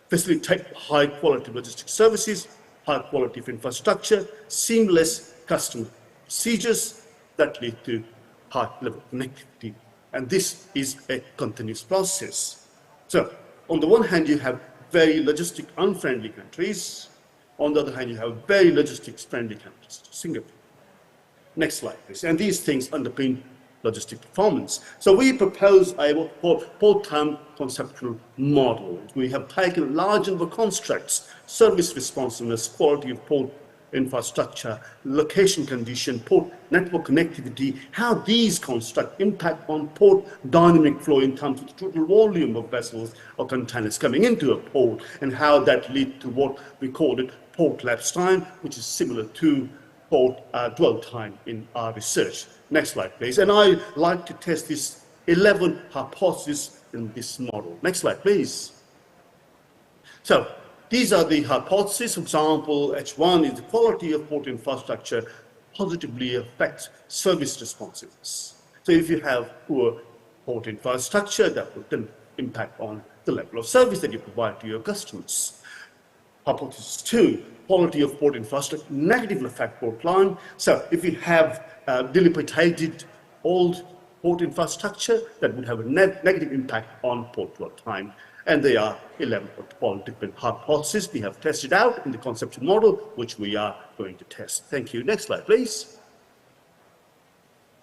facilitate high quality logistics services, high quality of infrastructure, seamless customer procedures that lead to high level of connectivity. And this is a continuous process. So, on the one hand, you have very logistic unfriendly countries. On the other hand, you have very logistics friendly countries, Singapore. Next slide, please. And these things underpin logistic performance. So we propose a port time conceptual model. We have taken large number of constructs, service responsiveness, quality of port infrastructure, location condition, port network connectivity, how these constructs impact on port dynamic flow in terms of the total volume of vessels or containers coming into a port, and how that leads to what we call it port lapse time, which is similar to port dwell time in our research. Next slide, please. And I like to test this 11 hypotheses in this model. Next slide, please. So these are the hypotheses. For example, H1 is the quality of port infrastructure positively affects service responsiveness. So if you have poor port infrastructure, that will then impact on the level of service that you provide to your customers. Hypothesis 2, quality of port infrastructure negatively affect port line. So if you have dilapidated old port infrastructure, that would have a negative impact on port dwell time. And they are 11 different hypotheses we have tested out in the conceptual model, which we are going to test. Thank you. Next slide, please.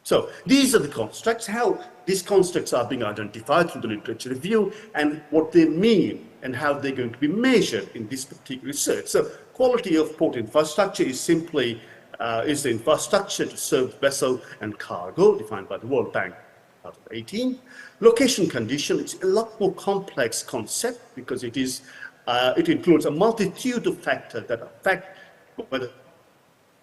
So these are the constructs, how these constructs are being identified through the literature review, and what they mean and how they're going to be measured in this particular research. So quality of port infrastructure is simply is the infrastructure to serve vessel and cargo, defined by the World Bank out of 18. Location condition is a lot more complex concept because it includes a multitude of factors that affect whether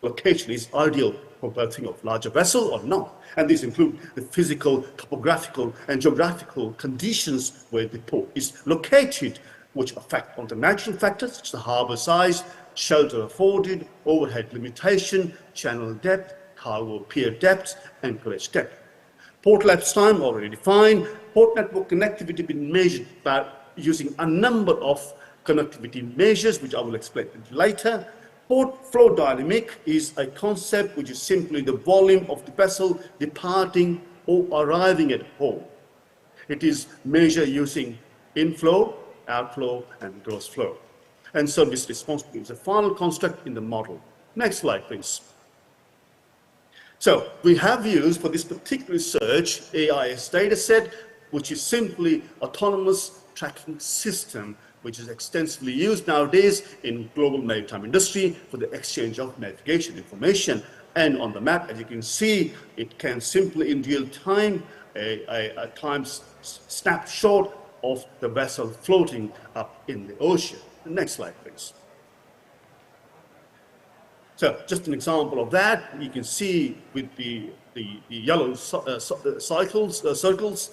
location is ideal for berthing of larger vessel or not. And these include the physical, topographical, and geographical conditions where the port is located, which affect on the natural factors such as the harbor size, shelter afforded, overhead limitation, channel depth, cargo pier depth, anchorage depth. Port lapse time already defined. Port network connectivity been measured by using a number of connectivity measures, which I will explain later. Port flow dynamic is a concept which is simply the volume of the vessel departing or arriving at a port. It is measured using inflow, outflow, and gross flow. And service responsibility is a final construct in the model. Next slide, please. So we have used for this particular research AIS dataset, which is simply autonomous tracking system which is extensively used nowadays in global maritime industry for the exchange of navigation information. And on the map, as you can see, it can simply in real time, a time snapshot of the vessel floating up in the ocean. Next slide, please. So just an example of that, you can see with the yellow circles,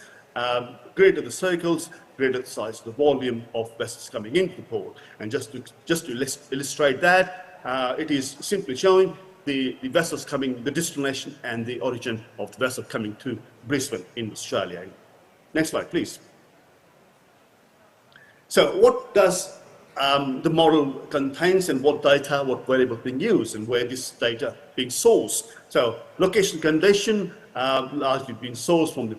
greater the circles, greater the size of the volume of vessels coming into the port. And just to illustrate that, it is simply showing the vessels coming, the destination and the origin of the vessel coming to Brisbane in Australia. Next slide, please. So what does the model contains and what data, what variable being used and where this data being sourced? So location condition largely being sourced from the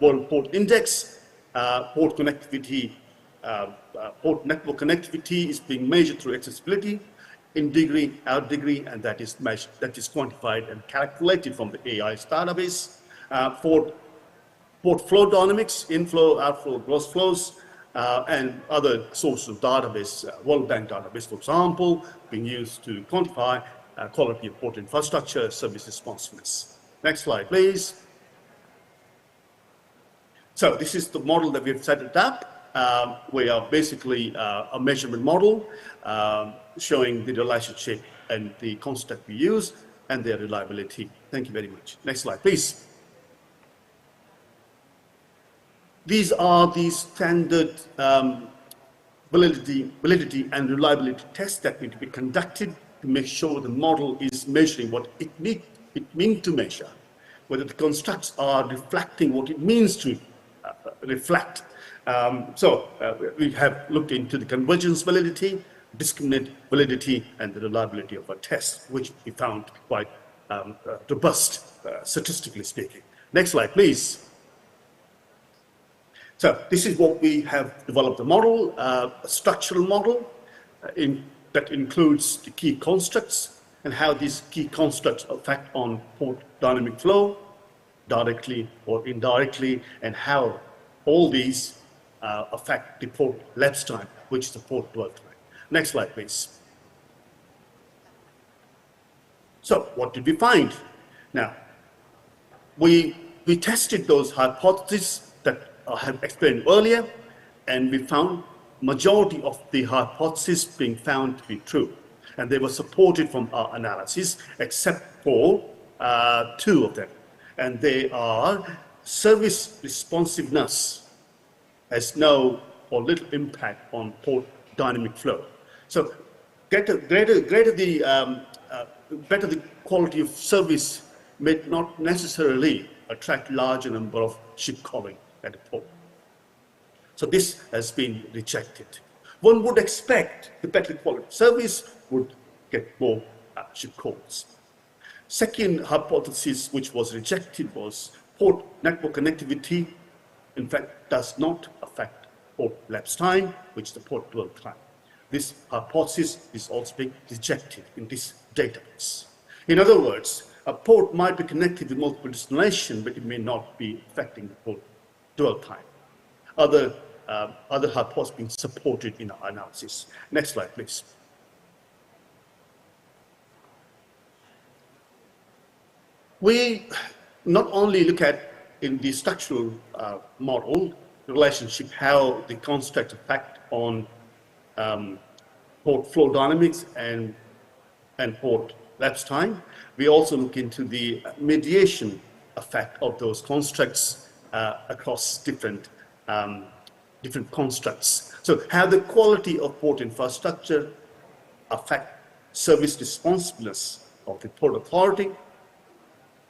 World Port Index. Port connectivity, port network connectivity is being measured through accessibility, in degree, out degree, and that is measured, that is quantified and calculated from the AI's database. Port flow dynamics, inflow, outflow, gross flows, and other sources of database, World Bank database, for example, being used to quantify quality of port infrastructure, service responsiveness. Next slide, please. So this is the model that we've set it up. We are basically a measurement model showing the relationship and the construct we use and their reliability. Thank you very much. Next slide, please. These are the standard validity and reliability tests that need to be conducted to make sure the model is measuring what it means to measure, whether the constructs are reflecting what it means to reflect. We have looked into the convergence validity, discriminant validity, and the reliability of a test, which we found quite robust, statistically speaking. Next slide, please. So this is what we have developed a model, a structural model that includes the key constructs and how these key constructs affect on port dynamic flow, directly or indirectly, and how all these affect the port lapse time, which is the port dwell time. Next slide, please. So what did we find? Now, we tested those hypotheses that I have explained earlier, and we found majority of the hypotheses being found to be true. And they were supported from our analysis, except for two of them. And they are service responsiveness has no or little impact on port dynamic flow. So better the quality of service may not necessarily attract larger number of ship calling at the port. So this has been rejected. One would expect the better quality service would get more ship calls. Second hypothesis which was rejected was port network connectivity, in fact, does not affect port lapse time, which is the port dwell time. This hypothesis is also being rejected in this database. In other words, a port might be connected with multiple destinations, but it may not be affecting the port dwell time. Other hypotheses being supported in our analysis. Next slide, please. We not only look at in the structural model relationship how the construct affect on port flow dynamics and port lapse time. We also look into the mediation effect of those constructs across different constructs. So how the quality of port infrastructure affect service responsiveness of the port authority,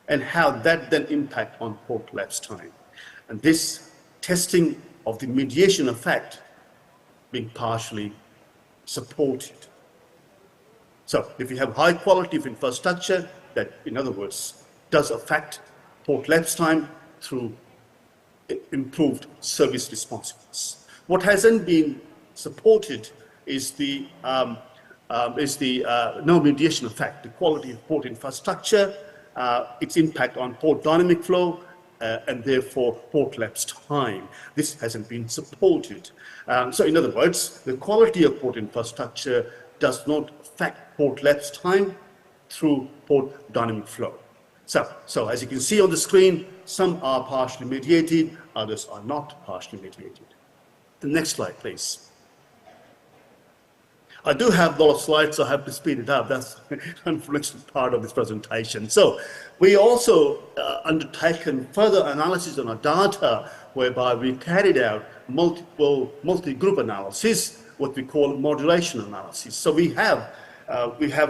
and how that then impact on port lapse time. And this testing of the mediation effect being partially supported. So if you have high quality of infrastructure, that in other words, does affect port lapse time through improved service responsiveness. What hasn't been supported is the no mediation effect, the quality of port infrastructure, its impact on port dynamic flow, and therefore port lapse time. This hasn't been supported. So in other words, the quality of port infrastructure does not affect port lapse time through port dynamic flow. So as you can see on the screen, some are partially mediated, others are not partially mediated. The next slide, please. I do have a lot of slides, so I have to speed it up. That's the unfortunate part of this presentation. So we also undertaken further analysis on our data, whereby we carried out multi-group analysis, what we call modulation analysis. So we have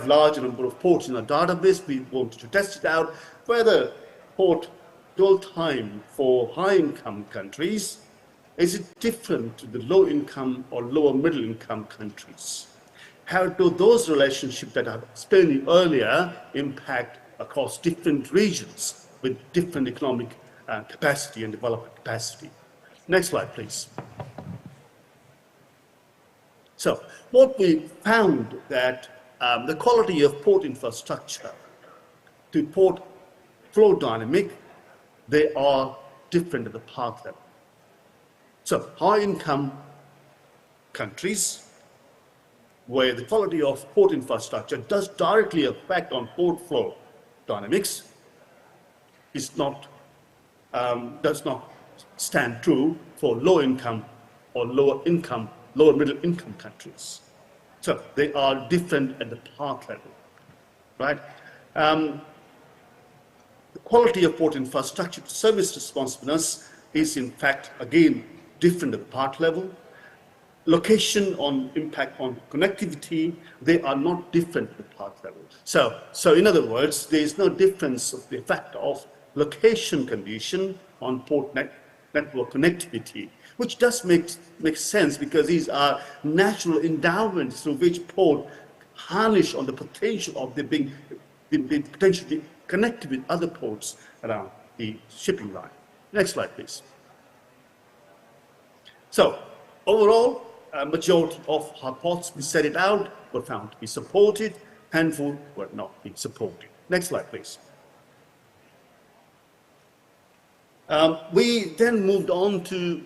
large number of ports in our database. We wanted to test it out whether port dwell time for high-income countries is it different to the low-income or lower middle-income countries. How do those relationships that I explained earlier impact across different regions with different economic capacity and development capacity? Next slide, please. So what we found that the quality of port infrastructure to port flow dynamic, they are different at the path level. So high-income countries where the quality of port infrastructure does directly affect on port flow dynamics is not, does not stand true for low-income or lower middle-income countries. So they are different at the path level, right? The quality of port infrastructure to service responsiveness is in fact, again, different at the path level. Location on impact on connectivity, they are not different at the path level. So in other words, there is no difference of the effect of location condition on port network connectivity, which does make sense because these are natural endowments through which port harness on the potential of the being potentially connected with other ports around the shipping line. Next slide, please. So overall, a majority of hypotheses we set it out were found to be supported, handful were not being supported. Next slide, please. We then moved on to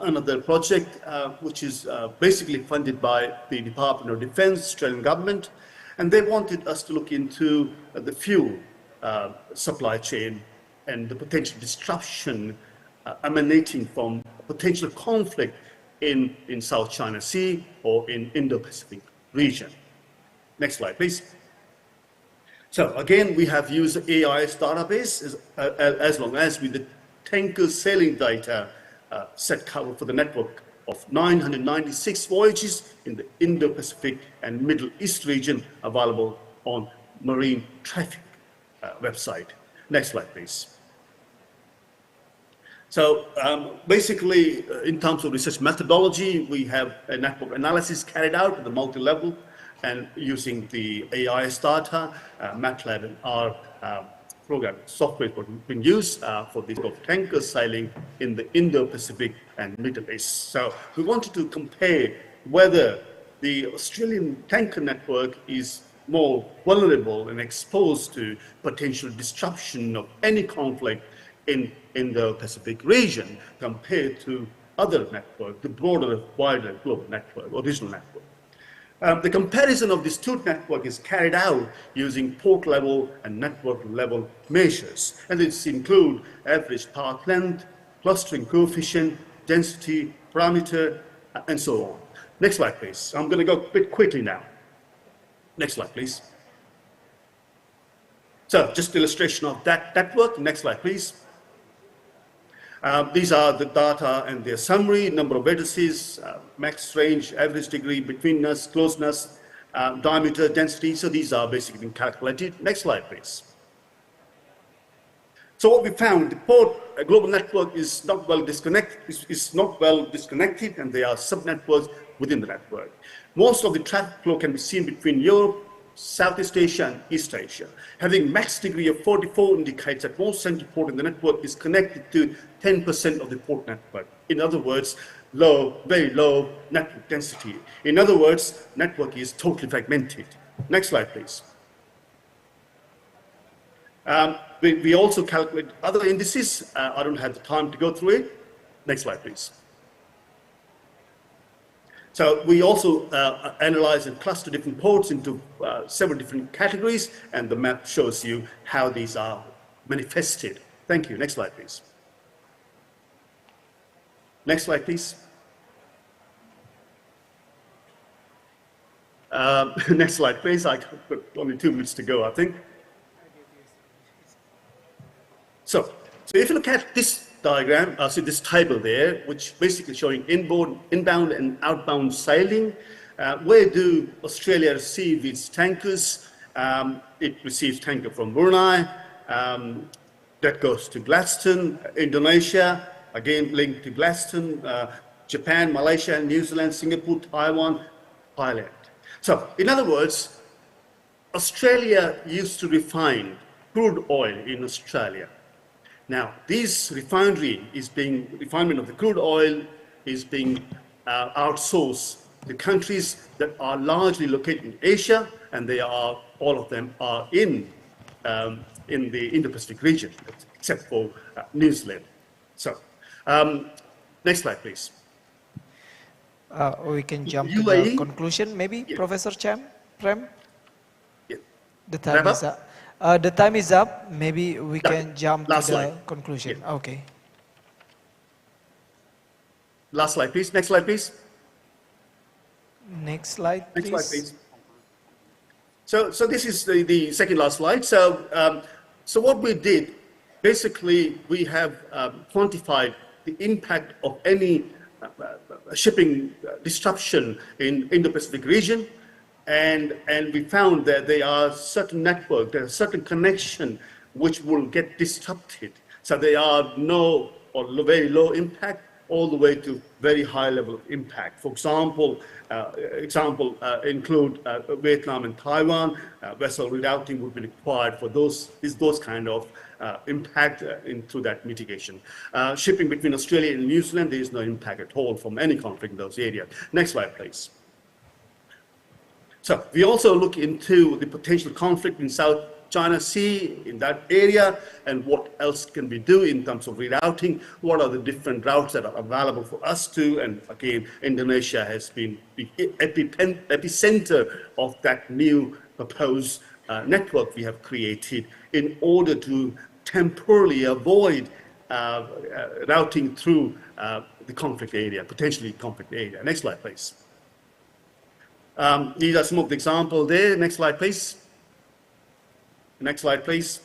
another project, which is basically funded by the Department of Defense, Australian government, and they wanted us to look into the fuel supply chain and the potential disruption emanating from potential conflict in South China Sea or in Indo-Pacific region. Next slide, please. So again, we have used the AIS database as long as with the tanker sailing data set cover for the network of 996 voyages in the Indo-Pacific and Middle East region available on Marine Traffic website. Next slide, please. So basically, in terms of research methodology, we have a network analysis carried out at the multi-level and using the AIS data, MATLAB and R program software being used for this of tanker sailing in the Indo-Pacific and Middle East. So we wanted to compare whether the Australian tanker network is more vulnerable and exposed to potential disruption of any conflict in the Pacific region compared to other networks, the broader, wider global network, original network. The comparison of these two networks is carried out using port level and network level measures, and these include average path length, clustering coefficient, density parameter, and so on. Next slide, please. I'm going to go a bit quickly now. Next slide, please. So just illustration of that network. Next slide, please. These are the data and their summary, number of vertices, max range, average degree, betweenness, closeness, diameter, density. So these are basically being calculated. Next slide, please. So what we found, the port global network is not well disconnected, and there are sub-networks within the network. Most of the traffic flow can be seen between Europe, Southeast Asia and East Asia. Having max degree of 44 indicates that most central port in the network is connected to 10% of the port network. In other words, low, very low network density. In other words, network is totally fragmented. Next slide, please. We also calculate other indices. I don't have the time to go through it. Next slide, please. So we also analyze and cluster different ports into several different categories, and the map shows you how these are manifested. Thank you. Next slide, please. Next slide, please. Next slide, please. I got only 2 minutes to go, I think. So if you look at this diagram, see this table there, which basically showing inbound and outbound sailing. Where do Australia receive its tankers? It receives tanker from Brunei. That goes to Gladstone, Indonesia, again linked to Gladstone, Japan, Malaysia, New Zealand, Singapore, Taiwan, Thailand. So, in other words, Australia used to refine crude oil in Australia. Now, this refinement of the crude oil is being outsourced to countries that are largely located in Asia, and all of them are in the Indo-Pacific region, except for New Zealand. So, next slide, please. We can jump to UAE? the conclusion, maybe, yeah. Professor Prem? Yeah. The time is up. The time is up. Maybe we can jump to the conclusion. Yeah. Okay. Last slide, please. Next slide, please. Next slide, please. Next slide, please. So this is the second last slide. So what we did, basically, we have quantified the impact of any shipping disruption in Indo-Pacific region, and we found that there are certain networks, there are certain connections which will get disrupted. So there are no or very low impact all the way to very high level of impact. For example, include Vietnam and Taiwan. Vessel rerouting would be required for those kind of impact into that mitigation. Shipping between Australia and New Zealand, there is no impact at all from any conflict in those areas. Next slide, please. So we also look into the potential conflict in South China Sea, in that area, and what else can we do in terms of rerouting, what are the different routes that are available for us to, and again, Indonesia has been the epicenter of that new proposed network we have created in order to temporarily avoid routing through the conflict area, potentially conflict area. Next slide, please. These are some of the examples there. Next slide, please. Next slide, please.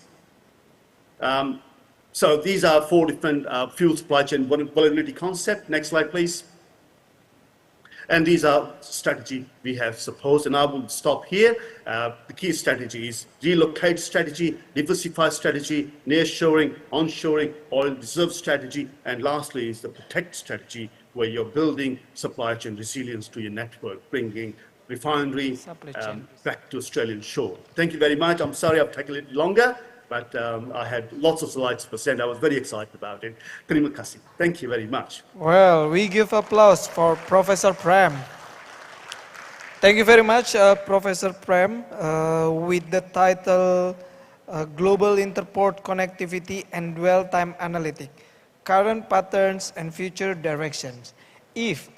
So these are 4 different fuel supply chain vulnerability concept. Next slide, please. And these are strategy we have supposed, and I will stop here. The key strategy is relocate strategy, diversify strategy, nearshoring, onshoring, oil reserve strategy, and lastly is the protect strategy, where you're building supply chain resilience to your network, bringing refinery back to Australian shore. Thank you very much. I'm sorry I've taken a little longer, but I had lots of slides to present. I was very excited about it. Terima kasih. Thank you very much. Well, we give applause for Professor Prem. Thank you very much, Professor Prem, with the title Global Interport Connectivity and Dwell Time Analytic, Current Patterns and Future Directions. If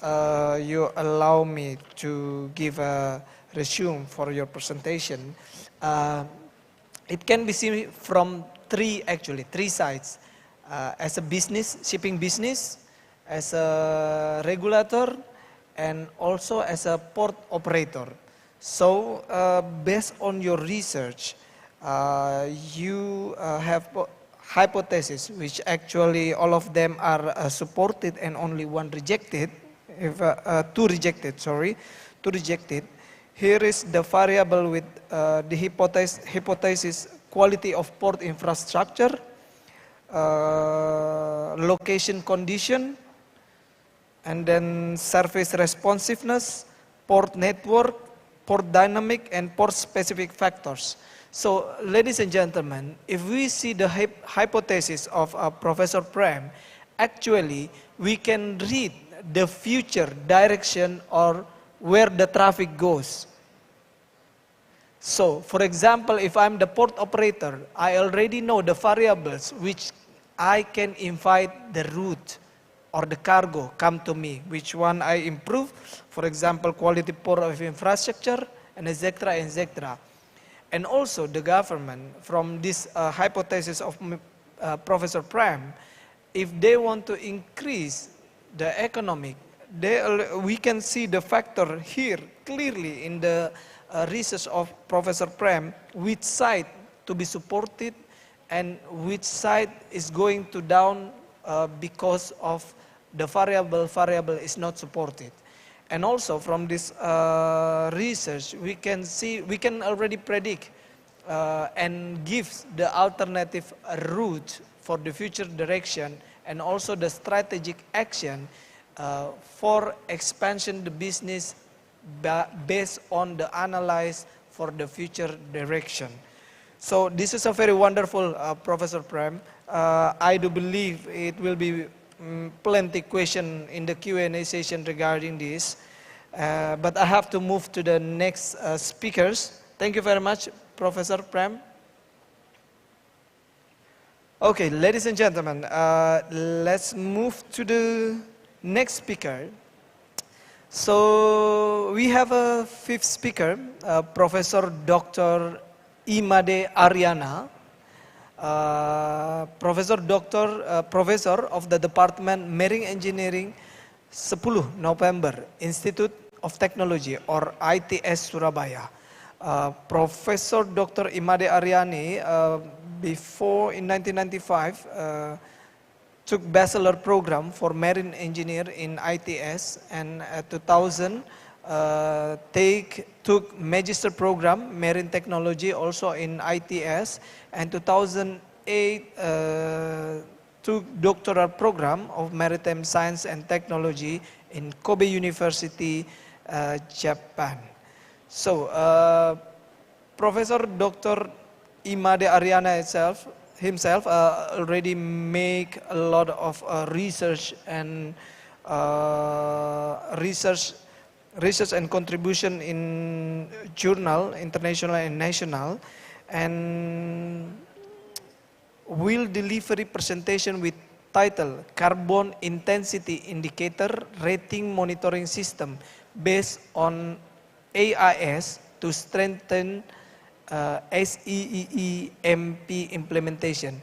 you allow me to give a resume for your presentation, it can be seen from three sides. As a business, shipping business, as a regulator, and also as a port operator. So based on your research, you have hypotheses, which actually all of them are supported and only one rejected, two rejected. Here is the variable with the hypothesis quality of port infrastructure, location condition, and then service responsiveness, port network, port dynamic, and port specific factors. So, ladies and gentlemen, if we see the hypothesis of Professor Prem, actually we can read the future direction or where the traffic goes. So, for example, if I'm the port operator, I already know the variables which I can invite the route or the cargo come to me, which one I improve, for example, quality port of infrastructure, and etc., etc. And also the government, from this hypothesis of Professor Prem, if they want to increase the economic, we can see the factor here clearly in the research of Professor Prem, which side to be supported and which side is going to down because of the variable is not supported. And also from this research, we can already predict and give the alternative route for the future direction, and also the strategic action for expansion the business based on the analyze for the future direction. So this is a very wonderful Professor Prem. I do believe it will be plenty question in the Q&A session regarding this. But I have to move to the next speakers. Thank you very much, Professor Prem. Okay, ladies and gentlemen, let's move to the next speaker. So we have a fifth speaker, Professor Dr. ICMaD Ariana, Professor of the Department Marine Engineering 10 November Institute of Technology or ITS Surabaya. Professor Dr. ICMaD Ariani before in 1995 took bachelor program for marine engineer in ITS, and 2000 took magister program marine technology also in ITS, and 2008 took doctoral program of maritime science and technology in Kobe University, Japan. So Professor Dr. ICMaD Ariana himself already make a lot of research and contribution in journal, international and national, and will deliver a presentation with title Carbon Intensity Indicator Rating Monitoring System based on AIS to strengthen SEEEMP implementation,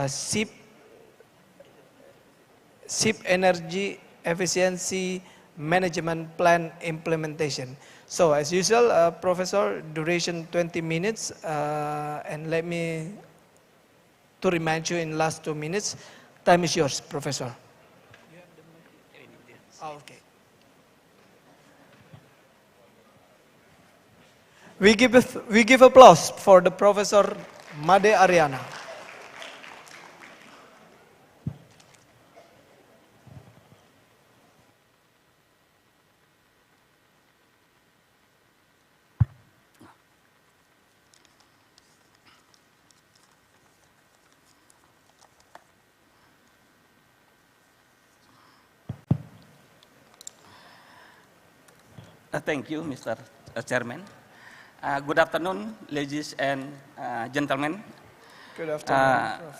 ship energy efficiency management plan implementation. So as usual, Professor, duration 20 minutes, and let me to remind you in last 2 minutes, time is yours, Professor. Okay. We give applause for the Professor ICMaD Ariana. Thank you, Mr. Chairman. Good afternoon, ladies and gentlemen. Good afternoon.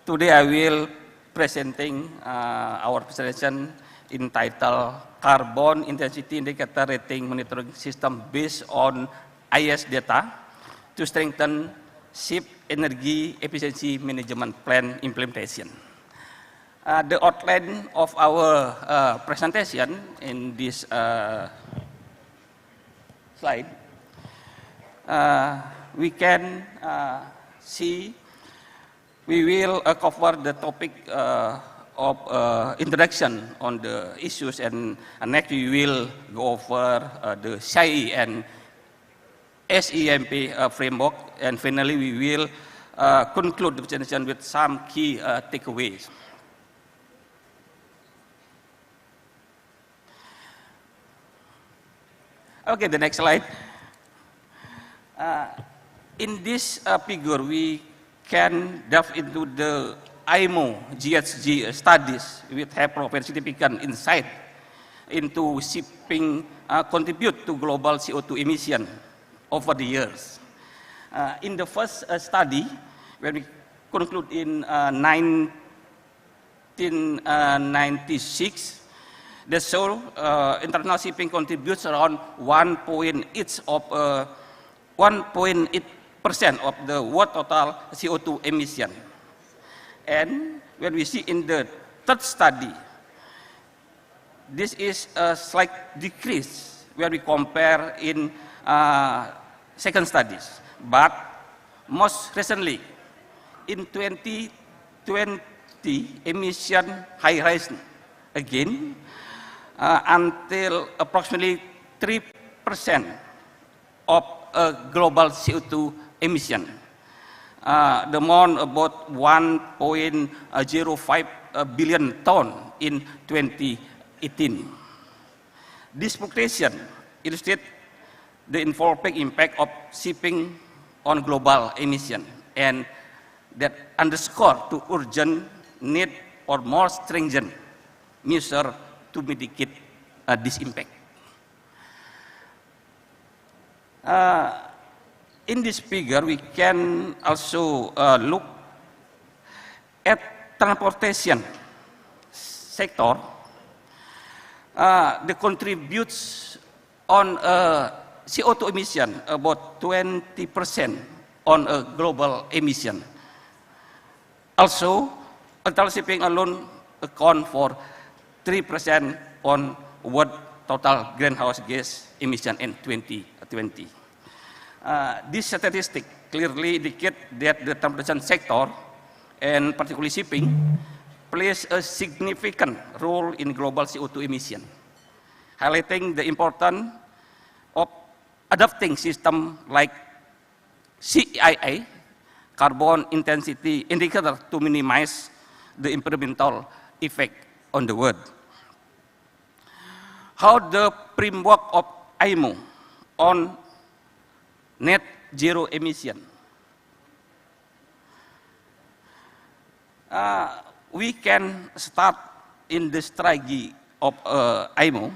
Today I will presenting our presentation entitled Carbon Intensity Indicator Rating Monitoring System based on IS data to strengthen ship energy efficiency management plan implementation. The outline of our presentation in this slide, we can see we will cover the topic of introduction on the issues, and next we will go over the SAI and SEMP framework, and finally we will conclude the presentation with some key takeaways. Okay, the next slide. In this figure, we can delve into the IMO GHG studies, which have provided significant insight into shipping contribute to global CO2 emission over the years. In the first study, when we conclude in 1996, they show international shipping contributes around 1.8% of the world total CO2 emission. And when we see in the third study, this is a slight decrease where we compare in second studies. But most recently, in 2020, emission high rise again until approximately 3% of global CO2 emission. The amount about 1.05 billion ton in 2018. This fluctuation illustrates the evolving impact of shipping on global emission, and that underscore the urgent need for more stringent measures to mitigate this impact. In this figure, we can also look at transportation sector. They contributes on CO2 emission about 20% on a global emission. Also, international shipping alone account for 3% on world total greenhouse gas emission in 2020. This statistic clearly indicate that the transportation sector, and particularly shipping, plays a significant role in global CO2 emission, highlighting the importance of adopting systems like CII, carbon intensity indicator, to minimize the environmental effect on the world. How the framework of IMO on net zero emission. We can start in the strategy of IMO.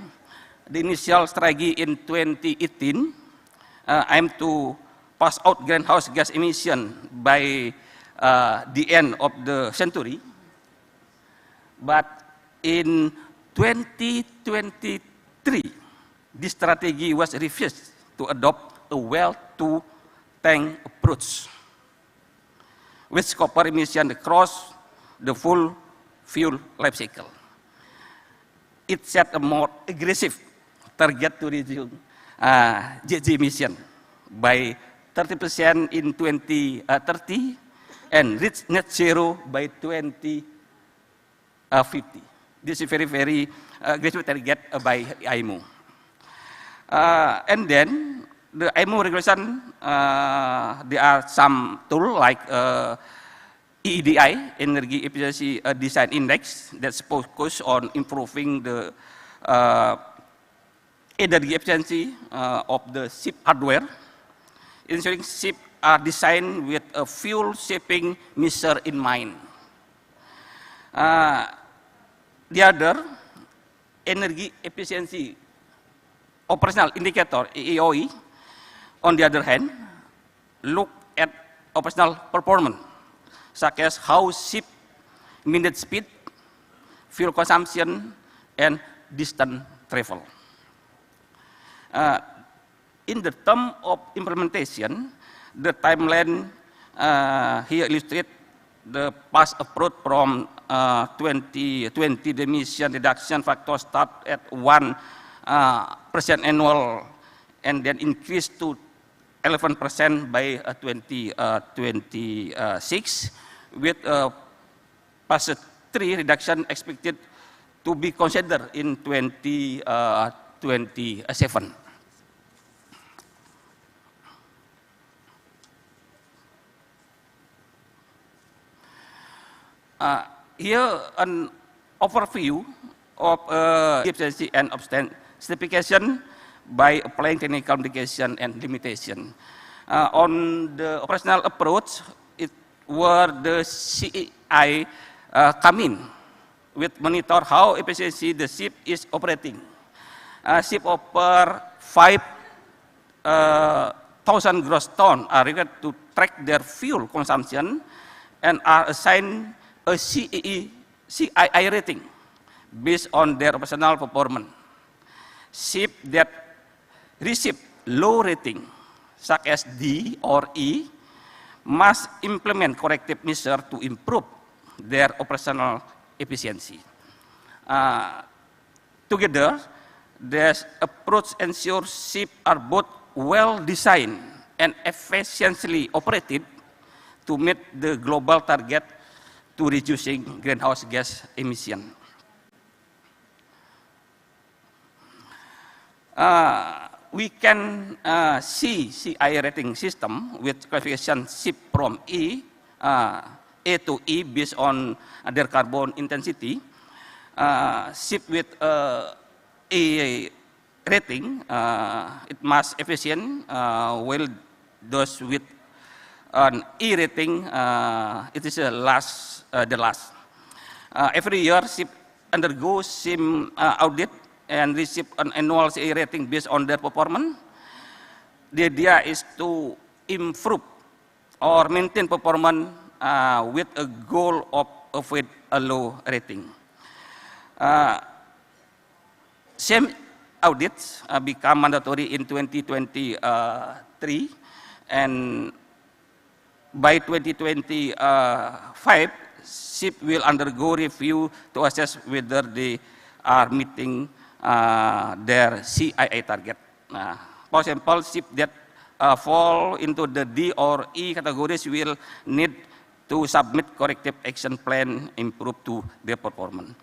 The initial strategy in 2018 aim to pass out greenhouse gas emission by the end of the century. But in 2023, this strategy was refused to adopt a well-to-tank approach, which covers emission across the full fuel life cycle. It set a more aggressive target to reduce GHG emission by 30% in 2030 and reach net zero by 2050. This is very aggressive target by IMO. And then the IMO regulation, there are some tools like EEDI, Energy Efficiency Design Index, that's focused on improving the energy efficiency of the ship hardware, ensuring ships are designed with a fuel saving measure in mind. The other, Energy Efficiency Operational Indicator, EEOI, on the other hand, look at operational performance, such as how ship minute speed, fuel consumption, and distance travel. In the term of implementation, the timeline here illustrates the past approach from 2020, the emission reduction factor start at 1% annual and then increase to 11% by 2026, with past 3 reduction expected to be considered in 2027. Here an overview of efficiency and specification by applying technical indication and limitation. On the operational approach, it where the CEI come in with monitor how efficiency the ship is operating. Ship operate 5 1,000 gross ton are required to track their fuel consumption and are assigned a CII rating based on their operational performance. Ships that receive low rating, such as D or E, must implement corrective measures to improve their operational efficiency. Together, this approach ensures ships are both well designed and efficiently operated to meet the global target to reducing greenhouse gas emission. We can see CI rating system with classification ship from A to E based on their carbon intensity. Ship with A rating, it must efficient, while those with an E rating, it is the last. Every year, ship undergoes SIM audit and receive an annual CI rating based on their performance. The idea is to improve or maintain performance with a goal of avoid a low rating. Same audits become mandatory in 2023, and by 2025, ship will undergo review to assess whether they are meeting their CII target. For example, ships that fall into the D or E categories will need to submit corrective action plan improve to their performance.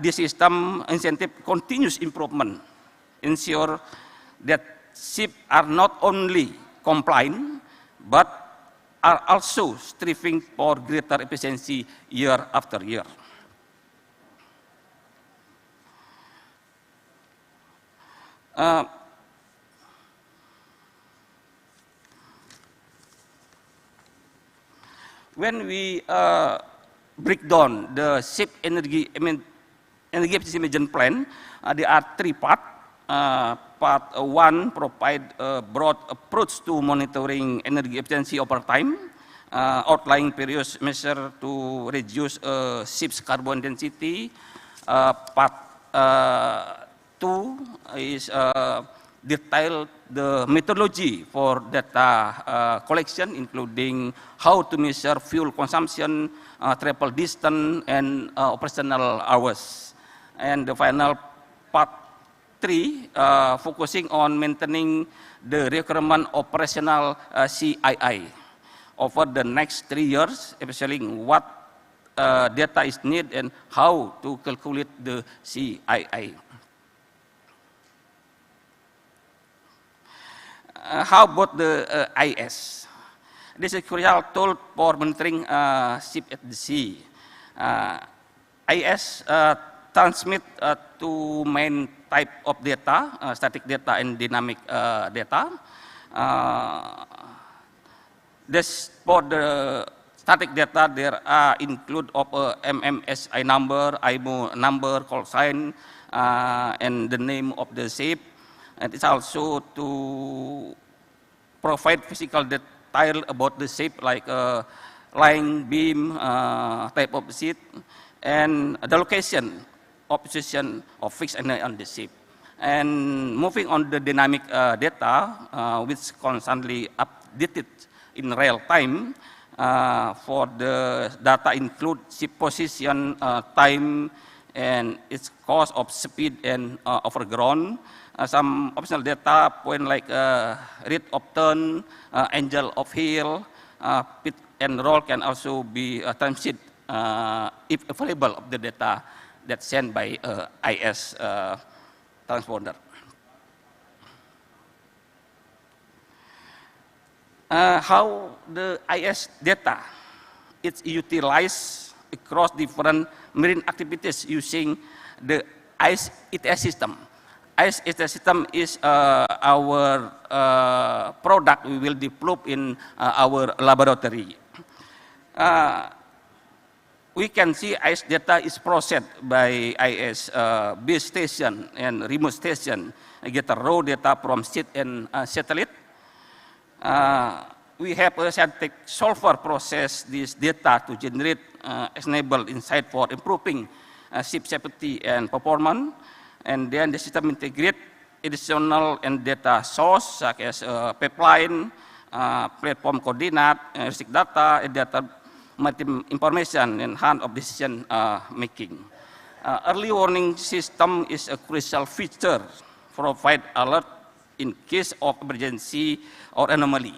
This system incentive continuous improvement, ensure that ships are not only compliant, but are also striving for greater efficiency year after year. When we break down the ship energy efficiency management plan, there are three parts. Part one provide a broad approach to monitoring energy efficiency over time, outlining various measures to reduce ship's carbon intensity. Part two is detail the methodology for data collection, including how to measure fuel consumption, travel distance, and operational hours. And the final part 3, focusing on maintaining the requirement operational CII over the next 3 years, especially what data is needed and how to calculate the CII. How about the IS? This is a crucial tool for monitoring ship at the sea. IS transmit two main type of data, static data and dynamic data. This for the static data, there are include of MMSI number, IMO number, call sign, and the name of the ship. And it's also to provide physical detail about the ship, like line, beam, type of seat, and the location of position of fixed on the ship. And moving on the dynamic data, which constantly updated in real time. For the data include ship position, time, and its cost of speed and overground. Some optional data point like rate of turn, angle of heel, pitch and roll can also be timesheet if available of the data that's sent by IS transponder. How the IS data it's utilized across different marine activities using the IS ETS system. IS ETS system is our product we will develop in our laboratory. We can see IS data is processed by IS base station and remote station. I get the raw data from sea and satellite. We have a scientific solver process this data to generate actionable insight for improving ship safety and performance, and then the system integrate additional and data source such as pipeline, platform coordinate, risk data, and data maritime information, and hand of decision making. Early warning system is a crucial feature, provide alert in case of emergency or anomaly.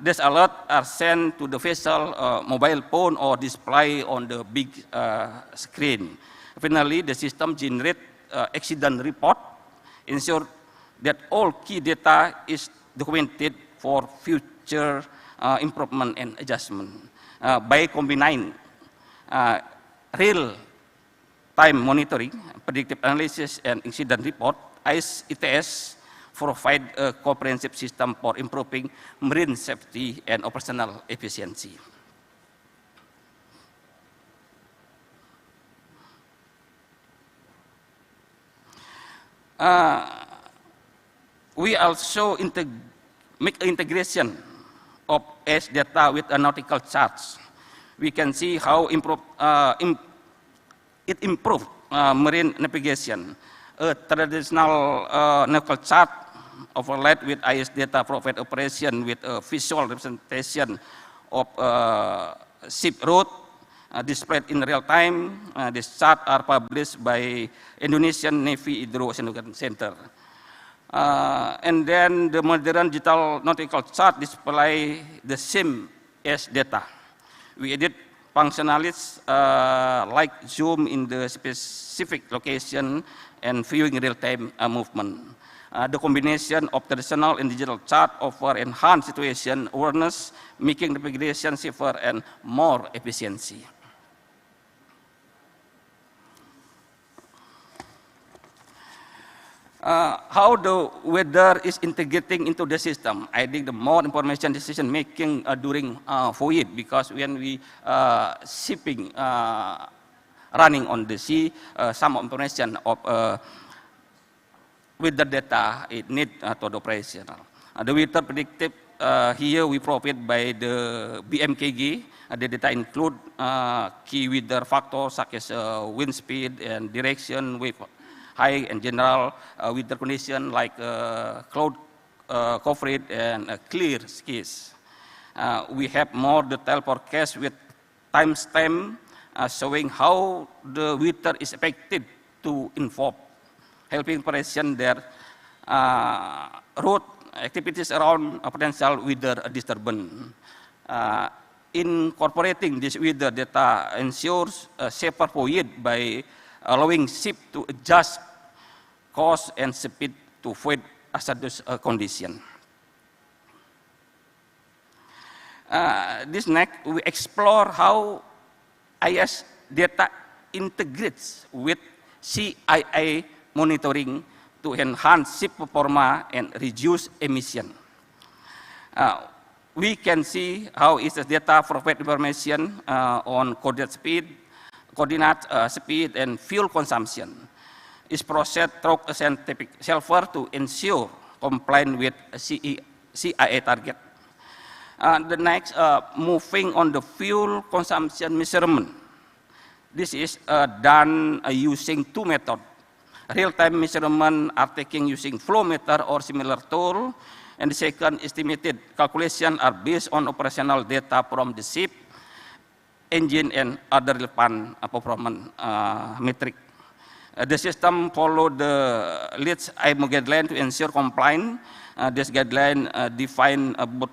These alerts are sent to the vessel mobile phone or display on the big screen. Finally, the system generates accident report, ensure that all key data is documented for future improvement and adjustment. By combining real-time monitoring, predictive analysis, and incident report, ICTS provide a comprehensive system for improving marine safety and operational efficiency. We also make integration of edge data with a nautical charts. We can see how it improved marine navigation. A traditional nautical chart overlaid with IS data provide operation with a visual representation of ship route displayed in real time. These charts are published by Indonesian Navy Hydro-Oceanography Center. And then the modern digital nautical chart display the same as data. We edit functionalities like zoom in the specific location and viewing real-time movement. The combination of traditional and digital chart offer enhanced situation awareness, making navigation safer and more efficiency. How the weather is integrating into the system. I think the more information decision making during voyage, because when we shipping running on the sea, some information of weather data it need to the operational. The weather predictive here we provide by the BMKG. The data include key weather factors such as wind speed and direction, wave high and general weather condition like cloud coverage and clear skies. We have more detailed forecast with timestamp showing how the weather is expected to inform, helping operation their route activities around potential weather disturbance. Incorporating this weather data ensures a safer voyage by allowing ship to adjust course and speed to avoid hazardous condition. This next, we explore how IS data integrates with CIA monitoring to enhance ship performance and reduce emission. We can see how IS data provide information on coordinate speed and fuel consumption is processed through a scientific solver to ensure compliance with CIA target. The next, moving on the fuel consumption measurement. This is done using two methods. Real-time measurement are taken using flow meter or similar tool, and the second estimated calculation are based on operational data from the ship, engine, and other relevant performance metric. The system follow the leads IMO guideline to ensure compliance. This guideline define both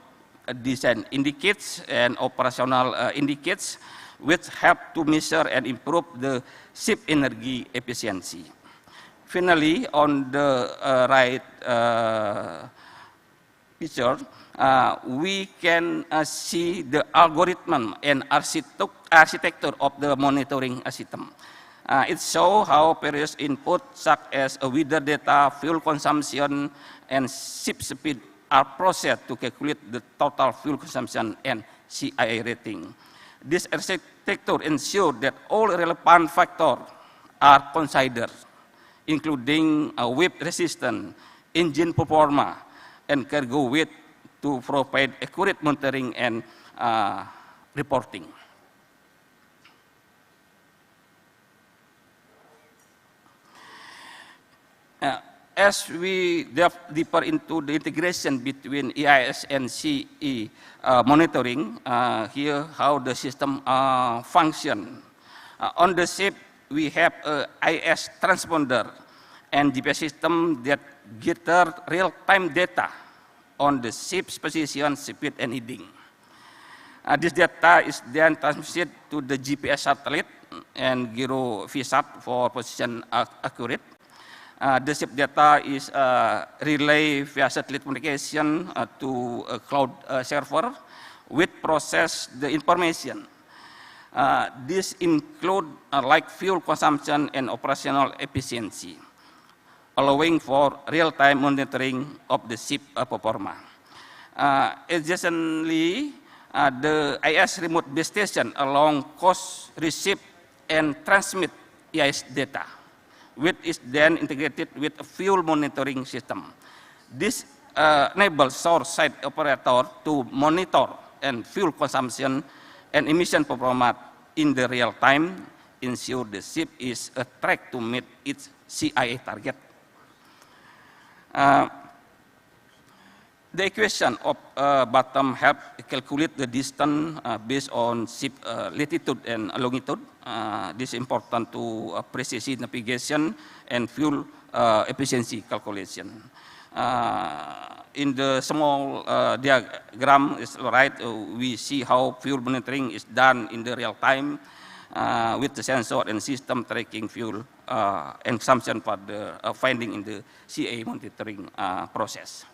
design indicates and operational indicates, which help to measure and improve the ship energy efficiency. Finally, on the right picture, we can see the algorithm and architecture of the monitoring system. It shows how various inputs such as weather data, fuel consumption, and ship speed are processed to calculate the total fuel consumption and CIA rating. This architecture ensures that all relevant factors are considered, including wave resistance, engine performance, and cargo weight to provide accurate monitoring and reporting. As we delve deeper into the integration between EIS and CE monitoring, here how the system function. On the ship, we have a IS transponder and GPS system that gather real-time data on the ship's position, speed, and heading. This data is then transmitted to the GPS satellite and gyro VSAT for position accurate. The ship data is relayed via satellite communication to a cloud server, which process the information. This include like fuel consumption and operational efficiency, allowing for real-time monitoring of the ship performance. Additionally, the IS remote base station along coast receive and transmit EIS data, which is then integrated with a fuel monitoring system. This enables shore-side operator to monitor and fuel consumption and emission performance in the real time, ensure the ship is on track to meet its CIA target. The equation of bottom help calculate the distance based on ship latitude and longitude. This is important to precision navigation and fuel efficiency calculation. In the small diagram is right, we see how fuel monitoring is done in the real time with the sensor and system tracking fuel and consumption for the finding in the CA monitoring process.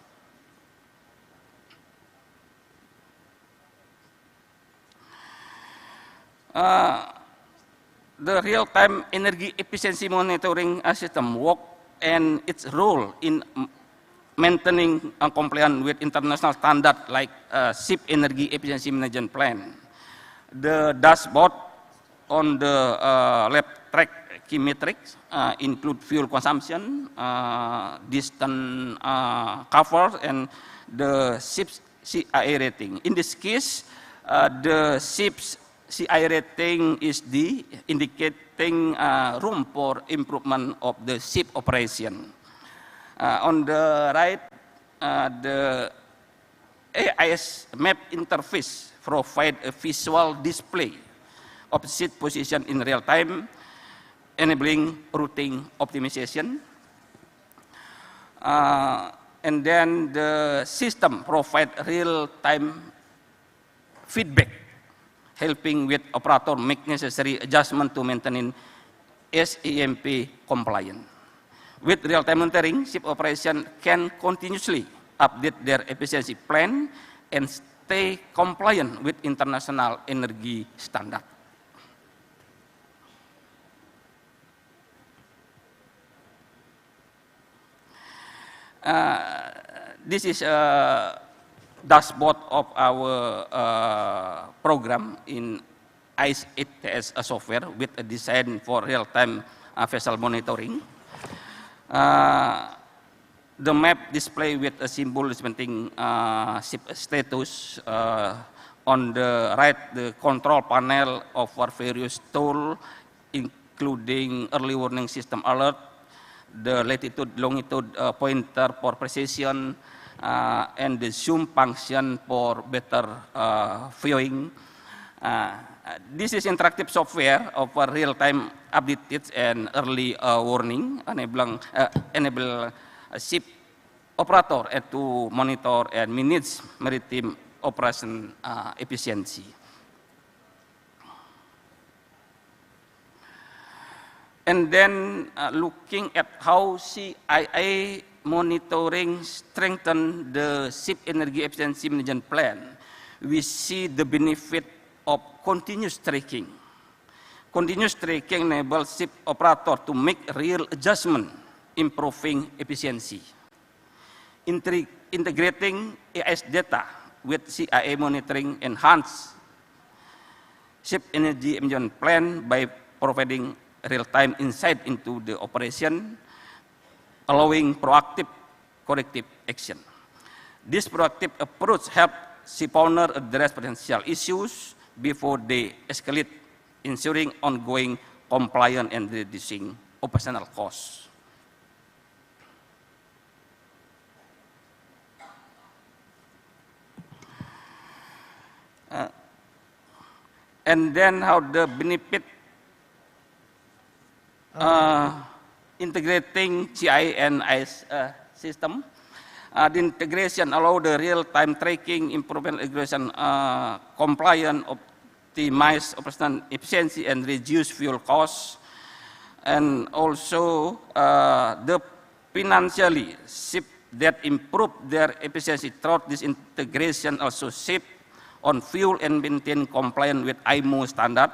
The real-time energy efficiency monitoring system work and its role in maintaining compliance with international standard like ship energy efficiency management plan. The dashboard on the left track key metrics include fuel consumption, distance covered, and the ship's CIA rating. In this case, the ship's CI rating is the indicating room for improvement of the ship operation. On the right, the AIS map interface provide a visual display of ship position in real time, enabling routing optimization. And then the system provide real-time feedback, helping with operator make necessary adjustment to maintain SEMP compliant. With real-time monitoring, ship operation can continuously update their efficiency plan and stay compliant with international energy standard. This is a dashboard of our program in ICE software with a design for real-time vessel monitoring. The map display with a symbol representing ship status. On the right, the control panel offer various tools, including early warning system alert, the latitude, longitude pointer for precision, and the zoom function for better viewing. This is interactive software of real-time updates and early warning, enable ship operator to monitor and manage maritime operation efficiency. And then looking at how CIA monitoring strengthen the ship energy efficiency management plan, we see the benefit of continuous tracking. Continuous tracking enables ship operator to make real adjustment, improving efficiency. Integrating AIS data with CIA monitoring enhance ship energy management plan by providing real-time insight into the operation, allowing proactive corrective action. This proactive approach helps shipowner address potential issues before they escalate, ensuring ongoing compliance and reducing operational costs. And then how the benefit integrating CI and IS system. The integration allow the real-time tracking, improvement integration, compliance, optimize operational efficiency, and reduce fuel costs. And also the financially ship that improve their efficiency through this integration also ship on fuel and maintain compliance with IMO standard,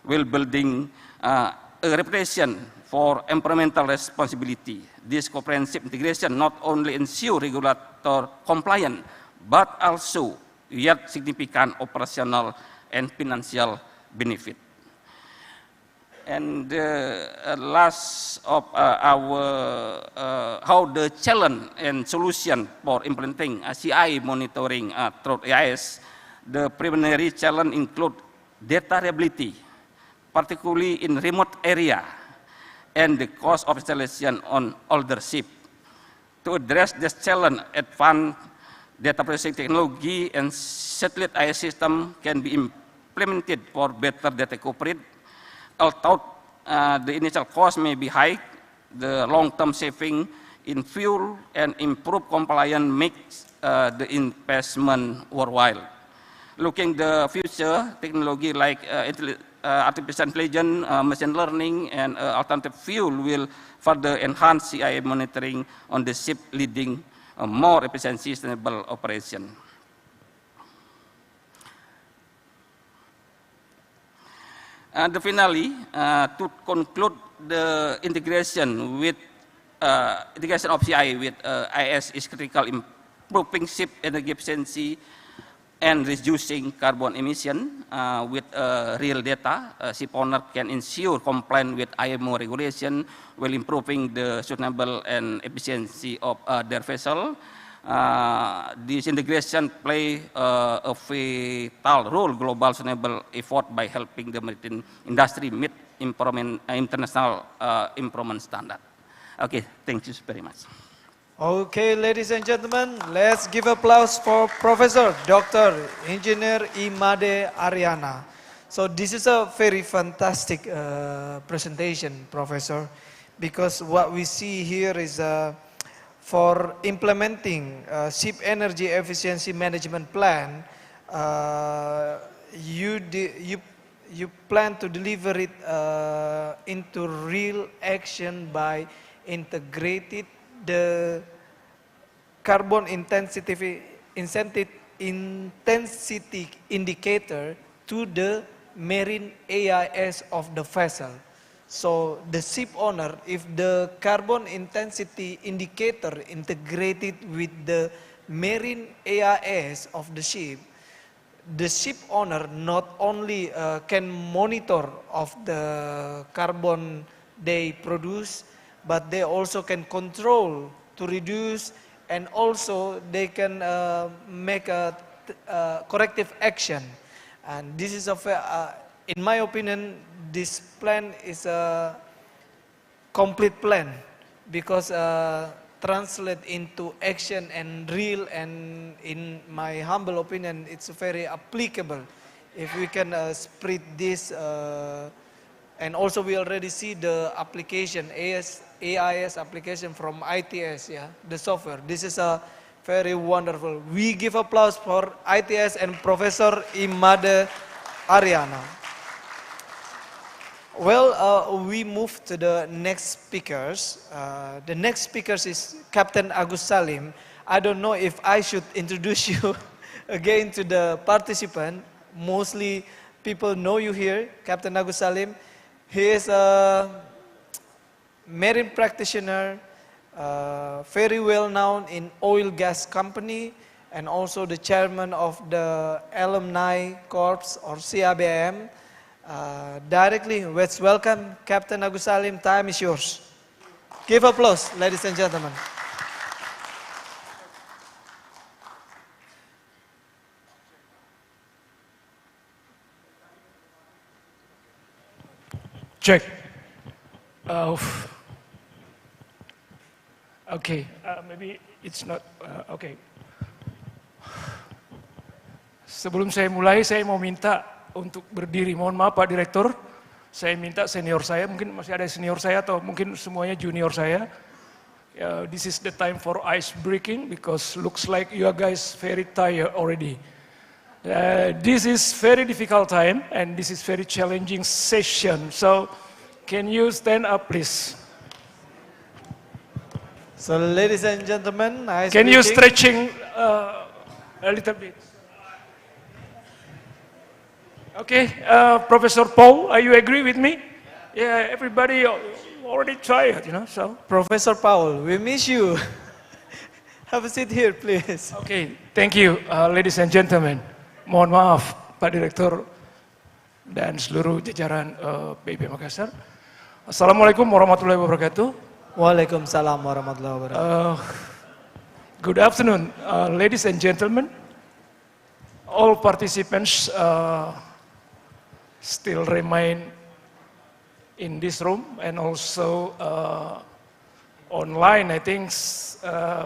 while building a reputation for environmental responsibility. This comprehensive integration not only ensure regulator compliance, but also yet significant operational and financial benefit. And last of our how the challenge and solution for implementing CI monitoring through AIS. The preliminary challenge include data reliability, particularly in remote area, and the cost of installation on older ship. To address this challenge, advanced data processing technology and satellite AI system can be implemented for better data coverage. Although the initial cost may be high, the long-term saving in fuel and improved compliance makes the investment worthwhile. Looking the future, technology like artificial intelligence, machine learning, and alternative fuel will further enhance CI monitoring on the ship, leading more efficient, sustainable operation. And finally, to conclude the integration of CI with IS is critical in improving ship energy efficiency and reducing carbon emission. With real data, ship owner can ensure compliance with IMO regulation while improving the sustainable and efficiency of their vessel. This integration play a vital role global sustainable effort by helping the maritime industry meet international improvement standard. Okay, thank you very much. Okay, ladies and gentlemen, let's give applause for Professor Dr. Engineer ICMaD Ariana. So this is a very fantastic presentation, Professor, because what we see here is for implementing ship energy efficiency management plan, you plan to deliver it into real action by integrated the carbon intensity indicator to the marine AIS of the vessel. So the ship owner, if the carbon intensity indicator integrated with the marine AIS of the ship owner not only can monitor of the carbon they produce, but they also can control to reduce, and also they can make a corrective action. And this is in my opinion, this plan is a complete plan, because translate into action and real, and in my humble opinion, it's very applicable if we can spread this. And also we already see the application, AIS application from ITS, yeah, the software. This is a very wonderful. We give applause for ITS and Professor ICMaD Ariana. Well, we move to the next speakers. The next speakers is Captain Agus Salim. I don't know if I should introduce you again to the participant. Mostly people know you here, Captain Agus Salim. He is a marine practitioner, very well known in oil gas company, and also the chairman of the Alumni Corps or CABM. Directly, let's welcome Captain Agus Salim. Time is yours. Give applause, ladies and gentlemen. Check. Okay, maybe it's not, okay. Sebelum saya mulai, saya mau minta untuk berdiri. Mohon maaf Pak Direktur, saya minta senior saya, mungkin masih ada senior saya atau mungkin semuanya junior saya. This is the time for ice breaking because looks like you guys very tired already. This is very difficult time and this is very challenging session. So can you stand up please? So ladies and gentlemen, can you stretching a little bit? Okay, Professor Paul, are you agree with me? Yeah, everybody already tired, you know, so. Professor Paul, we miss you. Have a seat here, please. Okay, thank you, ladies and gentlemen. Mohon maaf, Pak Direktur dan seluruh jajaran PIB Makassar. Assalamualaikum warahmatullahi wabarakatuh. Waalaikumsalam warahmatullahi wabarakatuh. Good afternoon, ladies and gentlemen. All participants still remain in this room and also online, I think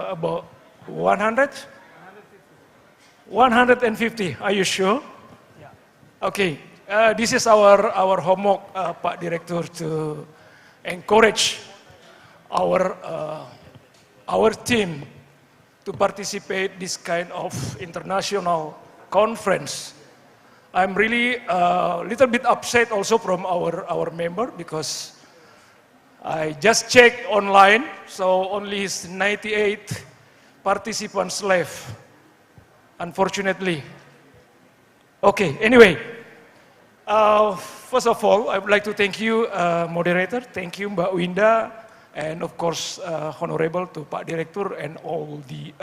about 100? 150, are you sure? Yeah. Okay, this is our homework, Pak Direktur, to encourage our team to participate this kind of international conference. I'm really a little bit upset also from our member because I just checked online, so only 98 participants left, unfortunately. Okay, anyway, first of all, I would like to thank you, moderator, thank you Mbak Winda, and of course, honorable to Pak Direktur and all the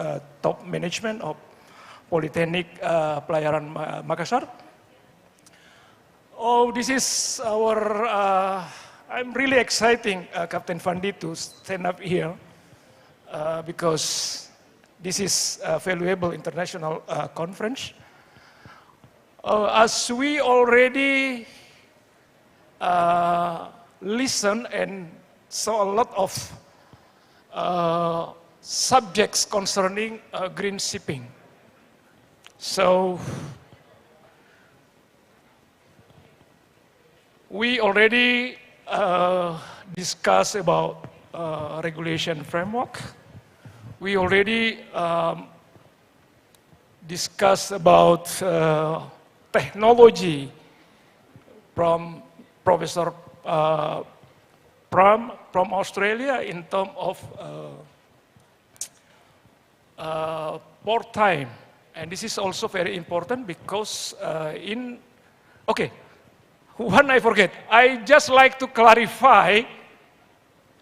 top management of Politeknik Pelayaran Makassar. Oh, this is our, I'm really exciting, Captain Fandi, to stand up here because this is a valuable international conference. As we already listen and saw a lot of subjects concerning green shipping. So we already discussed about regulation framework. We already discussed about technology from Professor from Australia in terms of port time. And this is also very important because okay, one I forget. I just like to clarify,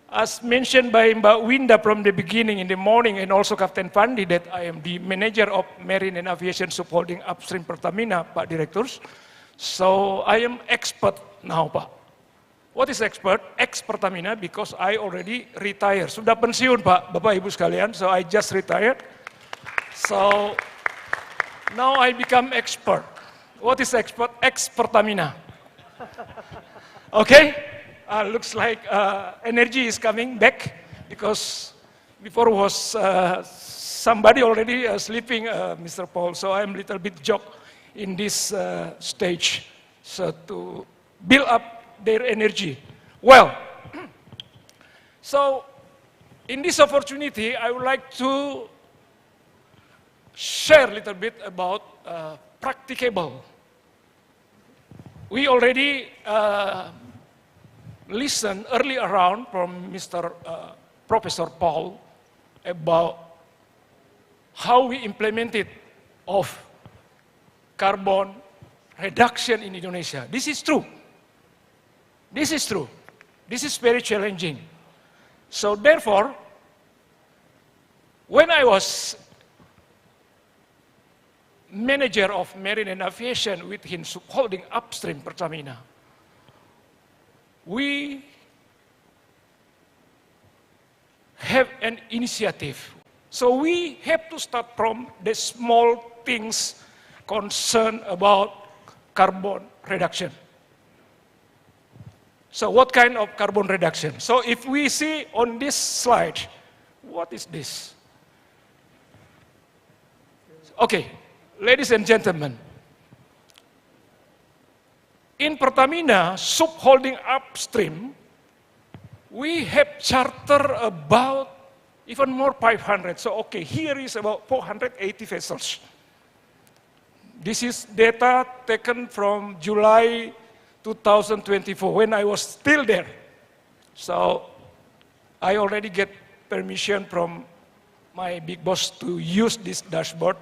as mentioned by Mbak Winda from the beginning in the morning and also Captain Fandi, that I am the manager of Marine and Aviation Subholding Upstream Pertamina, Pak Directors. So I am expert now, Pak. What is expert? Ex-Pertamina because I already retired. Sudah pensiun, Pak, Bapak Ibu sekalian. So I just retired. So now I become expert. What is expert? Ex-Pertamina. Okay? Looks like energy is coming back because before was somebody already sleeping, Mr. Paul. So I'm a little bit joke in this stage. So to build up their energy. Well, so in this opportunity, I would like to share a little bit about practicable. We already listened earlier around from Mr. Professor Paul about how we implemented of carbon reduction in Indonesia. This is true. This is true. This is very challenging. So therefore, when I was manager of Marine and Aviation within Subholding Upstream Pertamina, we have an initiative. So we have to start from the small things concerned about carbon reduction. So what kind of carbon reduction? So if we see on this slide, what is this? Okay, ladies and gentlemen, in Pertamina, sub-holding upstream, we have charter about even more 500. So okay, here is about 480 vessels. This is data taken from July 2024, when I was still there. So I already get permission from my big boss to use this dashboard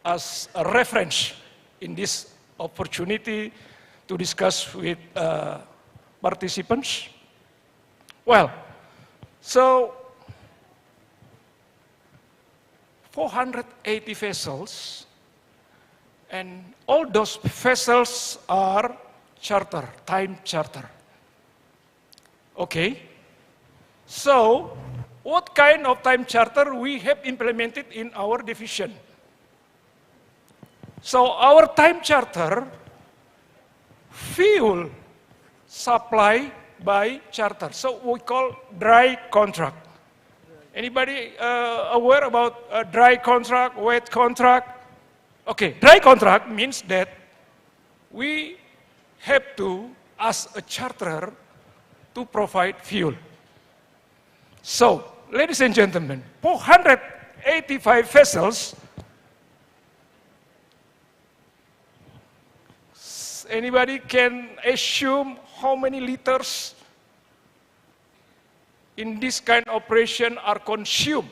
as a reference in this opportunity to discuss with participants. Well, so 480 vessels, and all those vessels are charter, time charter. Okay, so what kind of time charter we have implemented in our division? So our time charter, fuel supply by charter. So we call dry contract. Anybody aware about dry contract, wet contract? Okay, dry contract means that we have to ask a charterer to provide fuel. So, ladies and gentlemen, 485 vessels. Anybody can assume how many liters in this kind of operation are consumed?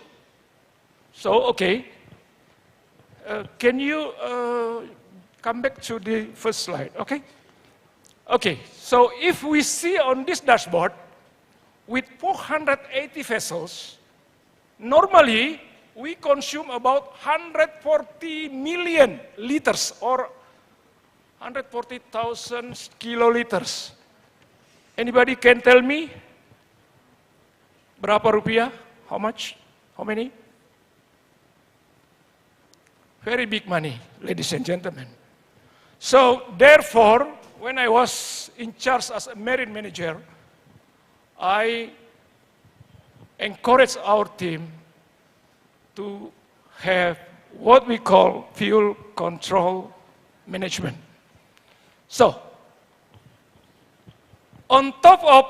So, okay. Can you come back to the first slide, okay? Okay, so if we see on this dashboard, with 480 vessels, normally we consume about 140 million liters or 140,000 kiloliters. Anybody can tell me berapa rupiah? How much? How many? Very big money, ladies and gentlemen. So therefore, when I was in charge as a marine manager, I encourage our team to have what we call fuel control management. So, on top of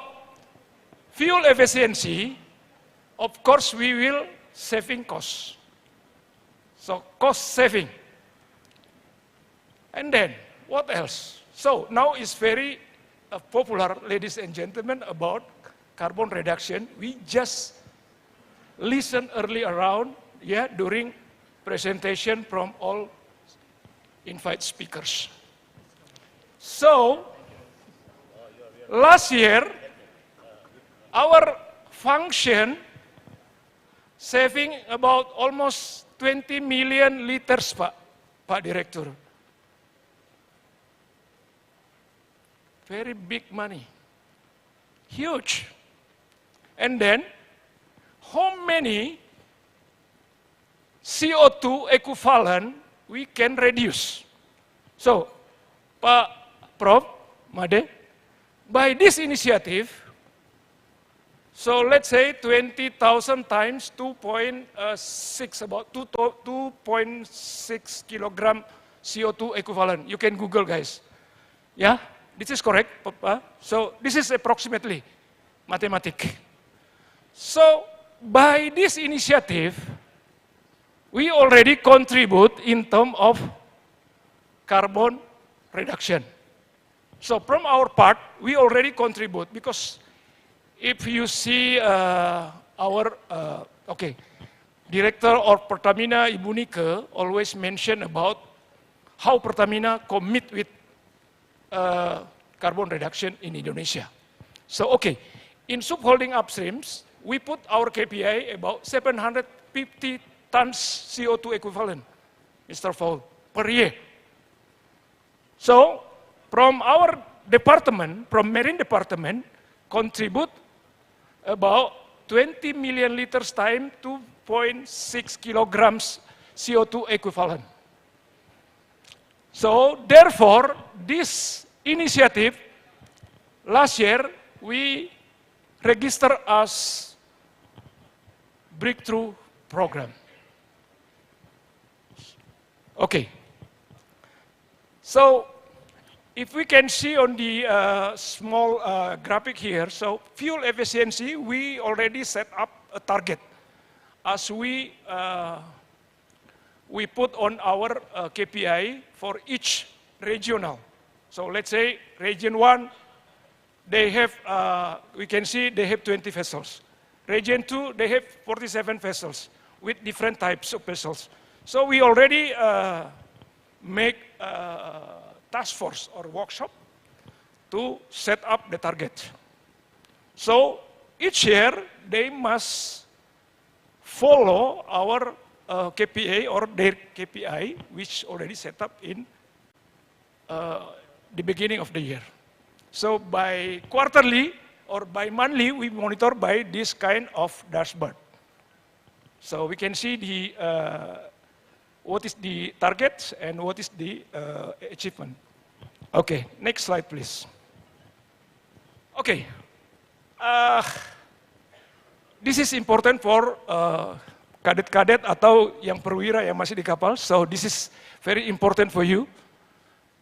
fuel efficiency, of course we will saving costs. So, cost saving. And then, what else? So, now it's very popular, ladies and gentlemen, about carbon reduction. We just listened early around, during presentation from all invited speakers. So, last year, our function saving about almost 20 million liters, Pak Direktur. Very big money. Huge. And then, how many CO2 equivalent we can reduce? So, Pak Prof. Made, by this initiative, so let's say 20,000 times 2.6, about 2.6 kilogram CO2 equivalent. You can Google, guys. Yeah, this is correct, Papa. So this is approximately mathematics. So by this initiative, we already contribute in terms of carbon reduction. So from our part, we already contribute because if you see our, Director of Pertamina, Ibu Nike, always mention about how Pertamina commit with carbon reduction in Indonesia. So, in subholding upstreams, we put our KPI about 750 tons CO2 equivalent, Mr. Paul, per year. So, from our department, from Marine Department, contribute about 20 million liters time 2.6 kilograms CO2 equivalent. So therefore, this initiative last year we registered as breakthrough program. Okay. So if we can see on the small graphic here, so fuel efficiency, we already set up a target as we put on our KPI for each regional. So let's say region 1, they have, we can see they have 20 vessels. Region 2, they have 47 vessels with different types of vessels. So we already make a task force or workshop to set up the target. So each year they must follow our KPI or their KPI, which already set up in the beginning of the year. So by quarterly or by monthly, we monitor by this kind of dashboard. So we can see the what is the target and what is the achievement. Okay, next slide please. Okay, this is important for kadet-kadet atau yang perwira yang masih di kapal. So this is very important for you,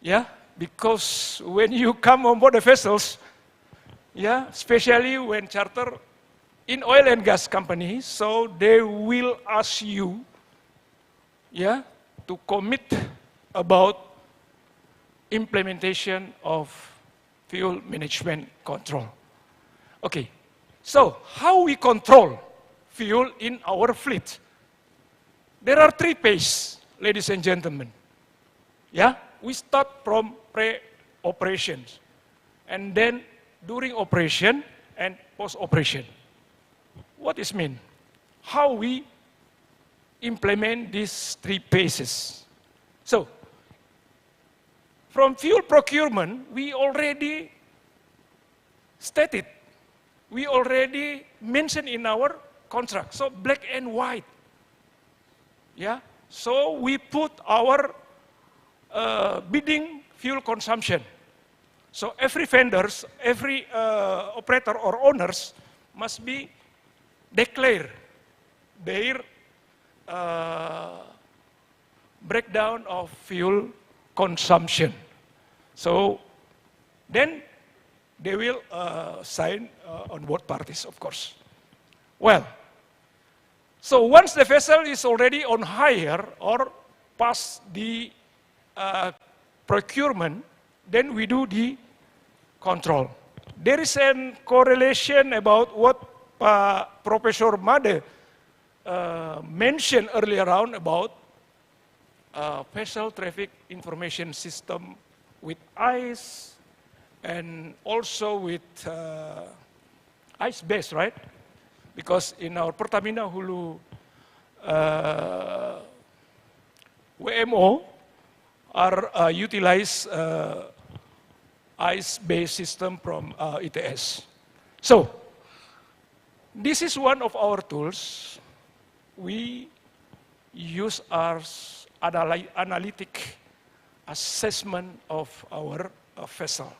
yeah, because when you come on board the vessels, yeah, especially when charter in oil and gas company, so they will ask you, yeah, to commit about implementation of fuel management control. Okay, so how we control fuel in our fleet? There are 3 phases, ladies and gentlemen. Yeah, we start from pre-operations, and then during operation and post-operation. What is mean? How we implement these 3 phases. So, from fuel procurement, we already stated, we already mentioned in our contract, so black and white. Yeah, so we put our bidding fuel consumption. So every vendors, every operator or owners must be declare their breakdown of fuel consumption. So then they will sign on both parties, of course. Well, so once the vessel is already on hire or past the procurement, then we do the control. There is a correlation about what Professor Made mentioned earlier on about vessel traffic information system with ICE and also with ICE base, right? Because in our Pertamina Hulu WMO are utilize ICE-based system from ITS. So, this is one of our tools. We use our analytic assessment of our vessel.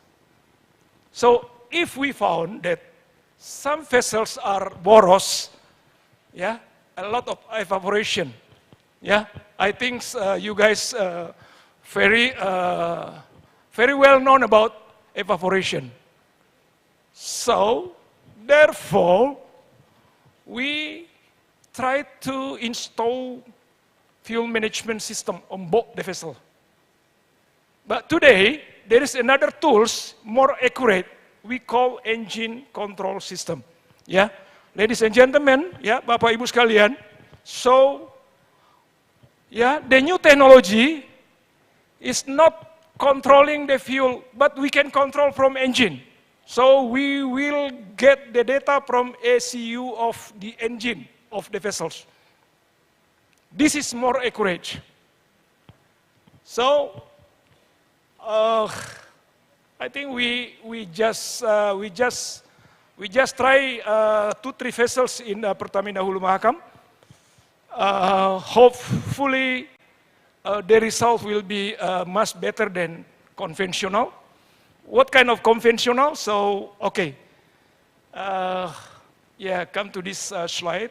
So, if we found that some vessels are boros, yeah, a lot of evaporation, yeah, I think you guys very well known about evaporation. So, therefore, we try to install fuel management system on board the vessel. But today, there is another tools more accurate. We call engine control system. Yeah, ladies and gentlemen, yeah, Bapak Ibu sekalian. So, yeah, the new technology is not controlling the fuel, but we can control from engine. So we will get the data from ECU of the engine of the vessels. This is more accurate. So I think we just try 2-3 vessels in Pertamina Hulu Mahakam. Hopefully the result will be much better than conventional. what kind of conventional? So, okay. Yeah, come to this slide.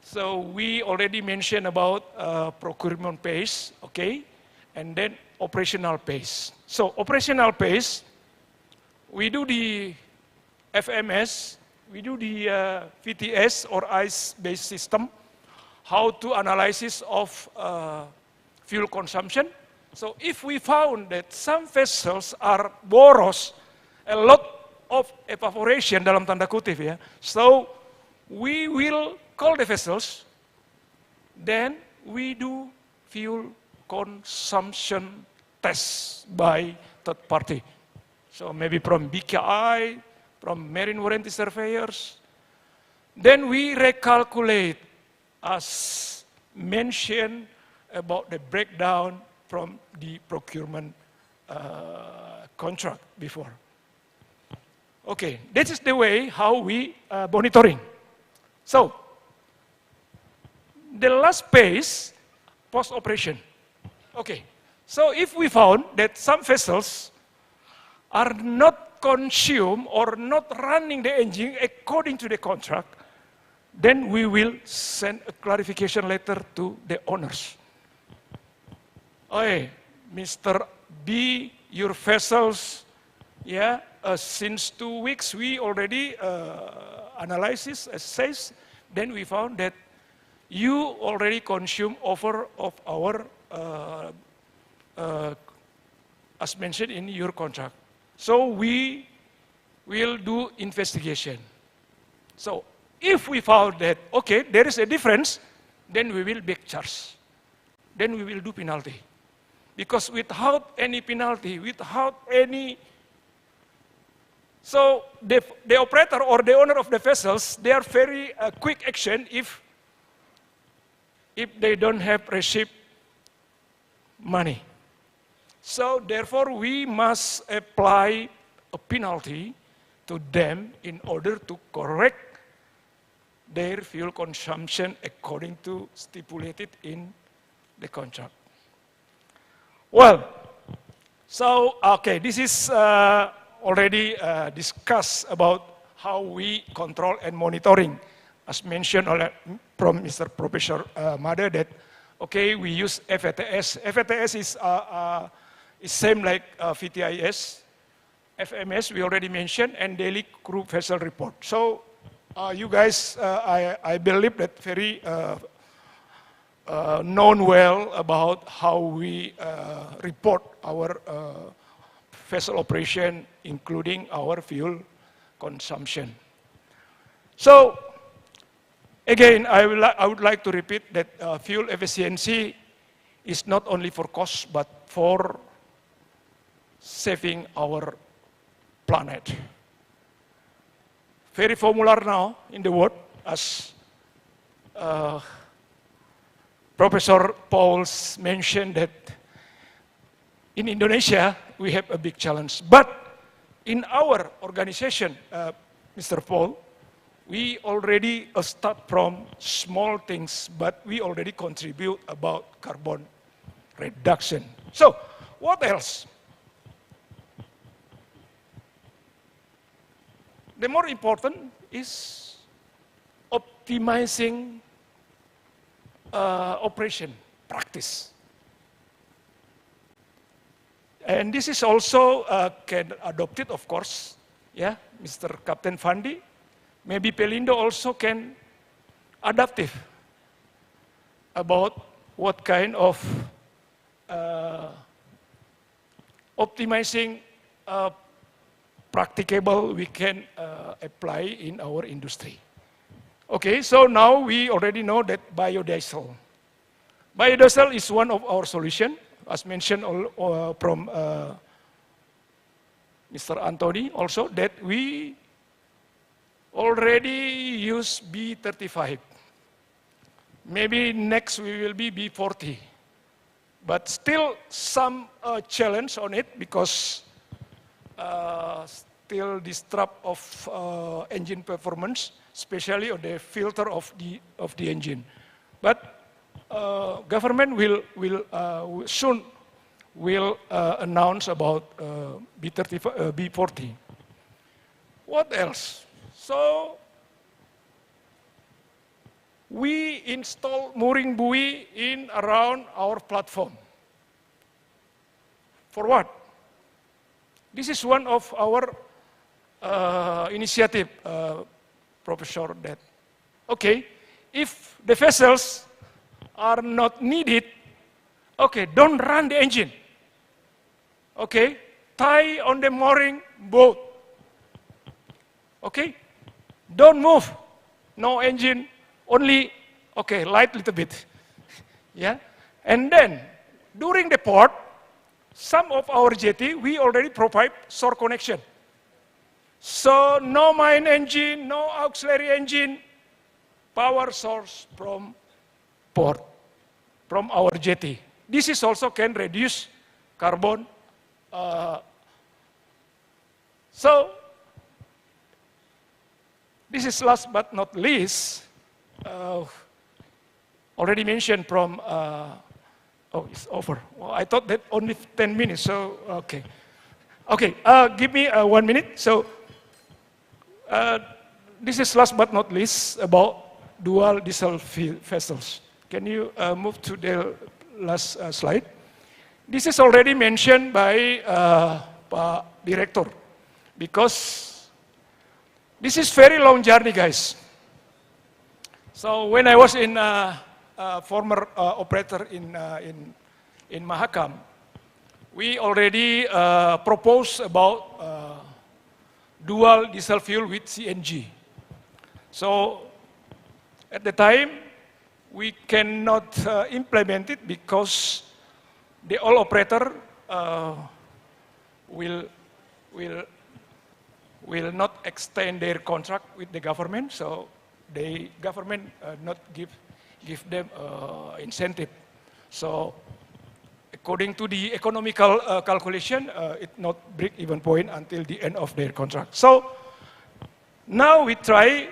So we already mentioned about procurement pace, okay, and then operational pace. So operational pace, we do the FMS, we do the VTS or ice-based system, how to analysis of fuel consumption. So if we found that some vessels are boros, a lot of evaporation dalam tanda kutip ya, so we will call the vessels, then we do fuel consumption tests by third party. So maybe from BKI, from marine warranty surveyors. Then we recalculate as mentioned about the breakdown from the procurement contract before. Okay, this is the way how we monitoring. So, the last phase, post-operation. Okay, so if we found that some vessels are not consumed or not running the engine according to the contract, then we will send a clarification letter to the owners. Hey, Mr. B, your vessels, yeah, since 2 weeks we already analysis, assess, then we found that you already consume over of our, as mentioned in your contract. So we will do investigation. So if we found that, okay, there is a difference, then we will back charge. Then we will do penalty. Because without any penalty, without any, so the operator or the owner of the vessels, they are very quick action if they don't have received money. So therefore we must apply a penalty to them in order to correct their fuel consumption according to stipulated in the contract. Well, so okay, this is already discussed about how we control and monitoring, as mentioned from Mr. Professor Mada, that okay, we use FATS. FATS is same like VTIS. FMS we already mentioned, and daily crew vessel report. So you guys, I believe that very known well about how we report our vessel operation, including our fuel consumption. So again, I would like to repeat that fuel efficiency is not only for cost, but for saving our planet. Very popular now in the world, as Professor Pauls mentioned, that in Indonesia we have a big challenge. But in our organization, Mr. Paul, we already start from small things, but we already contribute about carbon reduction. So, what else? The more important is optimizing operation practice. And this is also can adopted, of course, yeah, Mr. Captain Fandi. Maybe Pelindo also can adaptive about what kind of optimizing practicable we can apply in our industry. Okay, so now we already know that biodiesel. Biodiesel is one of our solutions, as mentioned from Mr. Anthony also, that we already use B35. Maybe next we will be B40. But still some challenge on it, because still disrupt of engine performance, especially on the filter of the engine. But government will soon will announce about B40. What else? So we install mooring buoy in around our platform. For what? This is one of our initiative, Professor, that, okay, if the vessels are not needed, okay, don't run the engine. Okay, tie on the mooring boat. Okay, don't move, no engine, only, okay, light little bit. Yeah, and then during the port, some of our jetty, we already provide shore connection. So no main engine, no auxiliary engine, power source from port, from our jetty. This is also can reduce carbon. So this is last but not least, already mentioned from, oh, it's over. Well, I thought that only 10 minutes, so, okay. Okay, give me 1 minute. So, this is last but not least about dual diesel vessels. Can you move to the last slide? This is already mentioned by Pak Director, because this is very long journey, guys. So when I was in former operator in Mahakam, we already proposed about dual diesel fuel with CNG. So at the time, we cannot implement it because the oil operator will not extend their contract with the government. So the government not give them incentive. So according to the economical calculation, it not break even point until the end of their contract. So now we try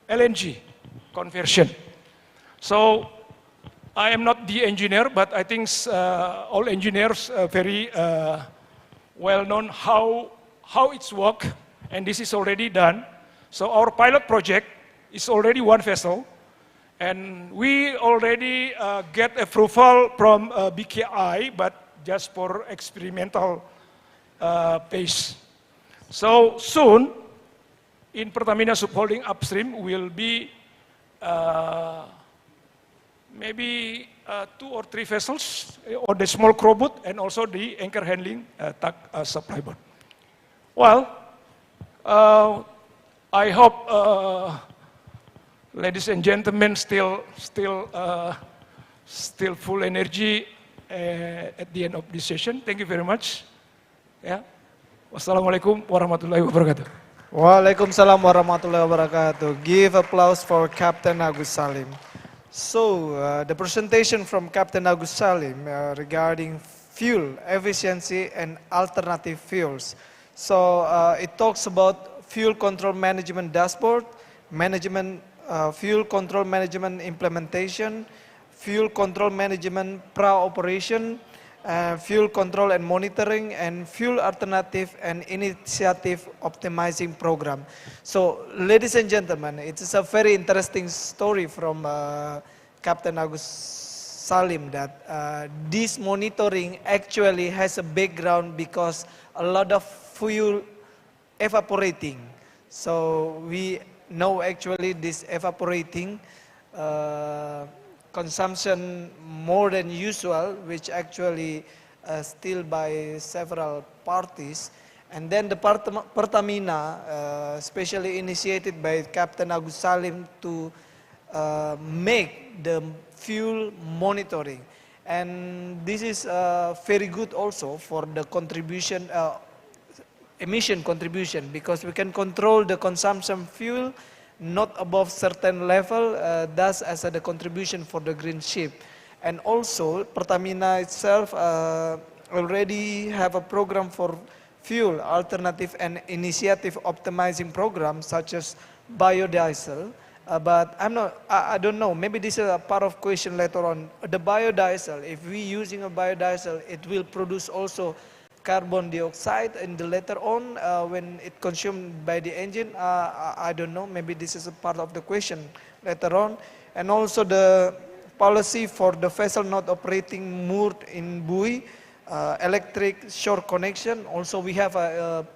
LNG conversion. So I am not the engineer, but I think all engineers are very well known how it's work, and this is already done. So our pilot project is already one vessel, and we already get approval from BKI, but just for experimental pace. So soon, in Pertamina Subholding Upstream will be maybe 2 or 3 vessels, or the small crow boat, and also the anchor handling tug supply boat. Well, I hope, ladies and gentlemen, still full energy at the end of this session. Thank you very much. Yeah. Wassalamualaikum warahmatullahi wabarakatuh. Waalaikumsalam warahmatullahi wabarakatuh. Give applause for Captain Agus Salim. So, the presentation from Captain Agus Salim regarding fuel efficiency and alternative fuels. So, it talks about fuel control management dashboard, fuel control management implementation, fuel control management pra-operation, fuel control and monitoring, and fuel alternative and initiative optimizing program. So, ladies and gentlemen, it is a very interesting story from Captain Agus Salim that this monitoring actually has a background because a lot of fuel evaporating. So, we know actually this evaporating consumption more than usual, which actually still by several parties. And then the Pertamina, especially initiated by Captain Agus Salim to make the fuel monitoring. And this is very good also for the contribution, emission contribution, because we can control the consumption fuel not above certain level, thus as the contribution for the green ship. And also Pertamina itself already have a program for fuel alternative and initiative optimizing programs such as biodiesel, but I don't know, maybe this is a part of question later on. The biodiesel, if we using a biodiesel, it will produce also carbon dioxide in the later on when it consumed by the engine. I don't know, maybe this is a part of the question later on. And also the policy for the vessel not operating moored in buoy, electric shore connection. Also we have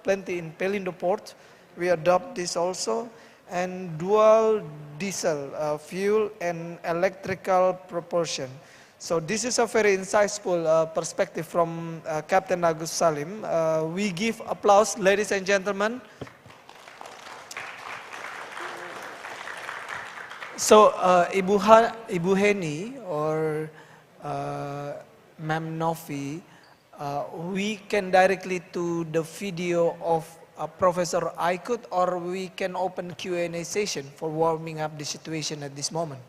plenty in Pelindo port. We adopt this also. And dual diesel fuel and electrical propulsion. So this is a very insightful perspective from Captain Agus Salim. We give applause, ladies and gentlemen. So Ibu Heni or Ma'am Novi, we can directly to the video of Professor Ikuti, or we can open Q&A session for warming up the situation at this moment.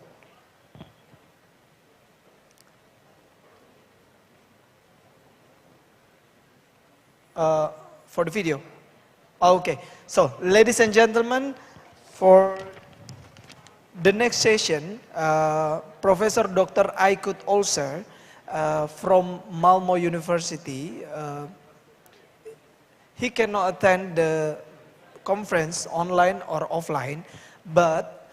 For the video. Okay, so ladies and gentlemen, for the next session, Professor Dr. Ikuti Olser from Malmo University, he cannot attend the conference online or offline, but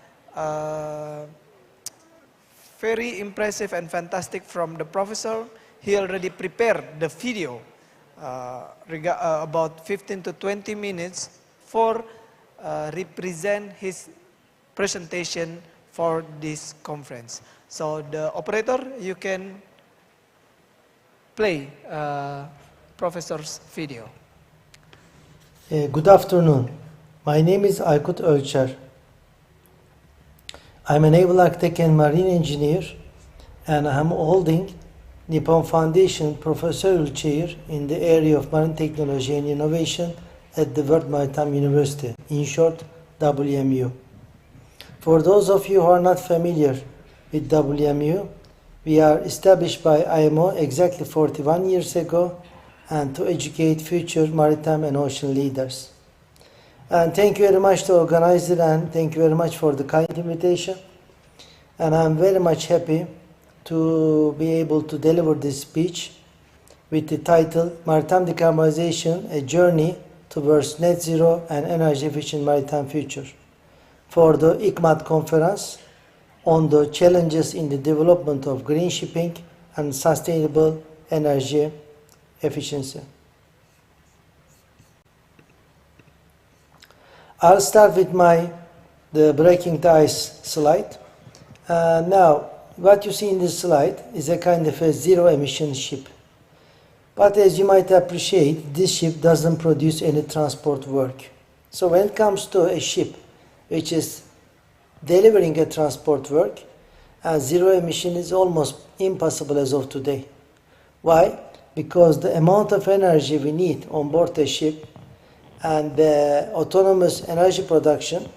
very impressive and fantastic from the professor. He already prepared the video about 15 to 20 minutes for represent his presentation for this conference. So the operator, you can play professor's video. Good afternoon. My name is Ikuti Olser. I'm a naval architect and marine engineer, and I'm holding Nippon Foundation Professorial Chair in the area of marine technology and innovation at the World Maritime University, in short, WMU. For those of you who are not familiar with WMU, we are established by IMO exactly 41 years ago, and to educate future maritime and ocean leaders. And thank you very much to organizer, and thank you very much for the kind invitation. And I'm very much happy to be able to deliver this speech with the title Maritime Decarbonization, a Journey Towards Net Zero and Energy Efficient Maritime Future for the ICMaD conference on the challenges in the development of green shipping and sustainable energy efficiency. I'll start with the breaking the ice slide. Now, what you see in this slide is a kind of a zero emission ship. But as you might appreciate, this ship doesn't produce any transport work. So when it comes to a ship which is delivering a transport work, zero emission is almost impossible as of today. Why? Because the amount of energy we need on board a ship and the autonomous energy production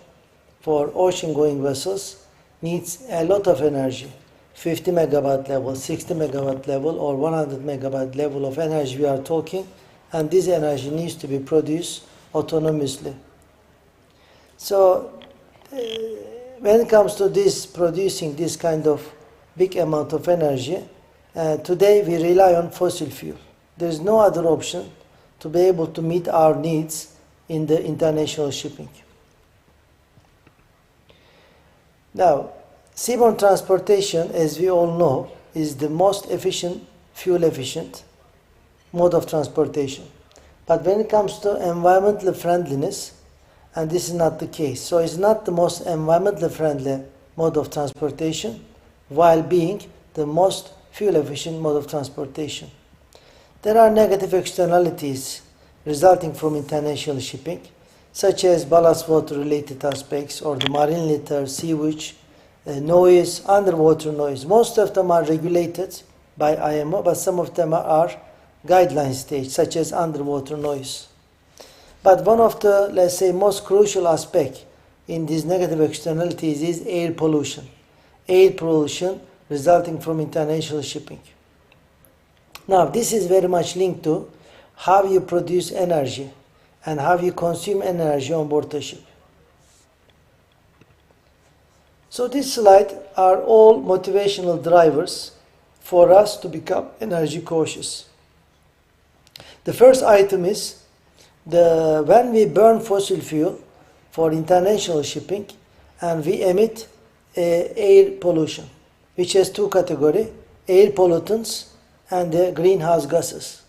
for ocean-going vessels needs a lot of energy. 50 megawatt level, 60 megawatt level, or 100 megawatt level of energy we are talking, and this energy needs to be produced autonomously. So when it comes to this producing this kind of big amount of energy, today we rely on fossil fuel. There is no other option to be able to meet our needs in the international shipping. Now, seaborne transportation, as we all know, is the most efficient, fuel-efficient mode of transportation. But when it comes to environmental friendliness, and this is not the case. So it's not the most environmentally friendly mode of transportation, while being the most fuel-efficient mode of transportation. There are negative externalities resulting from international shipping, such as ballast water-related aspects, or the marine litter, sewage, noise, underwater noise. Most of them are regulated by IMO, but some of them are guideline stage, such as underwater noise. But one of the, let's say, most crucial aspect in these negative externalities is air pollution. Air pollution resulting from international shipping. Now, this is very much linked to how you produce energy and how you consume energy on board the ship. So this slide are all motivational drivers for us to become energy cautious. The first item is when we burn fossil fuel for international shipping and we emit air pollution, which has two categories, air pollutants and the greenhouse gases.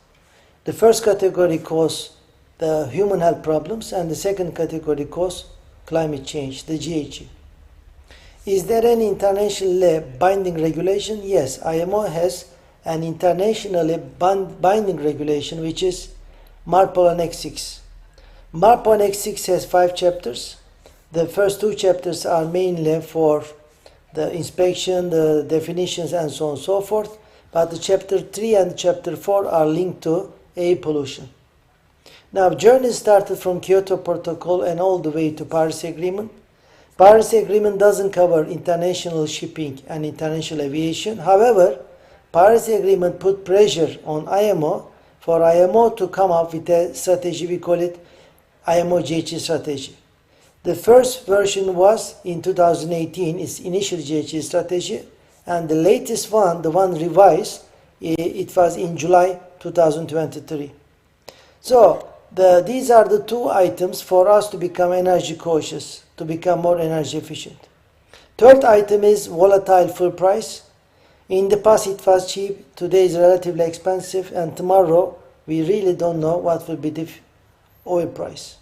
The first category cause the human health problems and the second category cause climate change, the GHG. Is there any internationally binding regulation? Yes, IMO has an internationally binding regulation which is MARPOL Annex 6. MARPOL Annex 6 has 5 chapters. The first 2 chapters are mainly for the inspection, the definitions and so on and so forth, but the chapter 3 and chapter 4 are linked to air pollution. Now, journey started from Kyoto Protocol and all the way to Paris Agreement. Paris Agreement doesn't cover international shipping and international aviation. However, Paris Agreement put pressure on IMO for IMO to come up with a strategy, we call it IMO GHG strategy. The first version was in 2018, its initial GHG strategy, and the latest one, the one revised, it was in July 2023. So, these are the 2 items for us to become energy cautious, to become more energy efficient. Third item is volatile fuel price. In the past it was cheap, today is relatively expensive, and tomorrow we really don't know what will be the oil price.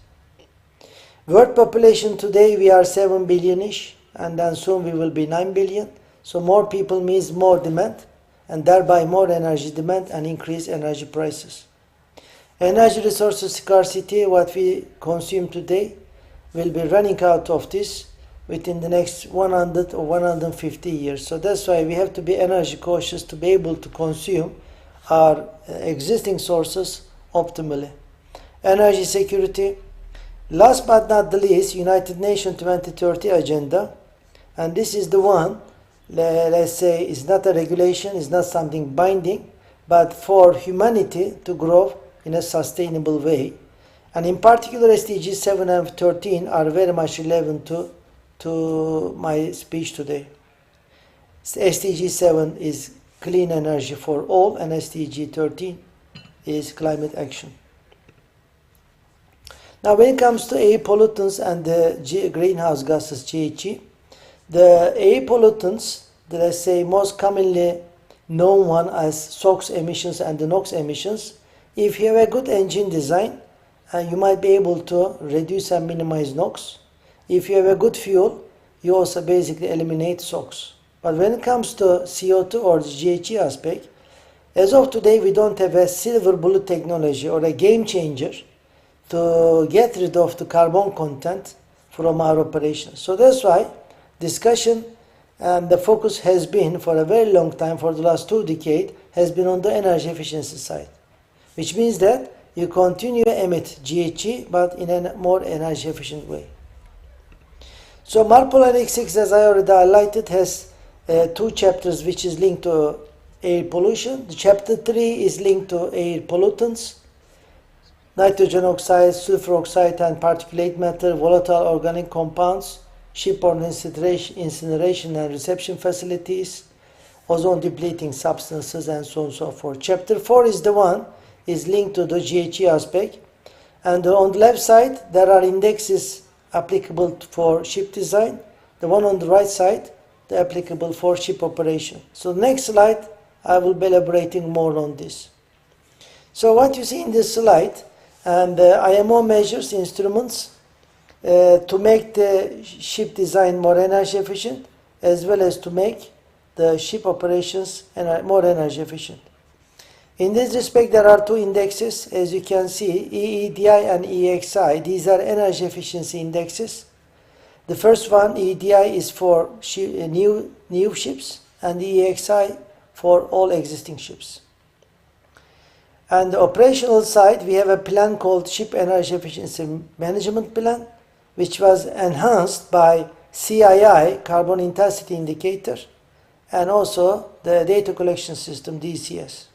World population today we are 7 billion-ish, and then soon we will be 9 billion. So more people means more demand, and thereby more energy demand and increased energy prices. Energy resources scarcity, what we consume today, will be running out of this within the next 100 or 150 years. So that's why we have to be energy cautious to be able to consume our existing sources optimally. Energy security. Last but not the least, United Nations 2030 agenda. And this is the one, let's say, it's not a regulation, it's not something binding, but for humanity to grow in a sustainable way. And in particular, SDGs 7 and 13 are very much relevant to my speech today. SDG 7 is clean energy for all, and SDG 13 is climate action. Now, when it comes to air pollutants and the greenhouse gases, GHG, the air pollutants, let's say most commonly known one as SOx emissions and the NOx emissions, if you have a good engine design, you might be able to reduce and minimize NOx. If you have a good fuel, you also basically eliminate SOx. But when it comes to CO2 or the GHG aspect, as of today, we don't have a silver bullet technology or a game changer to get rid of the carbon content from our operations. So that's why discussion and the focus has been for a very long time, for the last 2 decades, has been on the energy efficiency side, which means that you continue to emit GHG, but in a more energy efficient way. So MARPOL Annex 6, as I already highlighted, has 2 chapters which is linked to air pollution. The chapter 3 is linked to air pollutants, nitrogen oxide, sulfur oxide and particulate matter, volatile organic compounds, shipborne incineration and reception facilities, ozone depleting substances, and so on and so forth. Chapter 4 is the one is linked to the GHG aspect, and on the left side there are indexes applicable for ship design. The one on the right side, the applicable for ship operation. So next slide I will be elaborating more on this. So what you see in this slide, and IMO measures instruments to make the ship design more energy efficient, as well as to make the ship operations more energy efficient. In this respect, there are 2 indexes, as you can see, EEDI and EEXI. These are energy efficiency indexes. The first one, EEDI, is for new ships, and EEXI for all existing ships. And the operational side, we have a plan called Ship Energy Efficiency Management Plan, which was enhanced by CII, Carbon Intensity Indicator, and also the Data Collection System, DCS.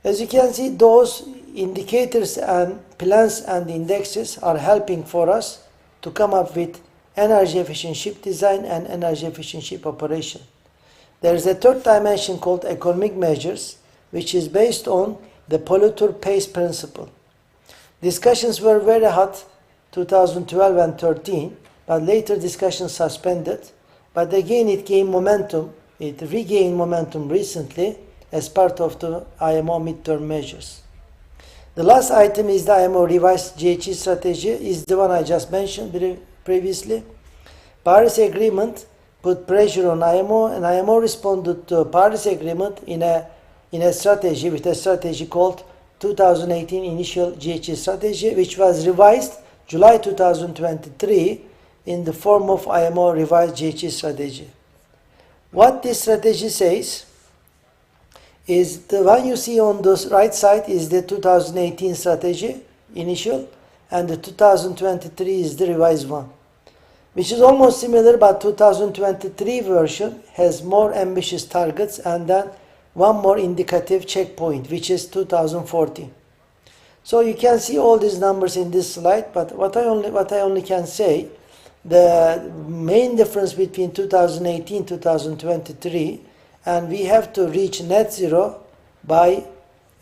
As you can see, those indicators and plans and indexes are helping for us to come up with energy efficient ship design and energy efficient ship operation. There is a third dimension called economic measures, which is based on the polluter pays principle. Discussions were very hot 2012 and 13, but later discussions suspended. But again it gained momentum, it regained momentum recently as part of the IMO midterm measures. The last item is the IMO revised GHG strategy, is the one I just mentioned previously. Paris Agreement put pressure on IMO, and IMO responded to Paris Agreement in a strategy, with a strategy called 2018 Initial GHG Strategy, which was revised July 2023 in the form of IMO revised GHG Strategy. What this strategy says is the one you see on the right side is the 2018 strategy, initial, and the 2023 is the revised one, which is almost similar, but 2023 version has more ambitious targets and then one more indicative checkpoint, which is 2040. So you can see all these numbers in this slide, but what I only can say, the main difference between 2018 2023, and we have to reach net zero by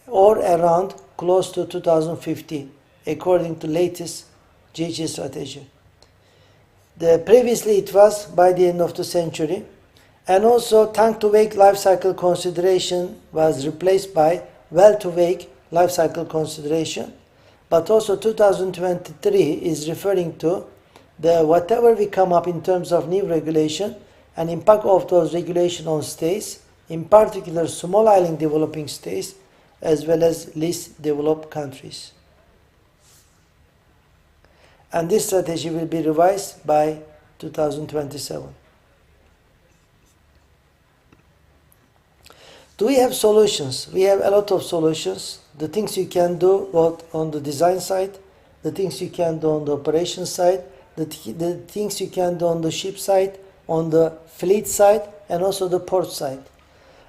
or around close to 2050, according to latest GHG strategy. Previously it was by the end of the century, and also tank to wake life cycle consideration was replaced by well to wake life cycle consideration. But also 2023 is referring to whatever we come up in terms of new regulation and impact of those regulations on states, in particular small island developing states as well as least developed countries. And this strategy will be revised by 2027. Do we have solutions? We have a lot of solutions. The things you can do both on the design side, the things you can do on the operation side, the things you can do on the ship side, on the fleet side, and also the port side.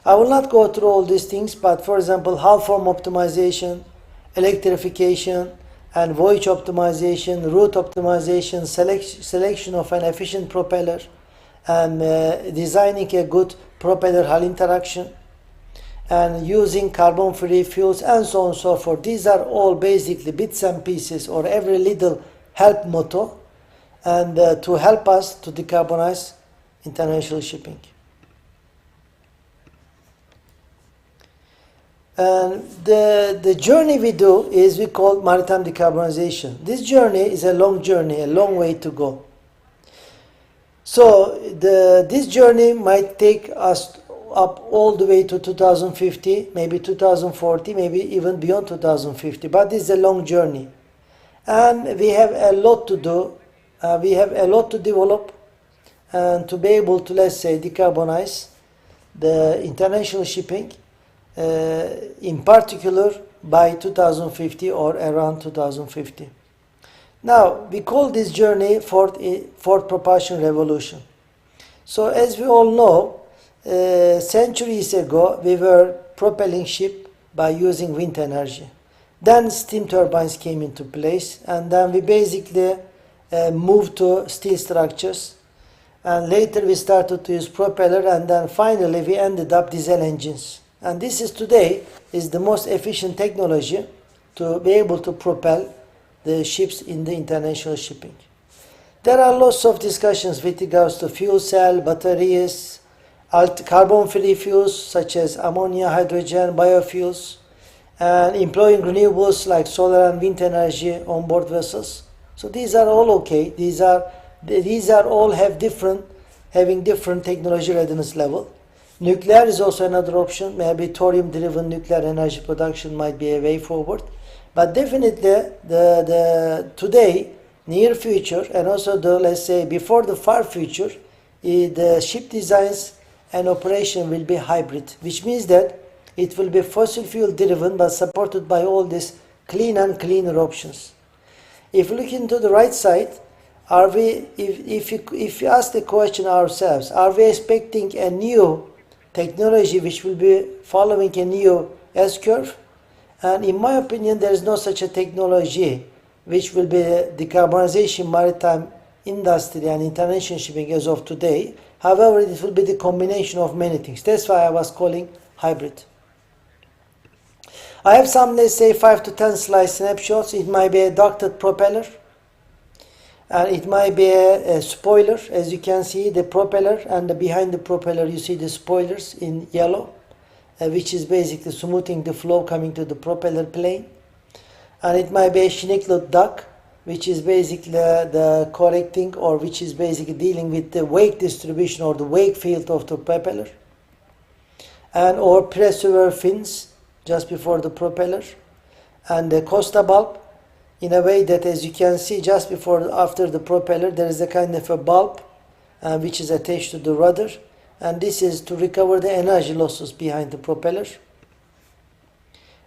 I will not go through all these things, but for example, hull form optimization, electrification, and voyage optimization, route optimization, selection of an efficient propeller, and designing a good propeller-hull interaction, and using carbon-free fuels, and so on and so forth. These are all basically bits and pieces, or every little help motto, and to help us to decarbonize international shipping. And the journey we do is we call maritime decarbonization. This journey is a long journey, a long way to go. So this journey might take us up all the way to 2050, maybe 2040, maybe even beyond 2050. But this is a long journey. And we have a lot to do. We have a lot to develop and to be able to, let's say, decarbonize the international shipping, in particular by 2050 or around 2050. Now, we call this journey fourth propulsion revolution. So as we all know, centuries ago, we were propelling ship by using wind energy. Then steam turbines came into place, and then we basically moved to steel structures. And later we started to use propeller, and then finally we ended up diesel engines. And this is today is the most efficient technology to be able to propel the ships in the international shipping. There are lots of discussions with regards to fuel cell, batteries, carbon-free fuels such as ammonia, hydrogen, biofuels, and employing renewables like solar and wind energy on board vessels. So these are all okay. These are all having different technology readiness level. Nuclear is also another option. Maybe thorium-driven nuclear energy production might be a way forward. But definitely today, near future, and also let's say before the far future, the ship designs and operation will be hybrid, which means that it will be fossil fuel driven but supported by all these clean and cleaner options. If you look into the right side, are we, if you ask the question ourselves, are we expecting a new technology which will be following a new S-curve? And in my opinion, there is no such a technology which will be decarbonization maritime industry and international shipping as of today. However, it will be the combination of many things. That's why I was calling hybrid. I have some, let's say, 5 to 10 slide snapshots. It might be a ducted propeller, and it might be a spoiler. As you can see, the propeller, and behind the propeller you see the spoilers in yellow, which is basically smoothing the flow coming to the propeller plane. And it might be a schnickled duck, which is basically the correcting, or which is basically dealing with the wake distribution or the wake field of the propeller, and or preserver fins just before the propeller, and the costa bulb, in a way that, as you can see, just before after the propeller there is a kind of a bulb which is attached to the rudder, and this is to recover the energy losses behind the propeller.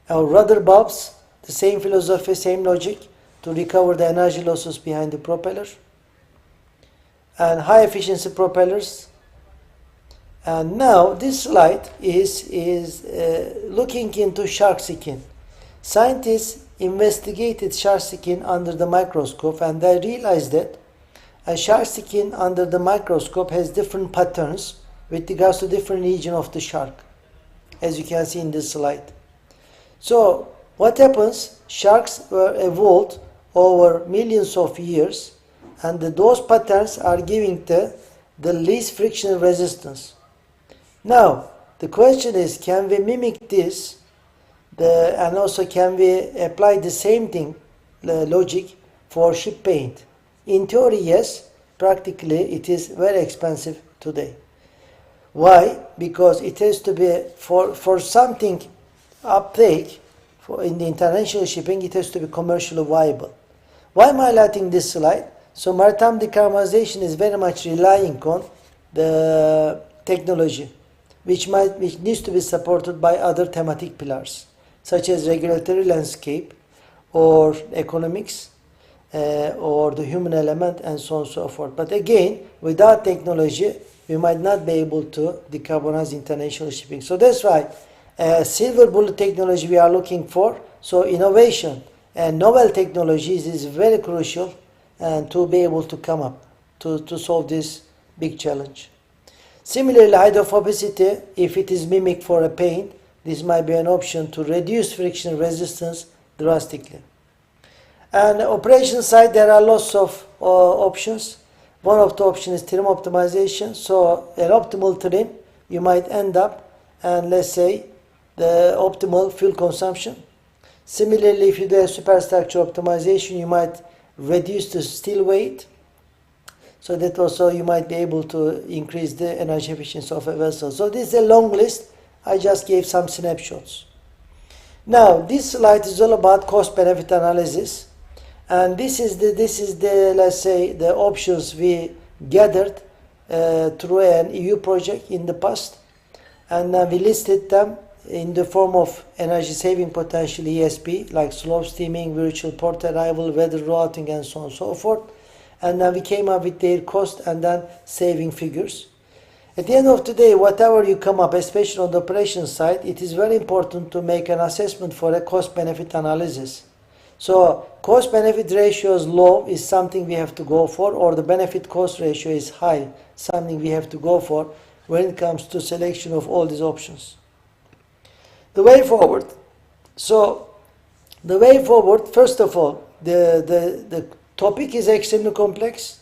Our rudder bulbs, the same philosophy, same logic, to recover the energy losses behind the propeller. And high efficiency propellers. And now this slide is looking into shark skin. Scientists investigated shark skin under the microscope, and they realized that a shark skin under the microscope has different patterns with regards to different region of the shark, as you can see in this slide. So what happens? Sharks were evolved over millions of years, and those patterns are giving the least friction resistance. Now the question is, can we mimic this, and also can we apply the same thing, the logic, for ship paint? In theory, yes. Practically, it is very expensive today. Why? Because it has to be, for something uptake in the international shipping, it has to be commercially viable. Why am I highlighting this slide? So maritime decarbonization is very much relying on the technology, which needs to be supported by other thematic pillars, such as regulatory landscape, or economics, or the human element, and so on and so forth. But again, without technology, we might not be able to decarbonize international shipping. So that's why silver bullet technology we are looking for. So innovation and novel technologies is very crucial, and to be able to come up to solve this big challenge. Similarly, hydrophobicity, if it is mimicked for a paint, this might be an option to reduce friction resistance drastically. And operation side, there are lots of options. One of the options is trim optimization. So an optimal trim, you might end up, and let's say the optimal fuel consumption. Similarly, if you do a superstructure optimization, you might reduce the steel weight, so that also you might be able to increase the energy efficiency of a vessel. So this is a long list. I just gave some snapshots. Now this slide is all about cost-benefit analysis, and this is the let's say the options we gathered through an EU project in the past, and we listed them in the form of energy saving potential, ESP, like slow steaming, virtual port arrival, weather routing, and so on and so forth. And then we came up with their cost and then saving figures. At the end of the day, whatever you come up, especially on the operation side, it is very important to make an assessment for a cost-benefit analysis. So cost-benefit ratio is low is something we have to go for, or the benefit-cost ratio is high, something we have to go for when it comes to selection of all these options. The way forward. So the way forward, first of all, the topic is extremely complex,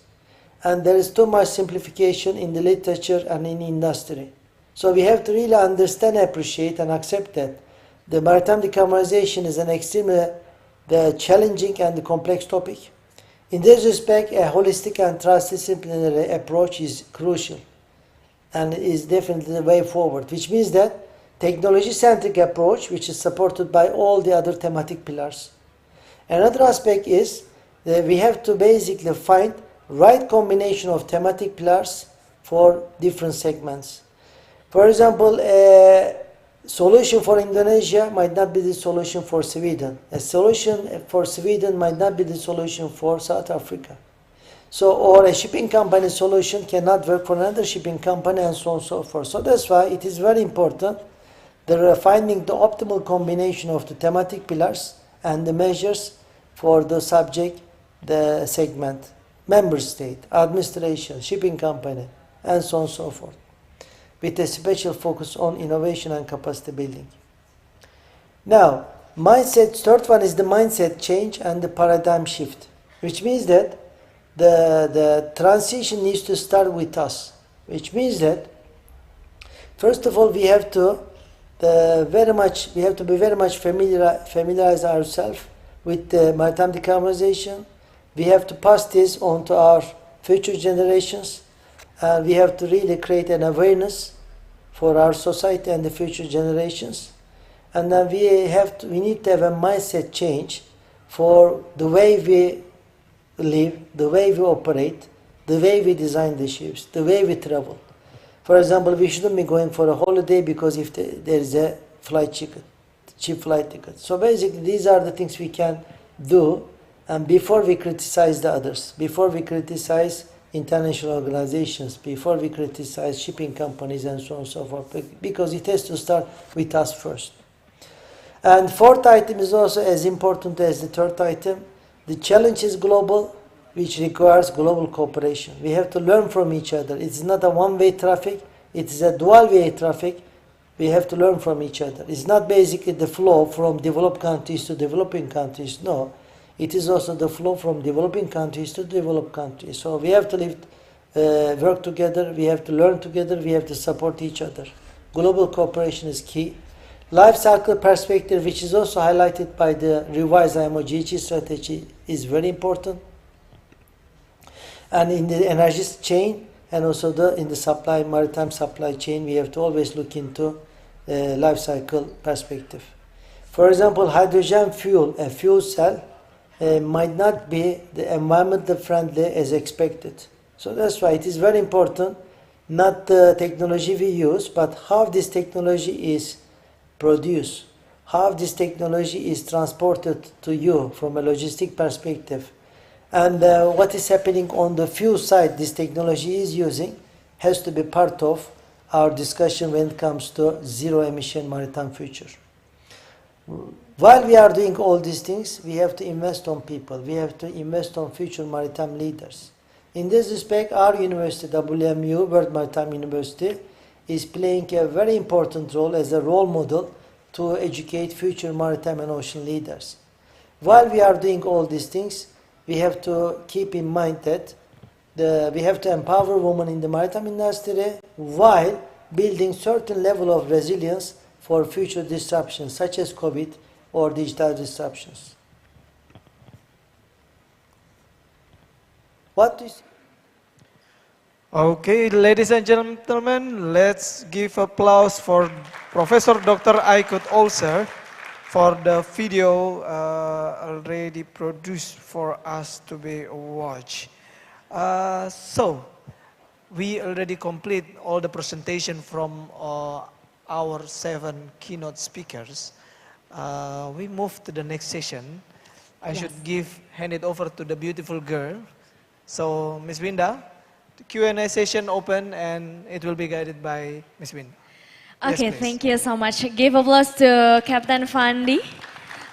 and there is too much simplification in the literature and in industry. So we have to really understand, appreciate, and accept that the maritime decarbonization is an extremely challenging and complex topic. In this respect, a holistic and transdisciplinary approach is crucial and is definitely the way forward, which means that technology-centric approach, which is supported by all the other thematic pillars. Another aspect is that we have to basically find right combination of thematic pillars for different segments. For example, a solution for Indonesia might not be the solution for Sweden. A solution for Sweden might not be the solution for South Africa. So, or a shipping company solution cannot work for another shipping company, and so on and so forth. So that's why it is very important that finding the optimal combination of the thematic pillars and the measures for the subject, the segment. member state, administration, shipping company, and so on and so forth, with a special focus on innovation and capacity building. Now, mindset, third one is the mindset change and the paradigm shift, which means that the transition needs to start with us, which means that first of all we have to be very much familiarize ourselves with the maritime decarbonization. We have to pass this on to our future generations, and we have to really create an awareness for our society and the future generations. And then we need to have a mindset change for the way we live, the way we operate, the way we design the ships, the way we travel. For example, we shouldn't be going for a holiday because if there is a cheap flight ticket. So basically, these are the things we can do, and before we criticize the others, before we criticize international organizations, before we criticize shipping companies and so on and so forth, because it has to start with us first. And fourth item is also as important as the third item. The challenge is global, which requires global cooperation. We have to learn from each other. It's not a one-way traffic, it is a dual-way traffic. We have to learn from each other. It's not basically the flow from developed countries to developing countries, no. It is also the flow from developing countries to developed countries. So we have to work together, we have to learn together, we have to support each other. Global cooperation is key. Life cycle perspective, which is also highlighted by the revised IMO GHG strategy, is very important. And in the energy chain and also in the maritime supply chain, we have to always look into life cycle perspective. For example, hydrogen fuel, a fuel cell, might not be the environmental friendly as expected. So that's why it is very important, not the technology we use, but how this technology is produced, how this technology is transported to you from a logistic perspective. And what is happening on the fuel side this technology is using has to be part of our discussion when it comes to zero emission maritime future. While we are doing all these things, we have to invest on people. We have to invest on future maritime leaders. In this respect, our university, WMU, World Maritime University, is playing a very important role as a role model to educate future maritime and ocean leaders. While we are doing all these things, we have to keep in mind that we have to empower women in the maritime industry while building certain level of resilience for future disruptions such as COVID or digital disruptions. What is... Okay, ladies and gentlemen, let's give applause for Professor Dr. Ikuti for the video already produced for us to be watched. So, we already complete all the presentation from our 7 keynote speakers. We move to the next session. I should hand it over to the beautiful girl. So, Ms. Winda, the Q&A session open and it will be guided by Ms. Winda. Okay, Yes, thank you so much. Give applause to Captain Fandi.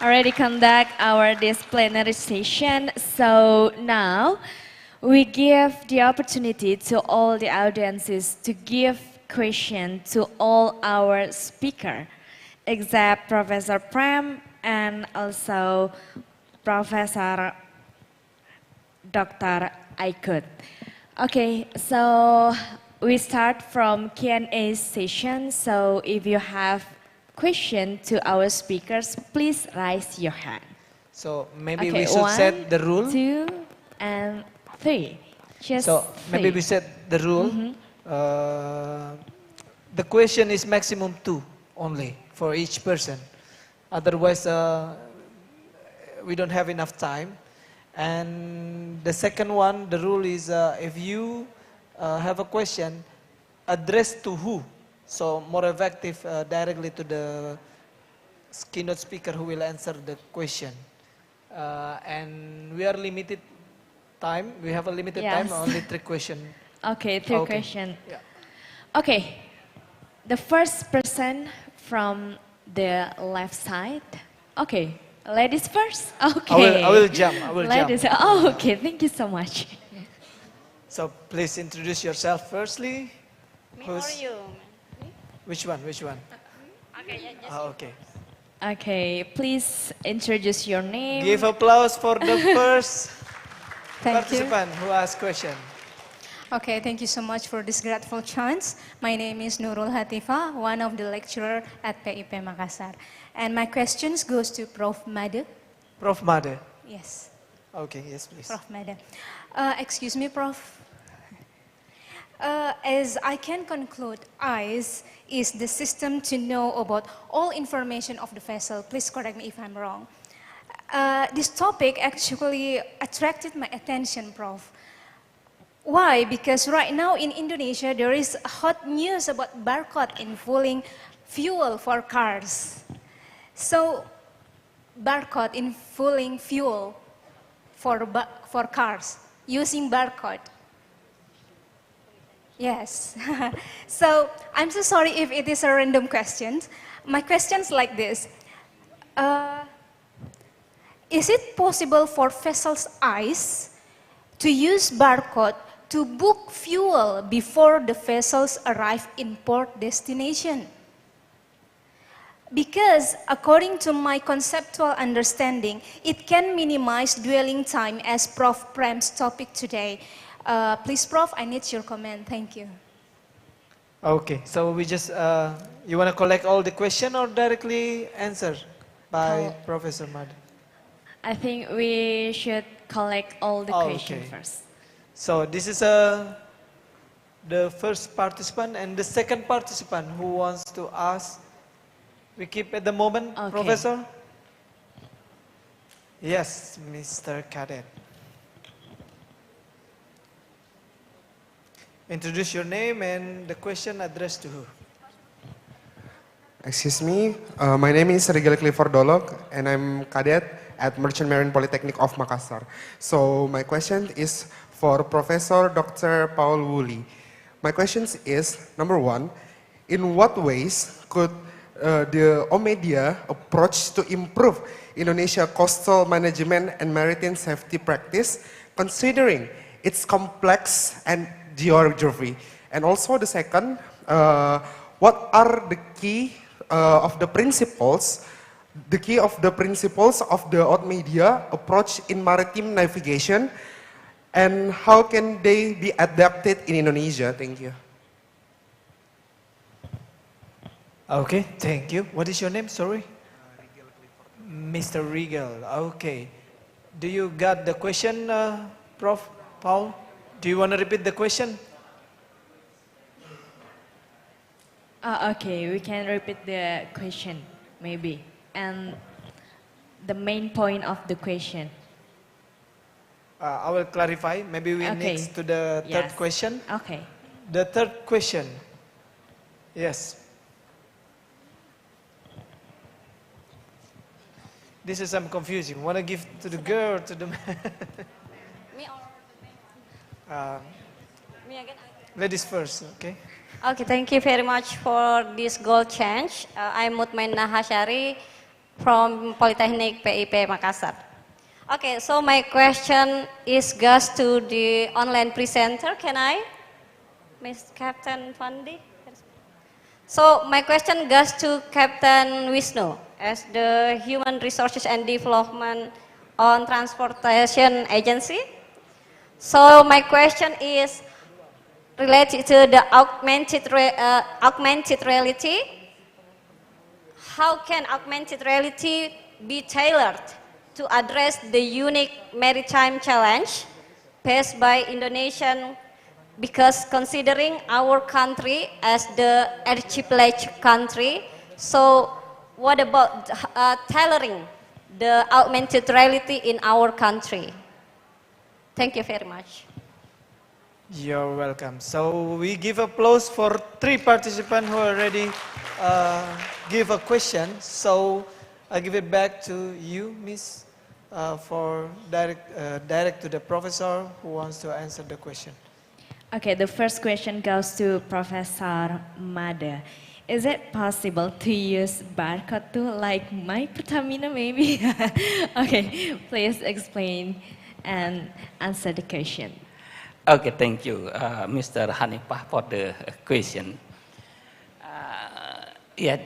Already conduct our plenary session. So now we give the opportunity to all the audiences to give question to all our speaker, except Professor Prem and also Professor Dr. Ikuti. Okay, so we start from Q&A session. So if you have question to our speakers, please raise your hand. So maybe Okay, we should 1, set the rule. 2, and 3. Just So maybe 3. we set the rule. The question is maximum 2 only for each person. Otherwise, we don't have enough time. And the second one, the rule is if you have a question, address to who? So more effective directly to the keynote speaker who will answer the question. And we are limited time. We have a limited time, only 3 questions. Okay, 3 Okay. questions. Yeah. Okay, the first person from the left side. Okay, ladies first. Okay. I will jump. Ladies. Oh, okay. Thank you so much. So please introduce yourself firstly. Me or you? Which one? Which one? Okay, yeah, just Okay. Okay, please introduce your name. Give applause for the first Thank you. participant who asked question. Okay, thank you so much for this grateful chance. My name is Nurul Hatifa, one of the lecturer at PIP Makassar. And my questions goes to Prof. Made. Prof. Made. Yes. Okay, yes, please. Prof. Made. Excuse me, Prof. As I can conclude, ICE is the system to know about all information of the vessel. Please correct me if I'm wrong. This topic actually attracted my attention, Prof. Why? Because right now in Indonesia, there is hot news about barcode in filling fuel for cars. So, barcode in filling fuel for cars using barcode. Yes. So, I'm so sorry if it is a random question. My question's like this. Is it possible for vessels ICE to use barcode to book fuel before the vessels arrive in port destination? Because according to my conceptual understanding, it can minimize dwelling time as Prof. Prem's topic today. Please, Prof, I need your comment. Thank you. Okay, so we just, you want to collect all the question or directly answer by Professor Made? I think we should collect all the questions okay. first. So this is the first participant and the second participant who wants to ask. We keep at the moment, Okay. Professor? Yes, Mr. Cadet. Introduce your name and the question addressed to who. Excuse me, my name is Rigel Clifford Dolog and I'm cadet at Merchant Marine Polytechnic of Makassar. So my question is for Professor Dr. Paul Woolley. My question is, number one, in what ways could the OMedia approach to improve Indonesia coastal management and maritime safety practice, considering its complex and geography? And also the second, what are the key of the principles of the OMedia approach in maritime navigation, and how can they be adapted in Indonesia? Thank you. Okay, thank you. What is your name? Sorry? Mr. Regal. Okay. Do you got the question, Prof. Paul? Do you want to repeat the question? Okay, we can repeat the question, maybe. And the main point of the question. I will clarify. Maybe we next to the third question. Okay. The third question. Yes. This is some confusing. Want to give to the girl, to the man? Me or the man? Me again? Ladies first, okay? Okay, thank you very much for this goal change. I'm Mutmain Nahashari from Polytechnic PIP Makassar. Okay, so my question goes to the online presenter. Can I? Miss Captain Fandi? So my question goes to Captain Wisnu as the Human Resources and Development on Transportation Agency. So my question is related to the augmented reality. How can augmented reality be tailored to address the unique maritime challenge faced by Indonesian, because considering our country as the archipelago country, so what about tailoring the augmented reality in our country? Thank you very much. You're welcome. So we give applause for 3 participants who already give a question. So I give it back to you, Miss, for direct to the professor who wants to answer the question. Okay, the first question goes to Professor Made. Is it possible to use barcode too, like my Pertamina maybe? Okay, please explain and answer the question. Okay, thank you, Mr. Hanifah, for the question. Yeah,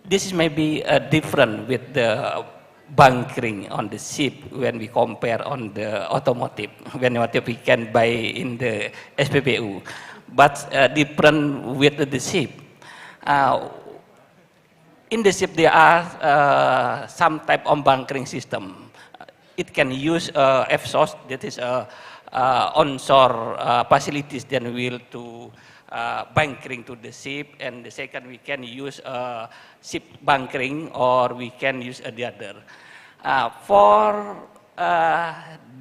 this is maybe different with the bunkering on the ship when we compare on the automotive. When we can buy in the SPBU, but different with the ship. In the ship, there are some type of bunkering system. It can use FSOS, that is onshore facilities, then will to bunkering to the ship, and the second we can use ship bunkering, or we can use the other. For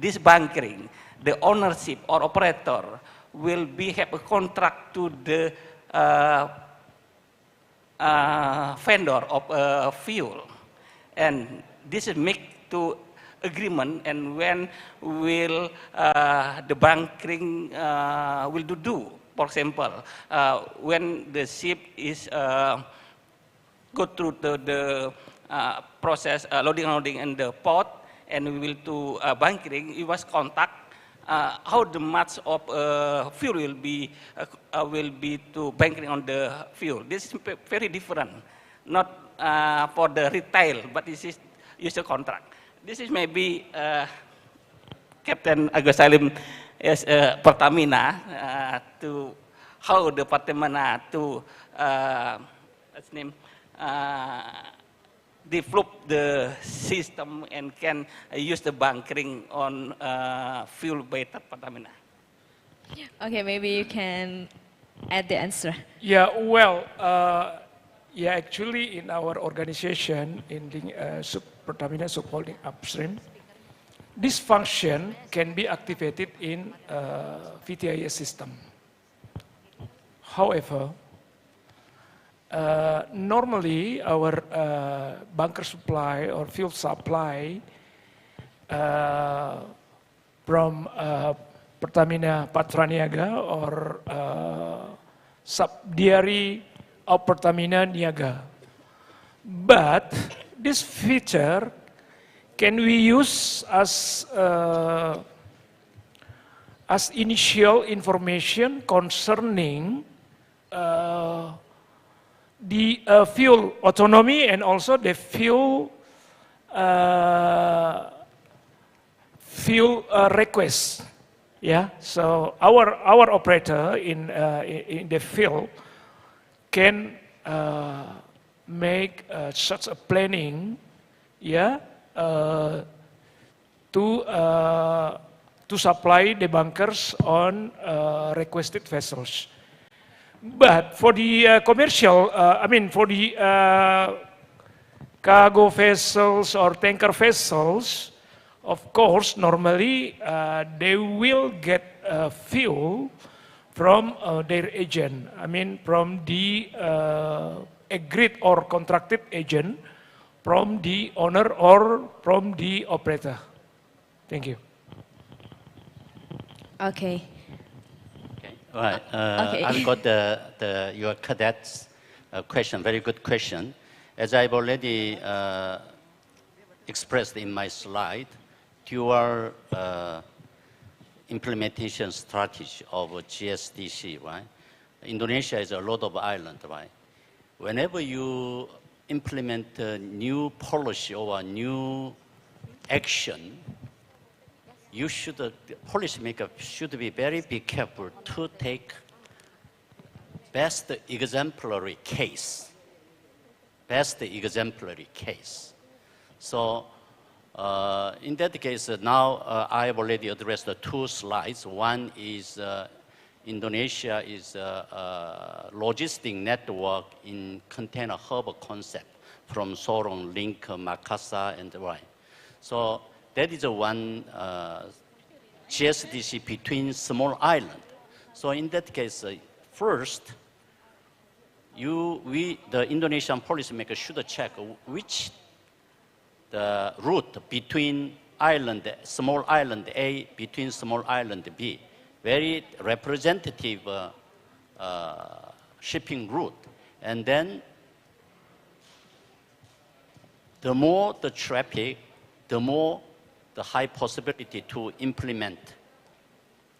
this bunkering, the ownership or operator will have a contract to the vendor of fuel, and this is make to agreement, and when will the bunkering will do. For example, when the ship is go through the process loading in the port, and we will to bunkering, it was contact how the much of fuel will be to bunkering on the fuel. This is very different, not for the retail, but this is user contract. This is maybe Captain Agus Salim as Pertamina to how the Pertamina to develop the system and can use the bunkering on fuel by Pertamina. Okay, maybe you can add the answer. Yeah, well, yeah, actually in our organization, in the Pertamina Subholding Upstream, this function can be activated in VTIS system. However, normally our bunker supply or fuel supply from Pertamina Patraniaga or subsidiary of Pertamina Niaga. But this feature can we use as initial information concerning the fuel autonomy and also the fuel request. Yeah, so our operator in the field can make such a planning, yeah, to supply the bunkers on requested vessels. But for the commercial, for the cargo vessels or tanker vessels, of course, normally they will get fuel from their agent. From the agreed or contracted agent, from the owner or from the operator. Thank you. Okay. Right. Okay. I've got your cadet's question, very good question. As I've already expressed in my slide, your implementation strategy of GSDC, right? Indonesia is a lot of island, right? Whenever you implement a new policy or a new action, you should, the policymaker should be very careful to take best exemplary case. Best exemplary case. So in that case, now I have already addressed the two slides. One is Indonesia is a logistic network in container hub concept from Sorong, Link, Makassar, and right. So that is one GSDC between small island. So in that case, first, the Indonesian policymaker should check which the route between island, small island A, between small island B. Very representative shipping route. And then the more the traffic, the more the high possibility to implement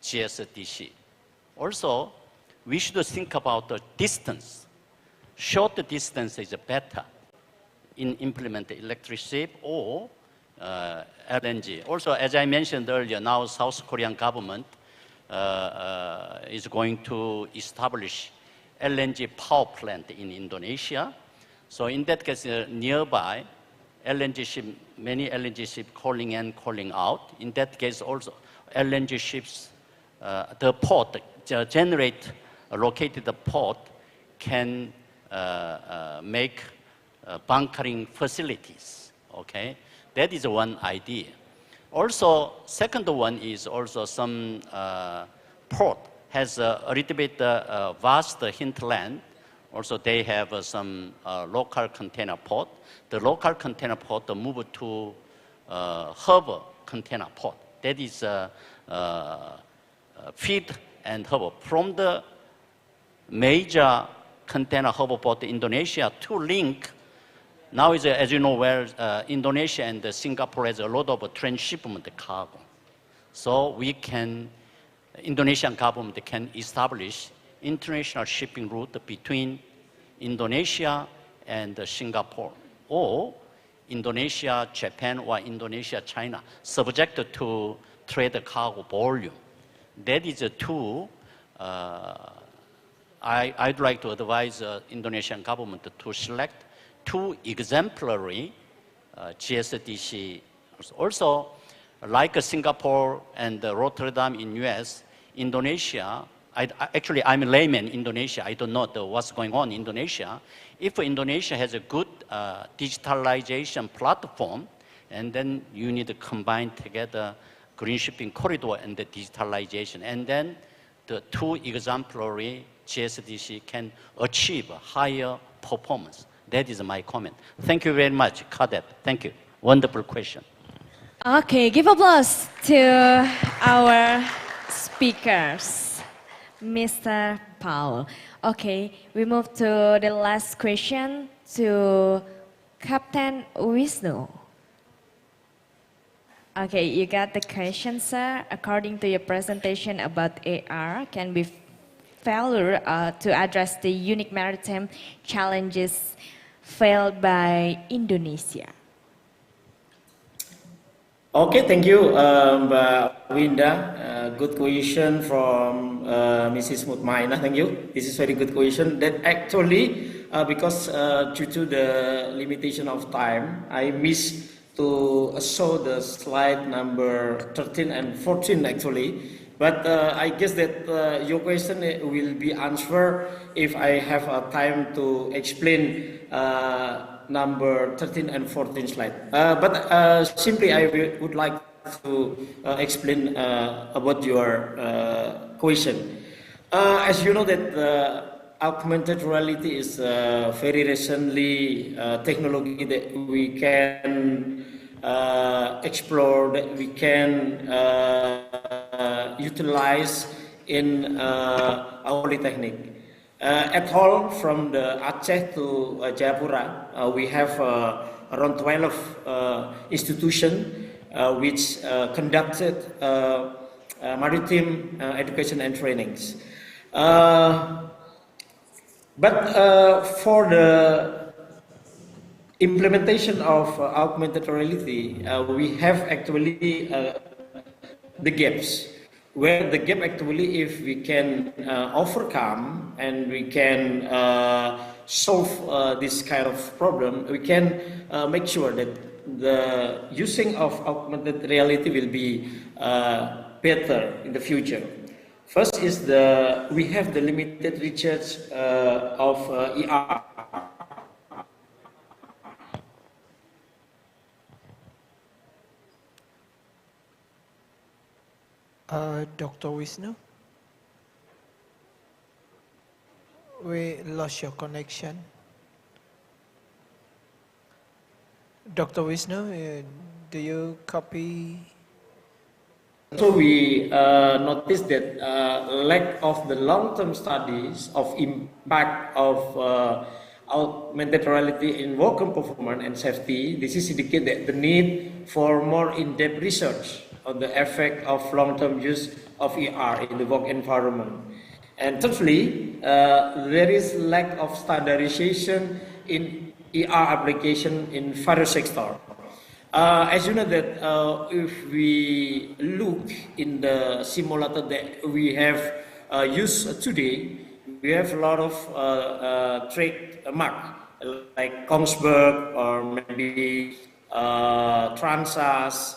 GSDC. Also, we should think about the distance. Short distance is better in implementing electric ship or LNG. Also, as I mentioned earlier, now South Korean government is going to establish LNG power plant in Indonesia. So in that case, nearby, LNG ship, many LNG ships calling in, calling out. In that case, also LNG ships, the port located the port can make bunkering facilities. Okay, that is one idea. Also, second one is also some port has a little bit vast hinterland. Also, they have some local container port. The local container port moved to harbor container port. That is feed and harbor. From the major container harbor port in Indonesia to link, now is, as you know, where Indonesia and Singapore has a lot of transshipment cargo. So we can, Indonesian government can establish international shipping route between Indonesia and Singapore, or Indonesia, Japan, or Indonesia, China, subject to trade cargo volume. That is a tool I'd like to advise the Indonesian government to select 2 exemplary GSDC. Also, like Singapore and Rotterdam in US, Indonesia, actually I'm a layman in Indonesia, I don't know what's going on in Indonesia. If Indonesia has a good digitalization platform, and then you need to combine together green shipping corridor and the digitalization, and then the 2 exemplary GSDC can achieve higher performance. That is my comment. Thank you very much, Cadet. Thank you. Wonderful question. Okay, give applause to our speakers, Mr. Paul. Okay, we move to the last question to Captain Wisnu. Okay, you got the question, sir. According to your presentation about AR, can be failure to address the unique maritime challenges failed by Indonesia. Okay, thank you, Mbak Winda. Good question from Mrs. Mutmainah. Thank you. This is very good question. That actually, because due to the limitation of time, I missed to show the slide number 13 and 14 actually. But I guess that your question will be answered if I have time to explain number 13 and 14 slide. But simply I would like to explain about your question. As you know that augmented reality is very recently technology that we can explore, that we can utilize in our polytechnic. At all, from the Aceh to Jayapura, we have around 12 institutions which conducted maritime education and trainings. But for the implementation of augmented reality, we have actually the gaps. Where the gap actually, if we can overcome and we can solve this kind of problem, we can make sure that the using of augmented reality will be better in the future. First is we have the limited research of ER. Dr. Wisnu, we lost your connection. Dr. Wisnu, do you copy? So we noticed that lack of the long-term studies of impact of augmented reality in worker performance and safety. This is indicate that the need for more in-depth research on the effect of long-term use of ER in the work environment. And thirdly, there is lack of standardization in ER application in various sectors. As you know that if we look in the simulator that we have used today, we have a lot of trademark like Kongsberg or maybe Transas.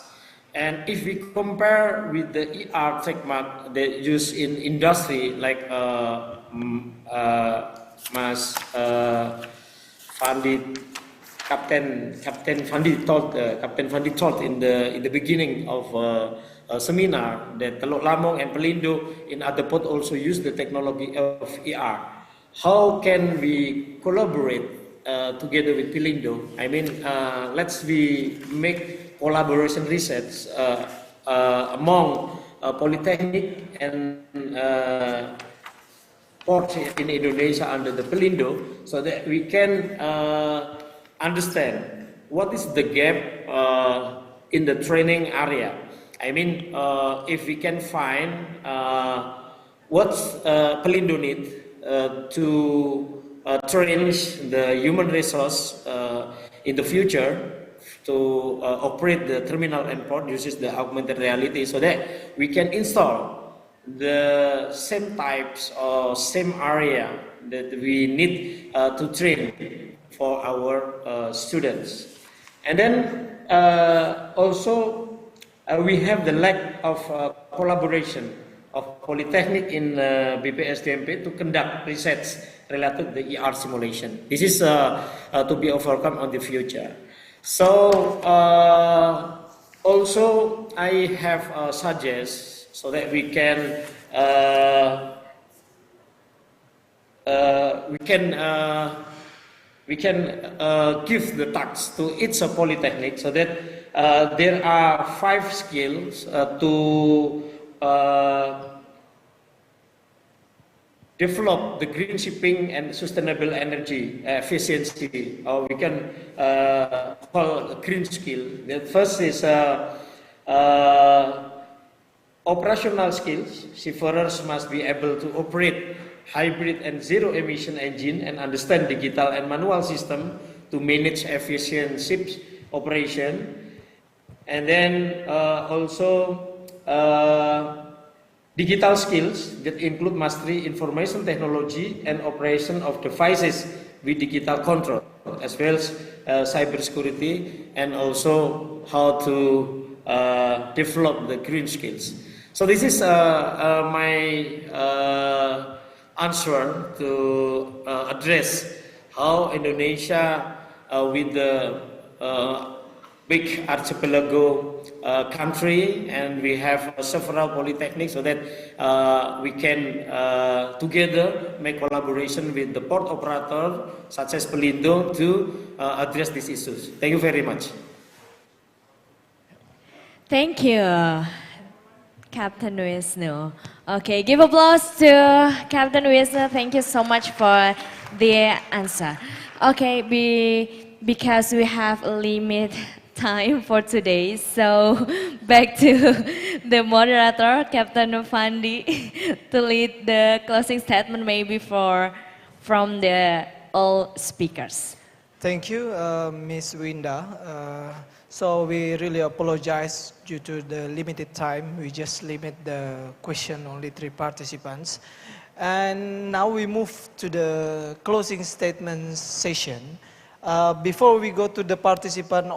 And if we compare with the ER trademark that used in industry like Mas Fandi, Captain Fandi told in the beginning of a seminar that Teluk Lamong and Pelindo in other port also use the technology of ER. How can we collaborate together with Pelindo? I mean, let's make collaboration research among polytechnic and ports in Indonesia under the Pelindo, so that we can understand what is the gap in the training area. I mean, if we can find what Pelindo need to train the human resource in the future to operate the terminal and port uses the augmented reality, so that we can install the same types or same area that we need to train for our students. And then also we have the lack of collaboration of polytechnic in BPSDMP to conduct research related to the ER simulation. This is to be overcome on the future. So also I have suggest so that we can give the task to each polytechnic, so that there are 5 skills to develop the green shipping and sustainable energy efficiency, or we can call green skill. The first is operational skills. Seafarers must be able to operate hybrid and zero emission engine and understand digital and manual system to manage efficient ships operation. And then also digital skills that include mastery information technology and operation of devices with digital control, as well as cybersecurity, and also how to develop the green skills. So this is my answer to address how Indonesia with the big archipelago country, and we have several polytechnics, so that we can together make collaboration with the port operator such as Pelindo to address these issues. Thank you very much. Thank you, Captain Wisnu. Okay, give applause to Captain Wisnu. Thank you so much for the answer. Okay, because we have a limit time for today, so back to the moderator, Captain Fandi, to lead the closing statement maybe from the all speakers. Thank you, Ms. Winda. So we really apologize due to the limited time. We just limit the question only 3 participants. And now we move to the closing statement session. Before we go to the participant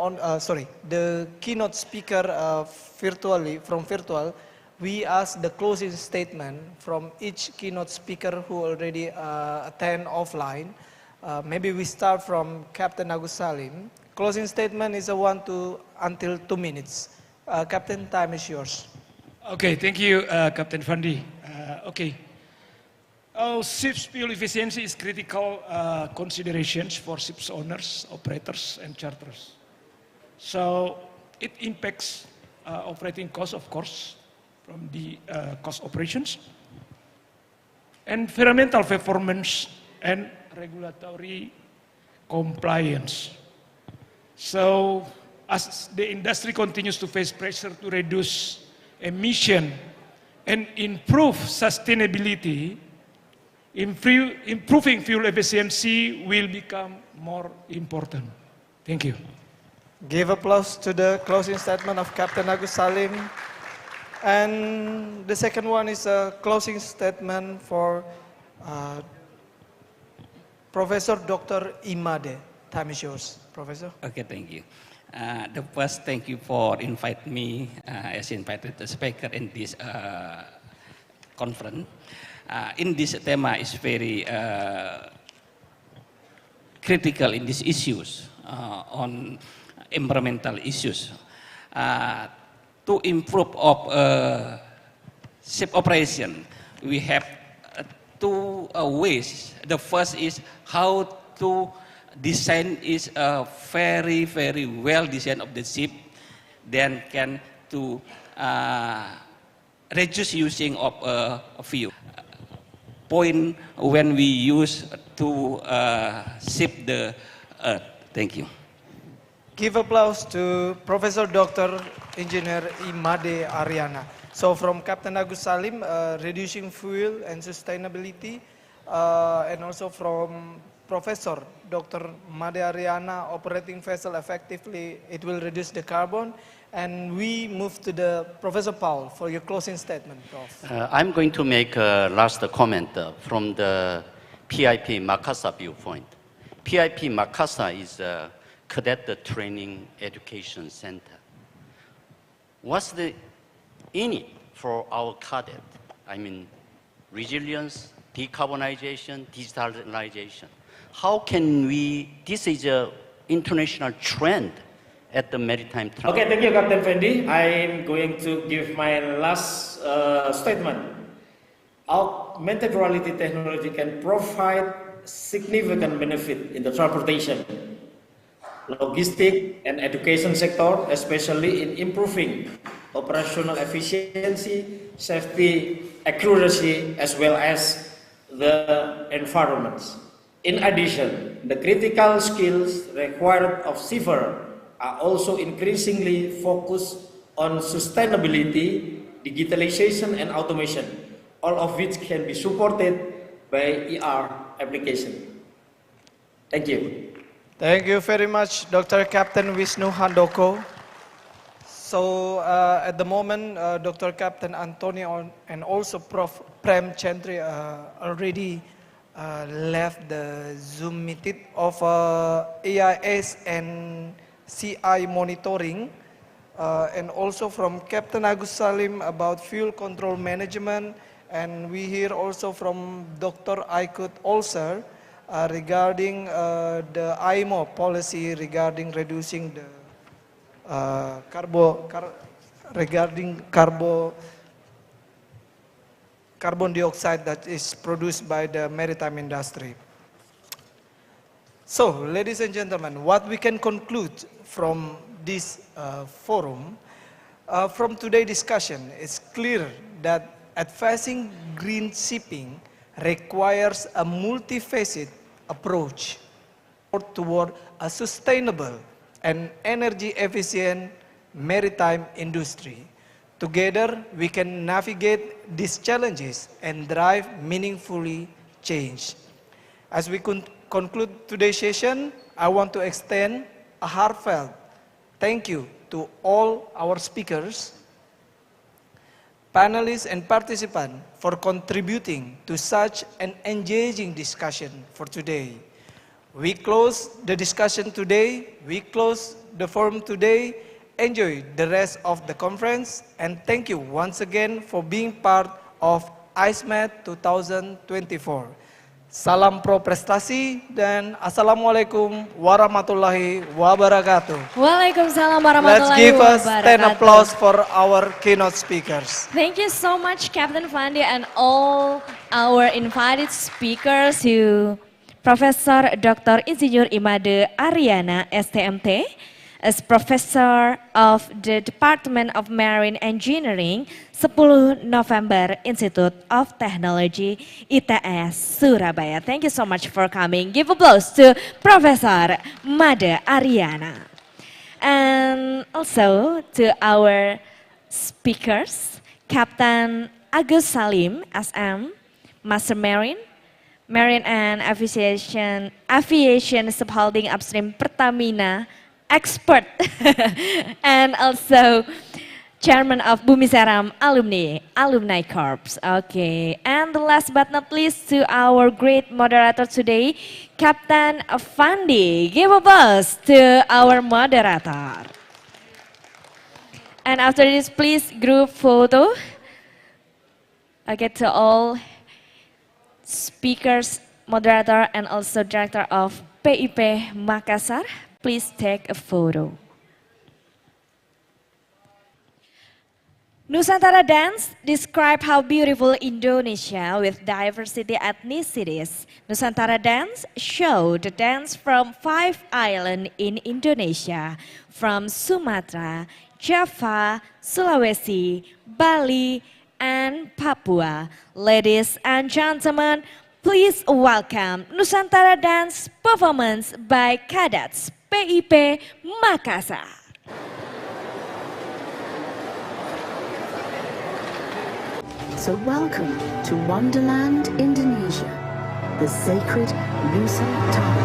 the keynote speaker from virtual, we ask the closing statement from each keynote speaker who already attend offline. Maybe we start from Captain Agus Salim. Closing statement is until 2 minutes. Captain, time is yours. Okay, thank you, Captain Fandi. Okay. Ships fuel efficiency is critical considerations for ships owners, operators, and charterers. So it impacts operating costs, of course, from the cost operations, environmental performance, and regulatory compliance. So as the industry continues to face pressure to reduce emission and improve sustainability, improving fuel efficiency will become more important. Thank you. Give applause to the closing statement of Captain Agus Salim. And the second one is a closing statement for Professor Dr. ICMaD. Time is yours, Professor. Okay, thank you. The first, thank you for inviting me as invited speaker in this conference. In this theme is very critical in these issues on environmental issues. To improve of ship operation, we have two ways. The first is how to design is a very well design of the ship, then can to reduce using of fuel. Point when we use to ship the earth. Thank you. Give applause to Professor Dr. Engineer ICMaD Ariana. So from Captain Agus Salim, reducing fuel and sustainability, and also from Professor Dr. Made Ariana, operating vessel effectively, it will reduce the carbon. And we move to the Professor Paul for your closing statement, Prof. I'm going to make a last comment from the PIP Makassar viewpoint. PIP Makassar is a cadet training education center. What's the in it for our cadet? I mean, resilience, decarbonization, digitalization. How can we, this is an international trend at the maritime transport. Okay, thank you, Captain Fendi. I'm going to give my last statement. Augmented reality technology can provide significant benefit in the transportation, logistic, and education sector, especially in improving operational efficiency, safety, accuracy, as well as the environment. In addition, the critical skills required of seafarers are also increasingly focused on sustainability, digitalization, and automation, all of which can be supported by ER application. Thank you. Thank you very much, Dr. Captain Wisnu Handoko. So at the moment, Dr. Captain Antonio and also Prof. Prem Chandri already left the Zoom meeting of AIS and CI monitoring, and also from Captain Agus Salim about fuel control management, and we hear also from Dr. Ikuti also regarding the IMO policy regarding reducing the carbon dioxide that is produced by the maritime industry. So, ladies and gentlemen, what we can conclude from this forum, from today's discussion, it's clear that advancing green shipping requires a multifaceted approach toward a sustainable and energy-efficient maritime industry. Together, we can navigate these challenges and drive meaningfully change. As we conclude today's session, I want to extend a heartfelt thank you to all our speakers, panelists, and participants for contributing to such an engaging discussion for today. We close the discussion today, we close the forum today. Enjoy the rest of the conference, and thank you once again for being part of ICMaD 2024. Salam pro prestasi dan Assalamualaikum warahmatullahi wabarakatuh. Waalaikumsalam warahmatullahi wabarakatuh. Let's give us 10 applause for our keynote speakers. Thank you so much, Captain Fandi, and all our invited speakers, to Professor Dr. Insinyur ICMaD Ariana, STMT, as Professor of the Department of Marine Engineering, 10 November Institute of Technology, ITS, Surabaya. Thank you so much for coming. Give applause to Professor Made Ariana. And also to our speakers, Captain Agus Salim, SM, Master Marine and Aviation Subholding Upstream Pertamina, expert, and also Chairman of Bumi Seram Alumni Corps. Okay, and last but not least to our great moderator today, Captain Fandi. Give a buzz to our moderator. And after this, please group photo. Okay, to all speakers, moderator, and also director of PIP Makassar, please take a photo. Nusantara Dance describe how beautiful Indonesia with diversity ethnicities. Nusantara Dance show the dance from 5 islands in Indonesia, from Sumatra, Java, Sulawesi, Bali, and Papua. Ladies and gentlemen, please welcome Nusantara Dance performance by cadets PIP Makassar. So welcome to Wonderland, Indonesia, the sacred Nusantara.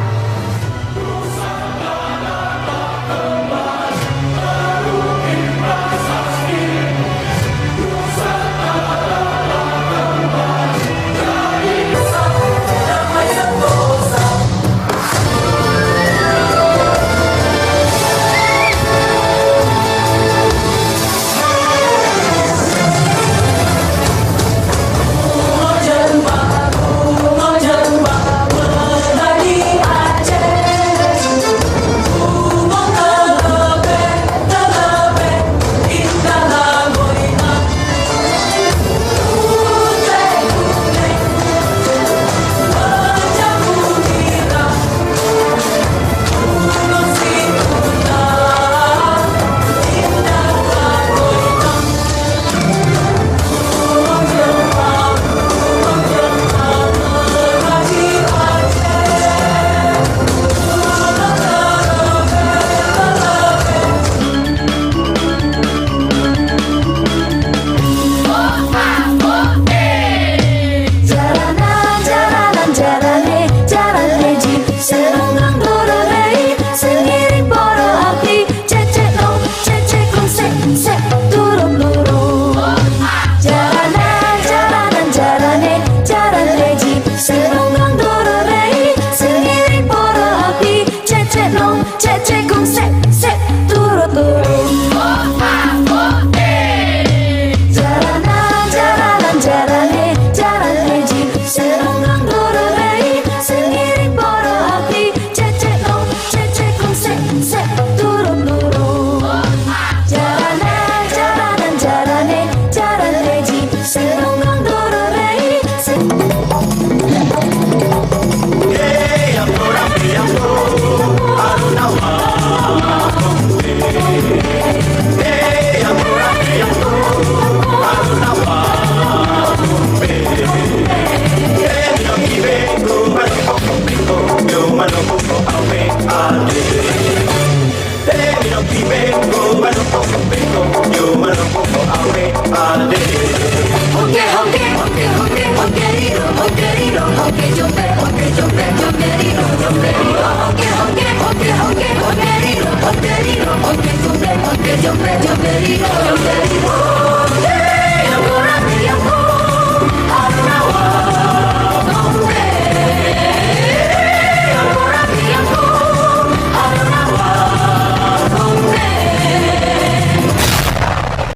Yo